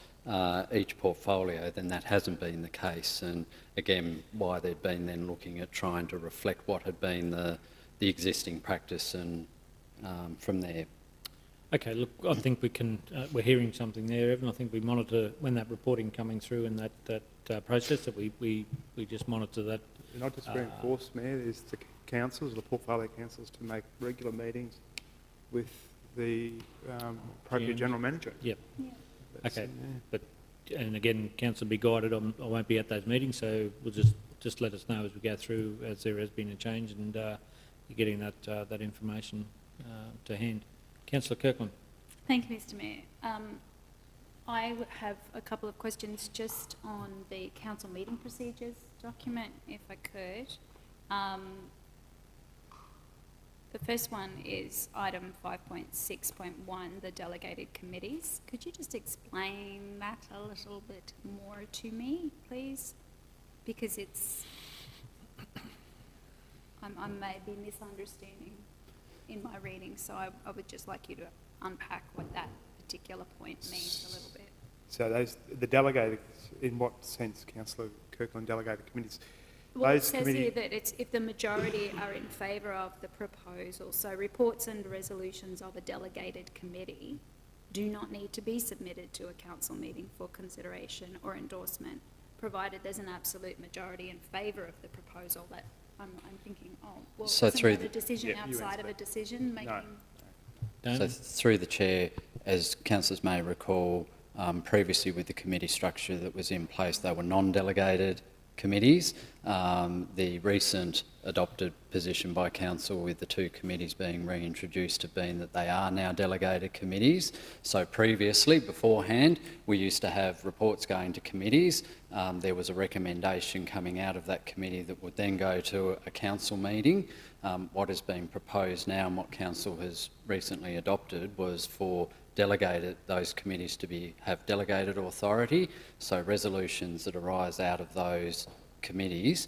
each portfolio, then that hasn't been the case. And again, why they've been then looking at trying to reflect what had been the existing practice, and from there. Okay, look, I think we can, we're hearing something there, Evan. I think we monitor when that reporting coming through and that process, that we just monitor that. And I just reinforce, Mayor, is the councils, the portfolio councils, to make regular meetings with the appropriate general manager. Yep. Yeah. Okay, and again, council be guided. I won't be at those meetings, so we'll just let us know as we go through, as there has been a change, and you're getting that information to hand. Councillor Kirkland. Thank you, Mr Mayor. I have a couple of questions just on the council meeting procedures document, if I could. The first one is item 5.6.1, the delegated committees. Could you just explain that a little bit more to me, please? Because I may be misunderstanding in my reading, so I would just like you to unpack what that particular point means a little bit. So the delegated, in what sense, Councillor Kirkland, delegated committees? Well, it says here that it's if the majority are in favour of the proposal. So reports and resolutions of a delegated committee do not need to be submitted to a council meeting for consideration or endorsement, provided there's an absolute majority in favour of the proposal that I'm thinking, oh, well, So isn't through that a the- decision Yeah, you outside of answer a decision making? So through the chair, as councillors may recall, previously with the committee structure that was in place, they were non-delegated committees. The recent adopted position by council with the two committees being reintroduced have been that they are now delegated committees. So previously, beforehand, we used to have reports going to committees. There was a recommendation coming out of that committee that would then go to a council meeting. What has been proposed now and what council has recently adopted was for those committees to have delegated authority. So resolutions that arise out of those committees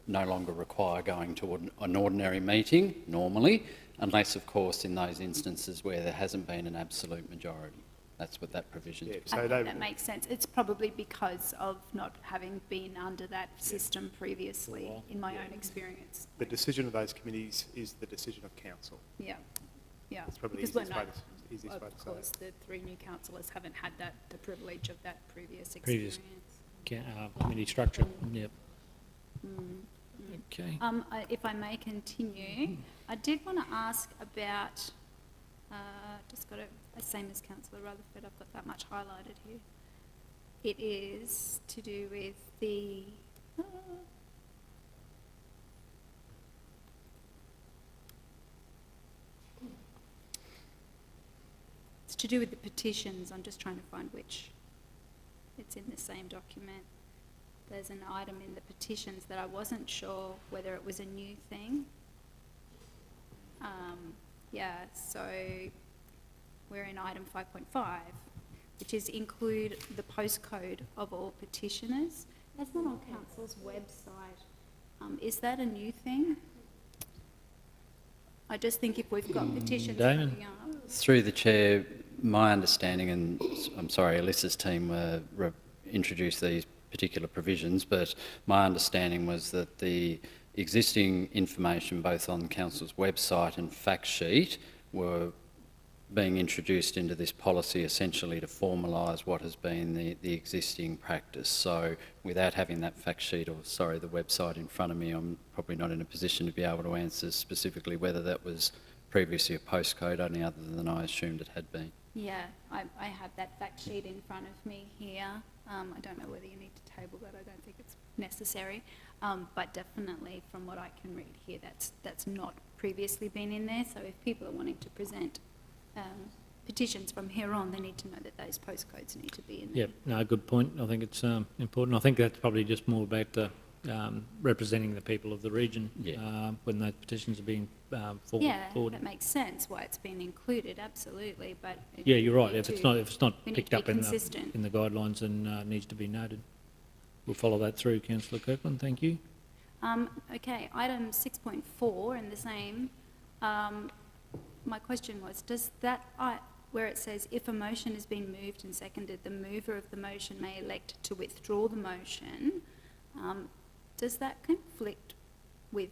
no longer require going to an ordinary meeting normally, unless of course in those instances where there hasn't been an absolute majority. That's what that provision is. I think that makes sense. It's probably because of not having been under that system previously, in my own experience. The decision of those committees is the decision of council. Yeah, yeah. It's probably the Because we're easiest way not, to, easiest way to say of course, the three new councillors haven't had the privilege of that previous Previous experience. committee structure, yep. Okay. If I may continue, I did want to ask about, just got a same as Councillor Rutherford, I've got that much highlighted here. It is to do with the, it's to do with the petitions. I'm just trying to find which. It's in the same document. There's an item in the petitions that I wasn't sure whether it was a new thing. Yeah, so we're in item 5.5, which is include the postcode of all petitioners. That's not on council's website. Is that a new thing? I just think if we've got petitions coming up. Through the chair, my understanding, and I'm sorry, Alyssa's team introduced these particular provisions, but my understanding was that the existing information both on council's website and fact sheet were being introduced into this policy essentially to formalise what has been the existing practice. So without having that fact sheet or, sorry, the website in front of me, I'm probably not in a position to be able to answer specifically whether that was previously a postcode, only other than I assumed it had been. Yeah, I have that fact sheet in front of me here. I don't know whether you need to table that. I don't think it's necessary. But definitely from what I can read here, that's not previously been in there. So if people are wanting to present petitions from here on, they need to know that those postcodes need to be in there. Yep, no, good point. I think it's important. I think that's probably just more about representing the people of the region when those petitions are being forwarded. Yeah, that makes sense why it's been included, absolutely. But Yeah, you're right. If it's not we need picked to up be in consistent. the guidelines, then needs to be noted. We'll follow that through, Councillor Kirkland. Thank you. Okay, item 6.4 in the same. My question was, does that, where it says if a motion has been moved and seconded, the mover of the motion may elect to withdraw the motion. Does that conflict with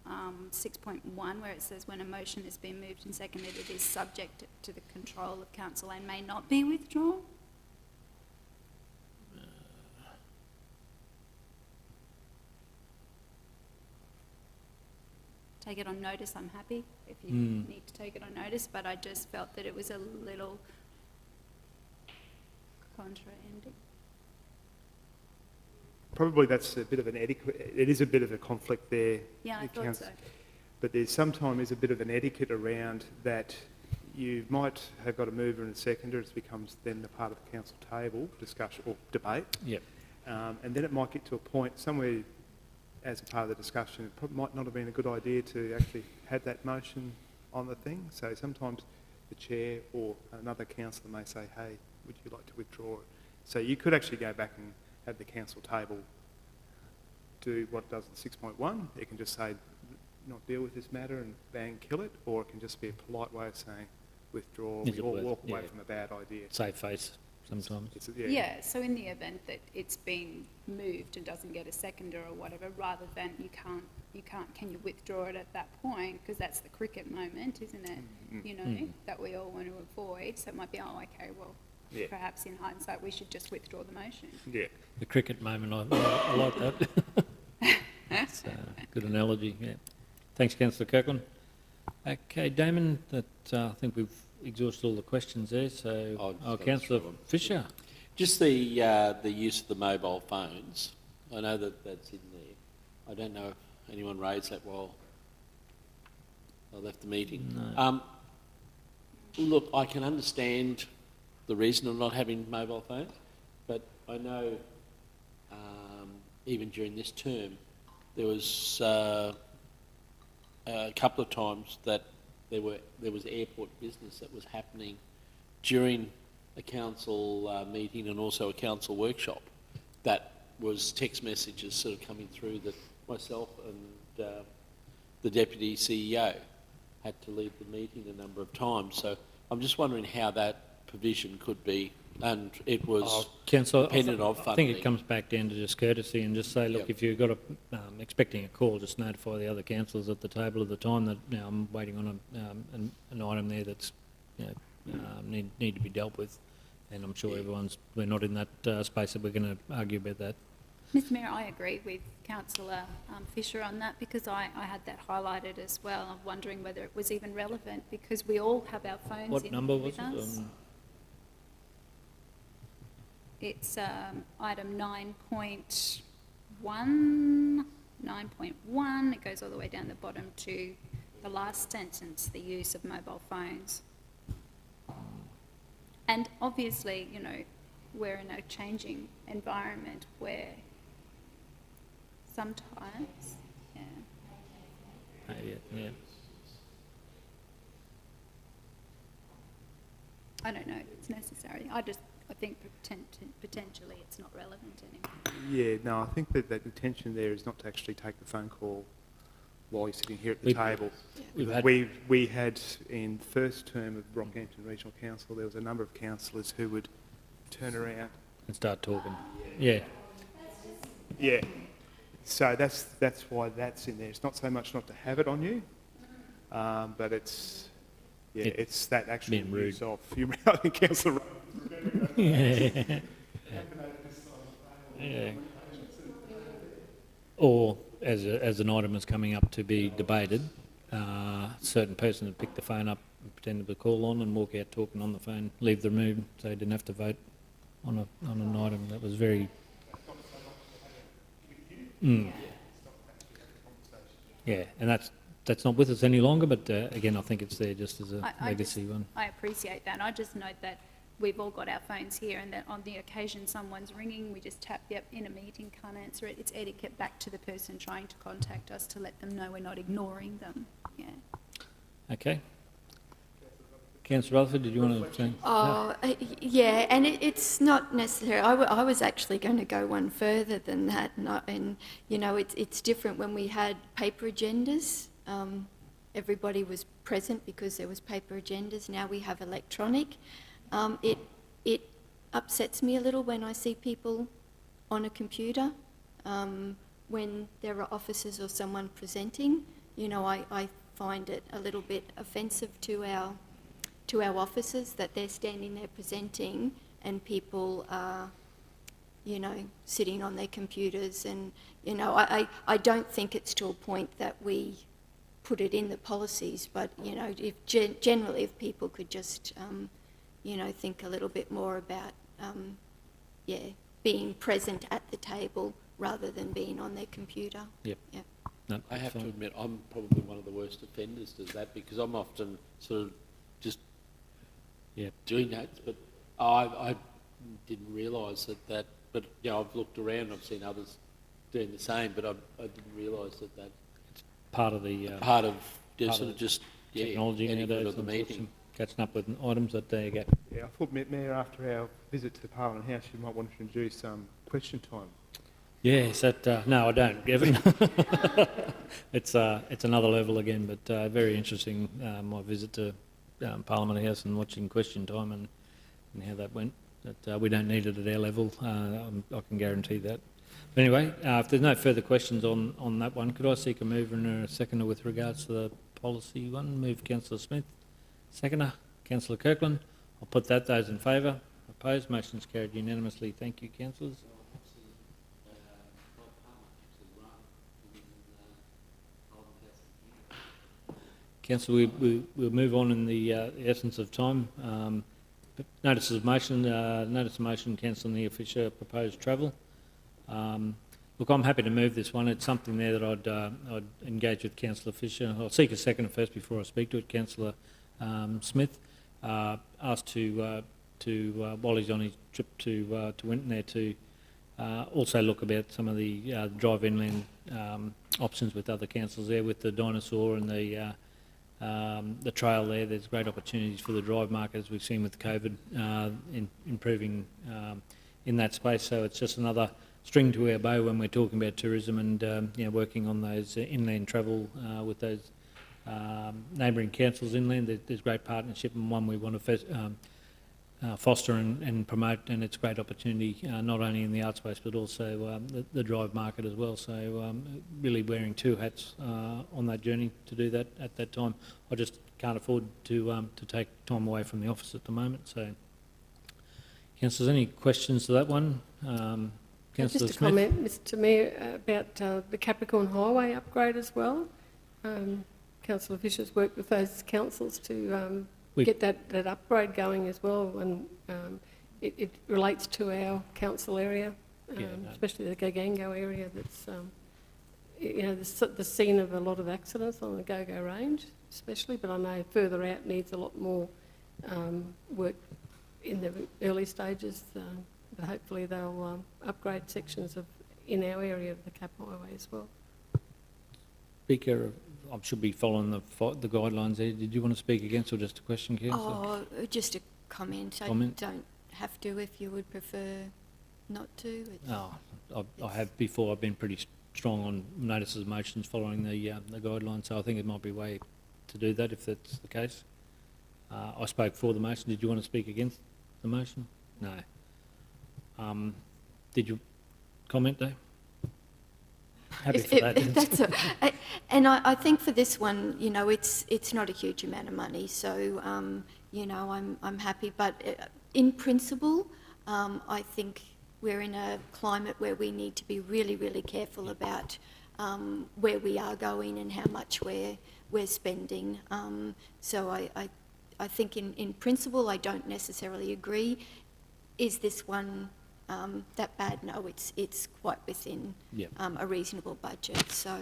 6.1 where it says when a motion has been moved and seconded, it is subject to the control of council and may not be withdrawn? Take it on notice, I'm happy if you need to take it on notice, but I just felt that it was a little contraending. Probably that's a bit of an etiquette. It is a bit of a conflict there. Yeah, I thought so. But there's sometimes a bit of an etiquette around that. You might have got a mover and a seconder. It becomes then the part of the council table discussion or debate. Yep. And then it might get to a point somewhere as a part of the discussion, it probably might not have been a good idea to actually have that motion on the thing. So sometimes the chair or another councillor may say, hey, would you like to withdraw it? So you could actually go back and have the council table do what it does in 6.1. It can just say, not deal with this matter and bang, kill it, or it can just be a polite way of saying withdraw, we all walk away from a bad idea. Save face sometimes. Yeah, so in the event that it's been moved and doesn't get a seconder or whatever, rather than can you withdraw it at that point? Because that's the cricket moment, isn't it? You know, that we all want to avoid. So it might be, oh, okay, well, perhaps in hindsight we should just withdraw the motion. Yeah. The cricket moment, I like that. It's a good analogy, yeah. Thanks, Councillor Kirkland. Okay, Damon, I think we've exhausted all the questions there, so Councillor Fisher. Just the use of the mobile phones. I know that that's in there. I don't know if anyone raised that while I left the meeting. No. Look, I can understand the reason of not having mobile phones, but I know even during this term there was a couple of times that there was airport business that was happening during a council meeting and also a council workshop. That was text messages sort of coming through that myself and the Deputy CEO had to leave the meeting a number of times. So I'm just wondering how that provision could be, and it was dependent on funding. I think it comes back down to just courtesy and just say, look, if you've got expecting a call, just notify the other councillors at the table at the time that I'm waiting on an item there that's need to be dealt with. And I'm sure we're not in that space that we're going to argue about that. Mr Mayor, I agree with Councillor Fisher on that, because I had that highlighted as well. I'm wondering whether it was even relevant, because we all have our phones What number was with us. it? It's item 9.1, 9.1. It goes all the way down the bottom to the last sentence, the use of mobile phones. And obviously, you know, we're in a changing environment where sometimes, Yeah. I don't know if it's necessary. I think potentially it's not relevant anymore. Yeah, no, I think that intention there is not to actually take the phone call while you're sitting here at the table. We had in first term of Rockhampton Regional Council, there was a number of councillors who would turn around and start talking. Yeah. Yeah. So that's why that's in there. It's not so much not to have it on you, but it's that actual use of you. I think Councillor. Yeah. Or as an item is coming up to be debated, a certain person would pick the phone up and pretend to call on and walk out talking on the phone, leave the room, so they didn't have to vote on an item that was very. Yeah, and that's not with us any longer, but again, I think it's there just as a legacy one. I appreciate that. I just note that we've all got our phones here, and that on the occasion someone's ringing, we just tap, yep, in a meeting, can't answer it. It's etiquette back to the person trying to contact us to let them know we're not ignoring them. Yeah. Okay. Councillor Rutherford, did you want to say? Yeah, and it's not necessary. I was actually going to go one further than that, and you know, it's different when we had paper agendas. Everybody was present because there was paper agendas. Now we have electronic. It upsets me a little when I see people on a computer when there are officers or someone presenting. You know, I find it a little bit offensive to our officers that they're standing there presenting and people are, you know, sitting on their computers. And, you know, I don't think it's to a point that we put it in the policies, but, you know, if generally if people could just, you know, think a little bit more about, being present at the table rather than being on their computer. Yep. No, I have to admit, I'm probably one of the worst offenders to that, because I'm often sort of just doing that, but I didn't realise that. But you know, I've looked around, I've seen others doing the same, but I didn't realise that it's part of the technology nowadays of the meeting. Catching up with items that there you go. Yeah, I thought, Mayor, after our visit to Parliament House, you might want to introduce question time. Yes, no, I don't, Gavin. It's another level again, but very interesting. My visit to Parliament House and watching question time and how that went. But we don't need it at our level. I can guarantee that. But anyway, if there's no further questions on that one, could I seek a mover and a seconder with regards to the policy one? Move Councillor Smith. Seconder, Councillor Kirkland. I'll put that. Those in favour? Opposed? Motion's carried unanimously. Thank you, councillors. Councillor, we'll move on in the essence of time. Notice of motion, Councillor Neil Fisher, proposed travel. Look, I'm happy to move this one. It's something there that I'd engage with Councillor Fisher. I'll seek a second first before I speak to it. Councillor Smith asked to while he's on his trip to Winton there to also look about some of the drive inland options with other councils there, with the dinosaur and the trail there. There's great opportunities for the drive market, as we've seen with COVID, improving in that space. So it's just another string to our bow when we're talking about tourism and working on those inland travel with those neighbouring councils inland. There's great partnership, and one we want to foster and promote, and it's a great opportunity not only in the art space but also the drive market as well. So really wearing two hats on that journey to do that at that time. I just can't afford to take time away from the office at the moment. So, councillors, any questions to that one? Councillor Just a Smith? comment, Mr Mayor, about the Capricorn Highway upgrade as well. Councillor Fisher's worked with those councils to get that upgrade going as well, and it relates to our council area, especially the Gagango area. That's the scene of a lot of accidents on the Go-Go range, especially. But I know further out needs a lot more work in the early stages. But hopefully they'll upgrade sections in our area of the Cap Highway as well. Speaker, I should be following the guidelines there. Did you want to speak against, or just a question, Councillor? Oh, just a comment. Comment? I don't have to if you would prefer not to. I have before. I've been pretty strong on notices of motions following the guidelines, so I think it might be a way to do that if that's the case. I spoke for the motion. Did you want to speak against the motion? No. Did you comment, though? Happy for that. And I think for this one, it's not a huge amount of money, so I'm happy. But in principle, I think we're in a climate where we need to be really, really careful about where we are going and how much we're spending. So I think in principle, I don't necessarily agree. Is this one that bad? No, it's quite within a reasonable budget. So,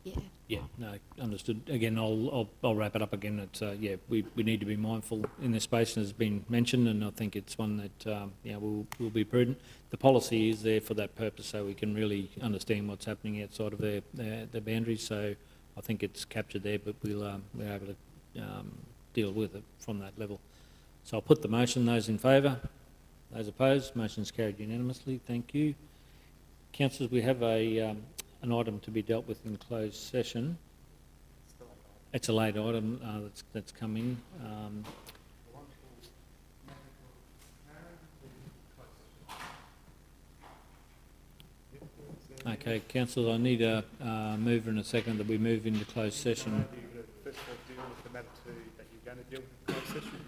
yeah. Yeah, no, understood. Again, I'll wrap it up again. It's we need to be mindful in this space, and has been mentioned, and I think it's one that will be prudent. The policy is there for that purpose, so we can really understand what's happening outside of their boundaries. So I think it's captured there, but we're able to deal with it from that level. So I'll put the motion. Those in favour? Those opposed? Motion's carried unanimously. Thank you. Councillors, we have an item to be dealt with in closed session. It's a late item that's come in. Okay, councillors, I need a mover and a second that we move into closed session. First of all, deal with the matter that you're going to deal with in closed session.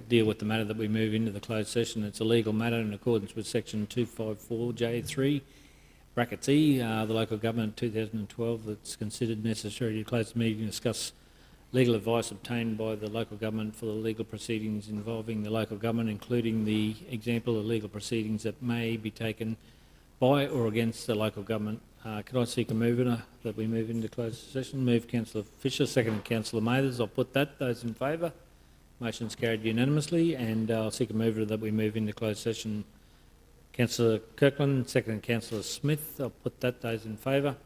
Deal with the matter that we move into the closed session. It's a legal matter in accordance with section 254J3, brackets E, the Local Government 2012, that's considered necessary to close the meeting to discuss legal advice obtained by the local government for the legal proceedings involving the local government, including the example of legal proceedings that may be taken by or against the local government. Could I seek a mover that we move into closed session? Move Councillor Fisher, second Councillor Mathers. I'll put that. Those in favour? Motion's carried unanimously, and I'll seek a mover that we move into closed session. Councillor Kirkland, second Councillor Smith. I'll put that. Those in favour?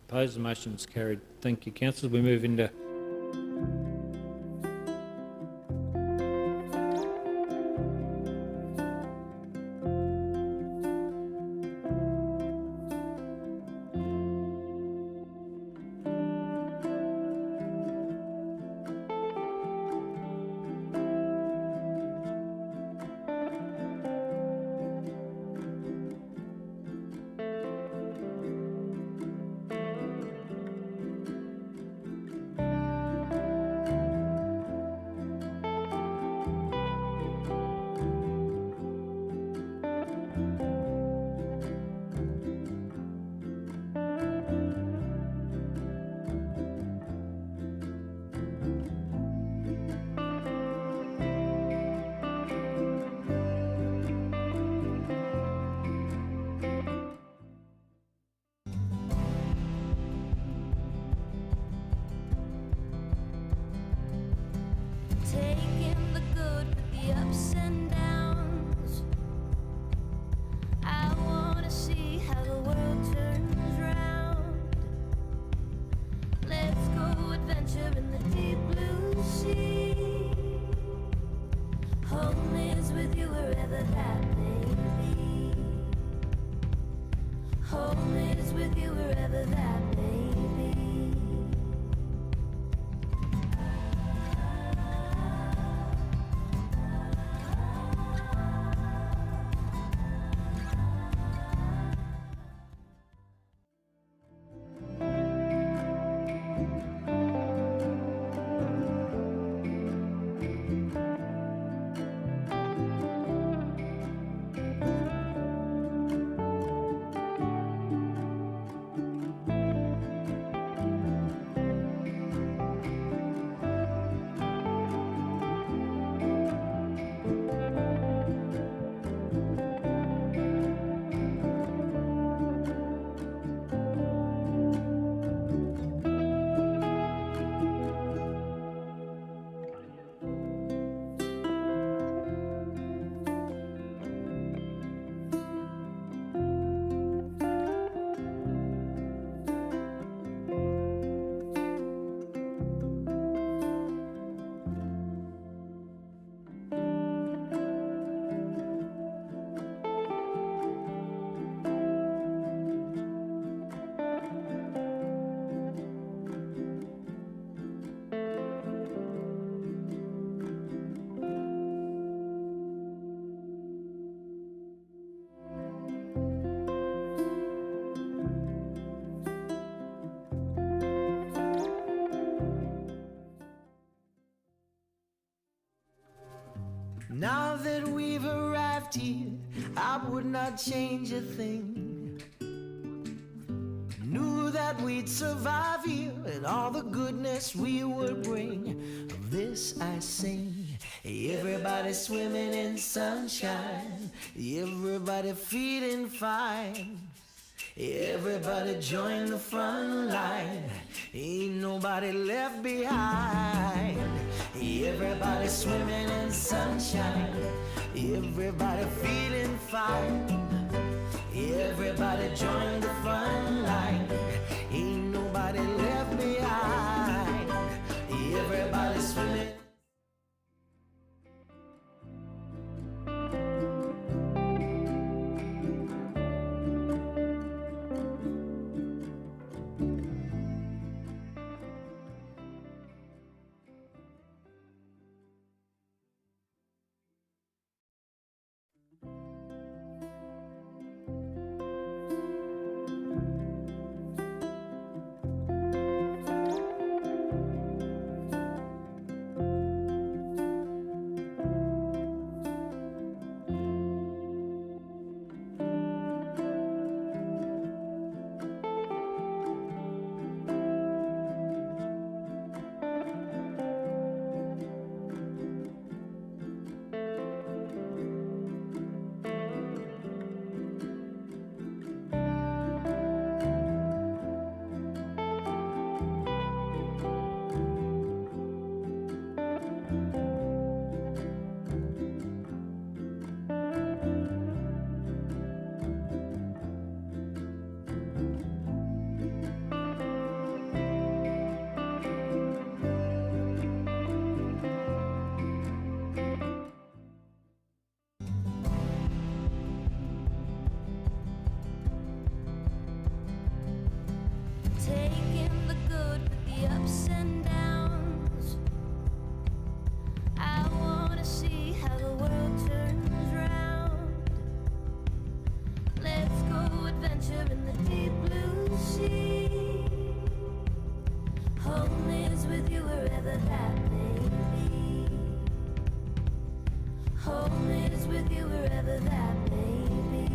Opposed? The motion's carried. Thank you, councillors. We move into whoever that may be. Now that we've arrived here, I would not change a thing. Knew that we'd survive here and all the goodness we would bring. Of this I sing. Everybody swimming in sunshine, everybody feeling fine. Everybody join the front line, ain't nobody left behind. Everybody swimming in sunshine, everybody feeling fine. Everybody join the front line, ain't nobody left behind. Everybody swimming. Taking the good with the ups and downs. I wanna see how the world turns round. Let's go adventure in the deep blue sea. Home is with you wherever that may be. Home is with you wherever that may be.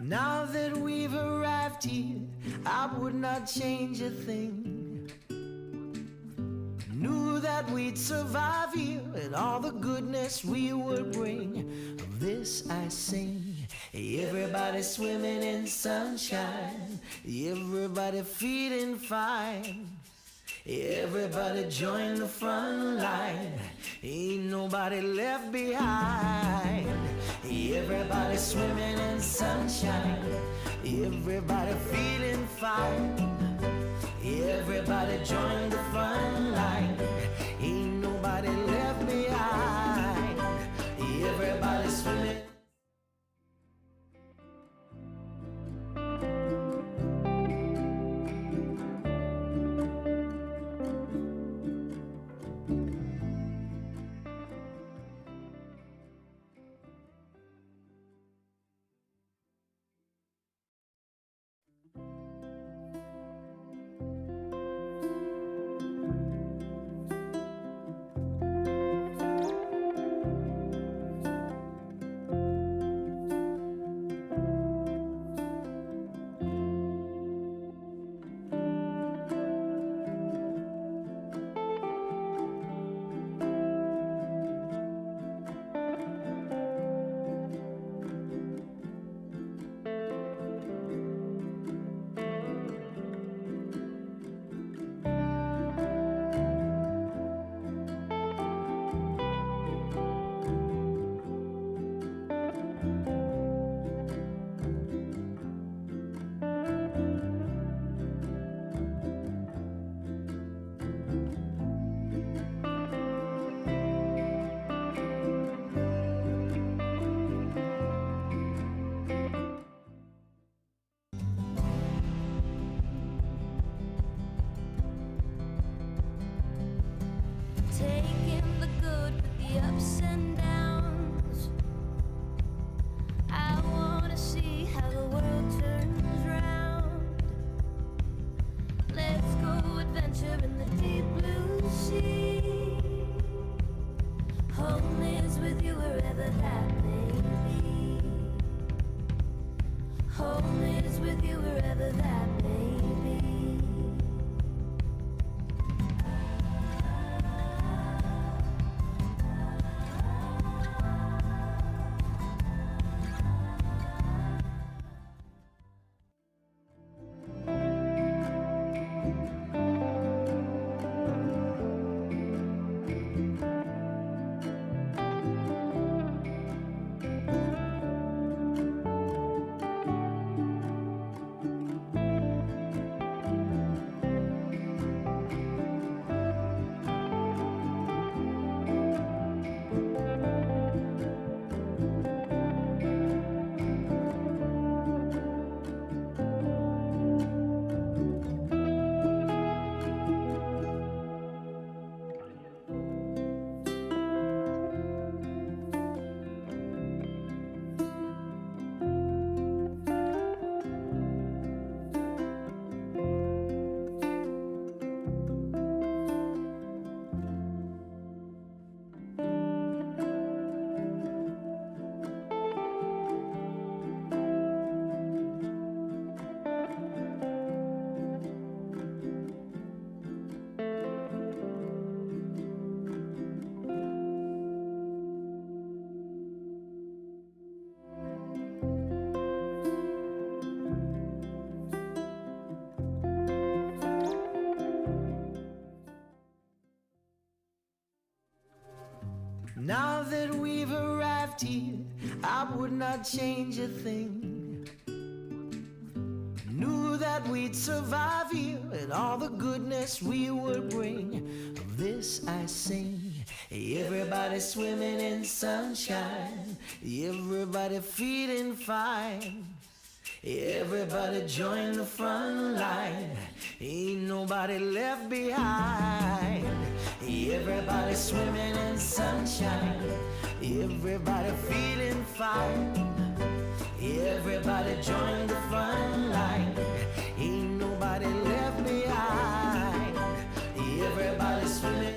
Now that we've arrived here, I would not change a thing. Knew that we'd survive here and all the goodness we would bring. Of this I sing. Everybody swimming in sunshine, everybody feeling fine. Everybody join the front line, ain't nobody left behind. Everybody swimming in sunshine, everybody feeling fine. Everybody join the front line, ain't nobody left behind. Everybody swimming. Taking the good with the ups and downs. I wanna see how the world turns round. Let's go adventure in the deep blue sea. Home is with you wherever that may be. Home is with you wherever that may be. Now that we've arrived here, I would not change a thing. Knew that we'd survive here and all the goodness we would bring. Of this I sing. Everybody swimming in sunshine, everybody feeling fine. Everybody join the front line, ain't nobody left behind. Everybody swimming in sunshine, everybody feeling fine. Everybody join the front line, ain't nobody left behind. Everybody swimming.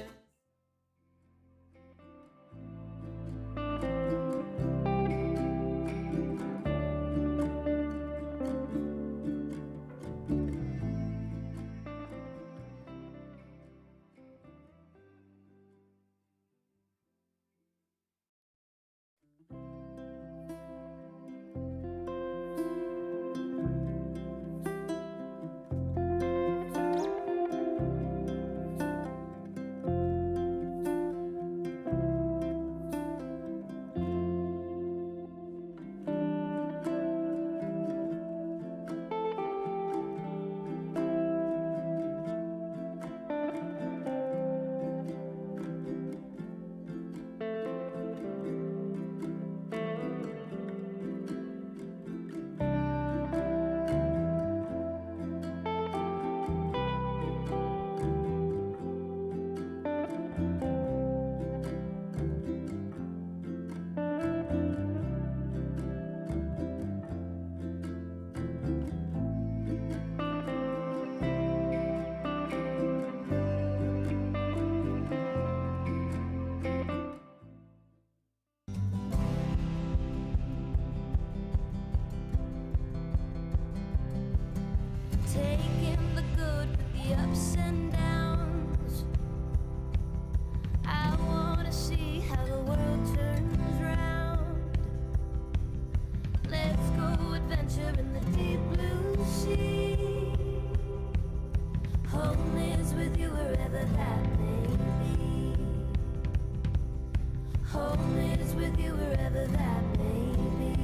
Home is with you wherever that may be.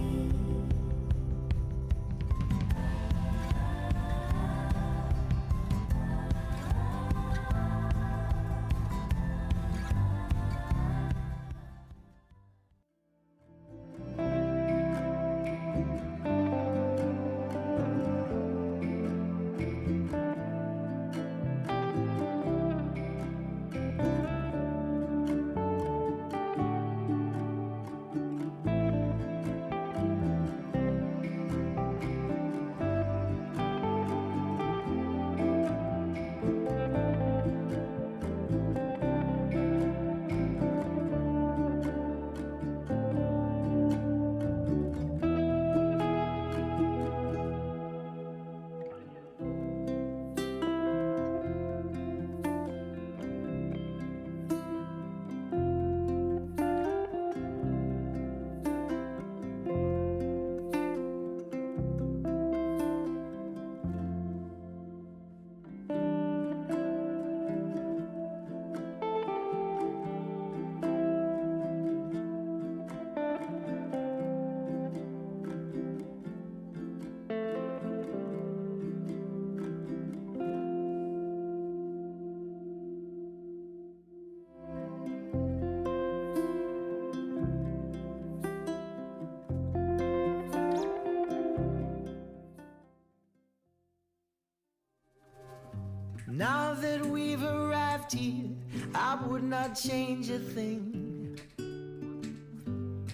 Now that we've arrived here, I would not change a thing.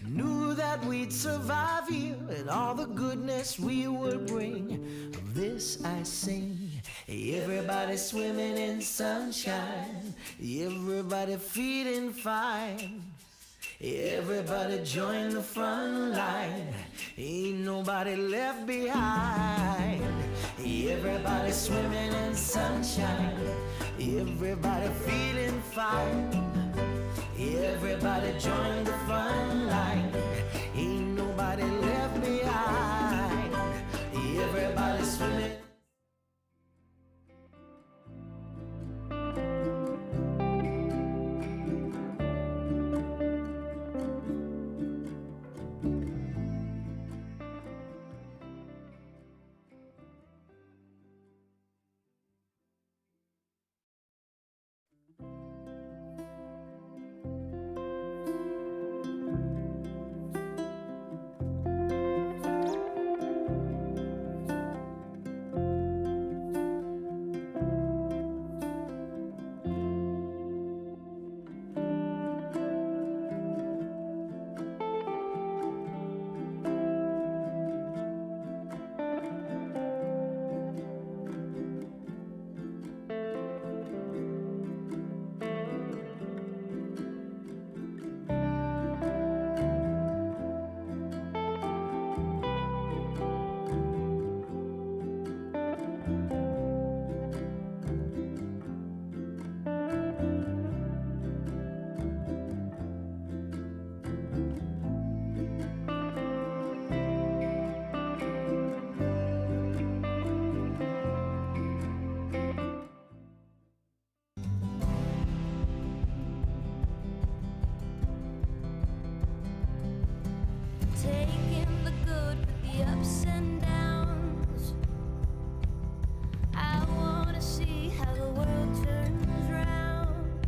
Knew that we'd survive here and all the goodness we would bring. Of this I sing. Everybody swimming in sunshine, everybody feeling fine. Everybody join the front line, ain't nobody left behind. Everybody swimming in sunshine, everybody feeling fine. Everybody join the front line, ain't nobody left behind. Everybody swimming. Taking the good with the ups and downs. I wanna see how the world turns round.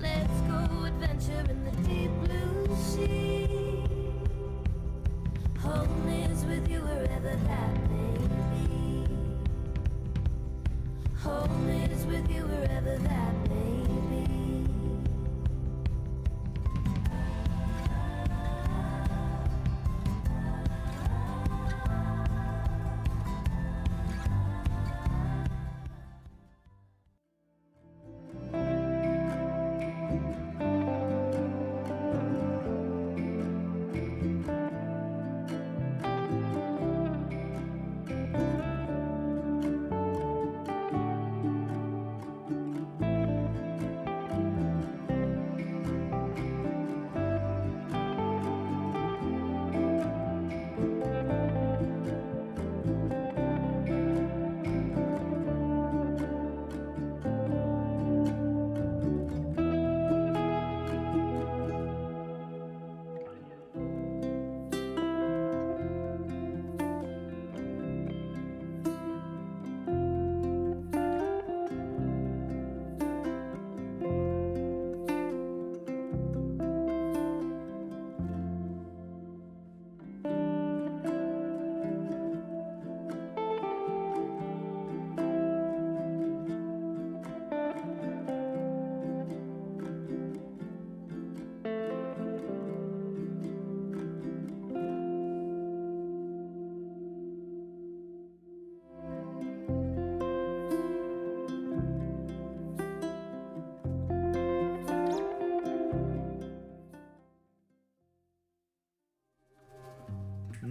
Let's go adventure in the deep blue sea. Home is with you wherever that may be. Home is with you wherever that may be.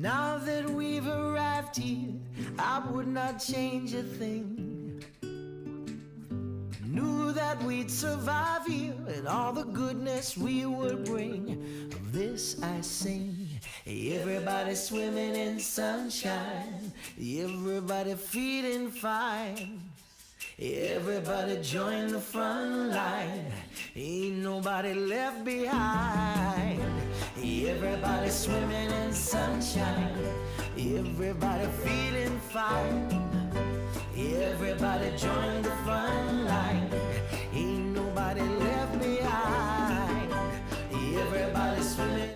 Now that we've arrived here, I would not change a thing. Knew that we'd survive here and all the goodness we would bring. Of this I sing. Everybody swimming in sunshine, everybody feeling fine. Everybody join the front line, ain't nobody left behind. Everybody swimming in sunshine, everybody feeling fine. Everybody join the front line, ain't nobody left behind. Everybody swimming.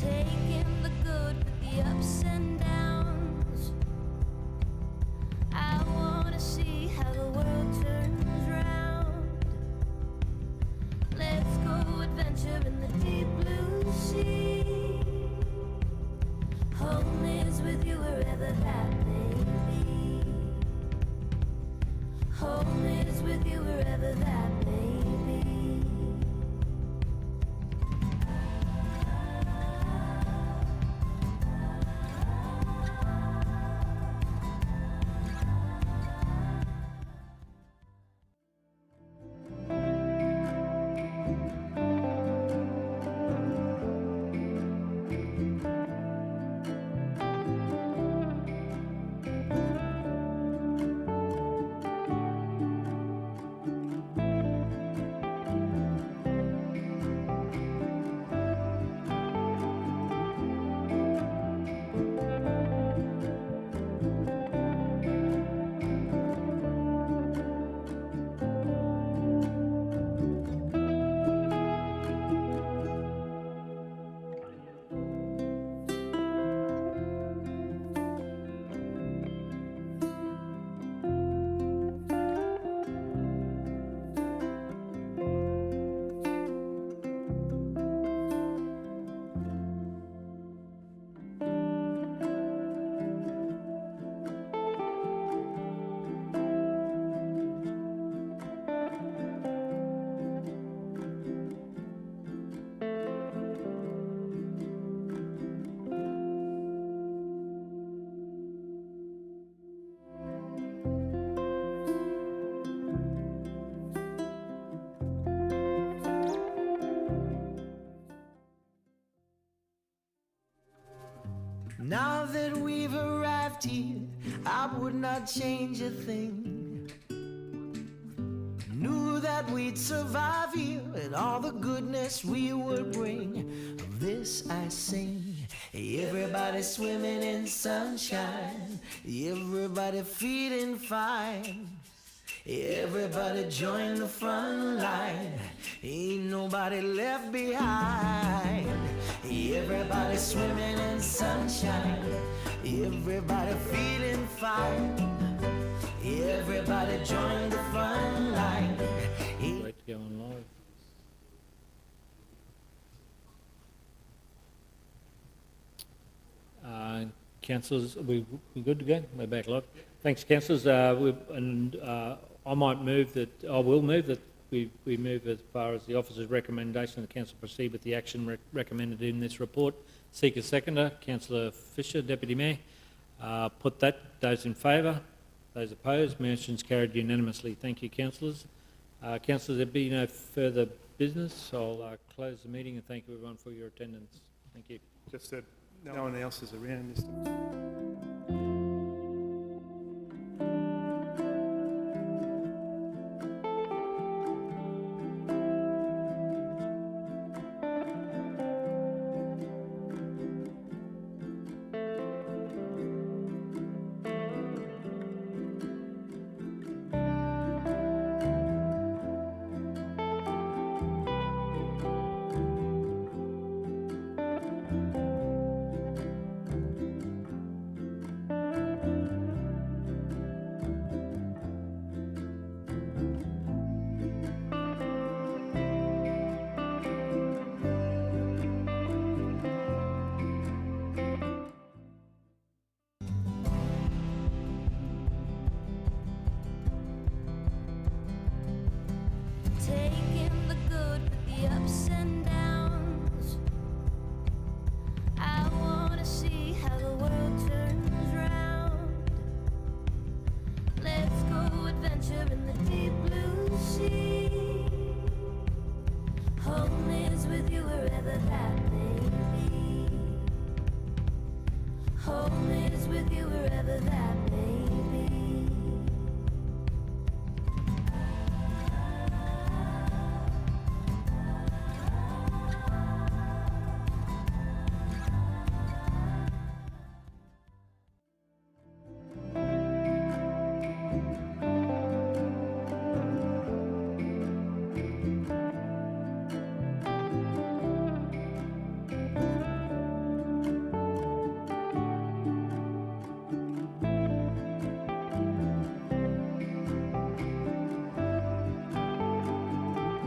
Taking the good with the ups and downs. I wanna see how the world turns round. Let's go adventure in the deep blue sea. Home is with you wherever that may be. Home is with you wherever that may be. Now that we've arrived here, I would not change a thing. Knew that we'd survive here and all the goodness we would bring. Of this I sing. Everybody swimming in sunshine, everybody feeling fine. Everybody join the front line, ain't nobody left behind. Everybody swimming in sunshine, everybody feeling fine. Everybody join the front line. Wait to go on live. Councillors, we good to go? We're back live. Thanks, councillors. I will move that we move as far as the officer's recommendation, the council proceed with the action recommended in this report. Seek a seconder. Councillor Fisher, Deputy Mayor. Put that. Those in favour? Those opposed? Motion's carried unanimously. Thank you, councillors. Councillors, there be no further business. I'll close the meeting and thank you everyone for your attendance. Thank you. Just that no one else is around, Mr. Taking the good with the ups and downs. I wanna see how the world turns round. Let's go adventure in the deep blue sea. Home is with you wherever that may be. Home is with you wherever that may be.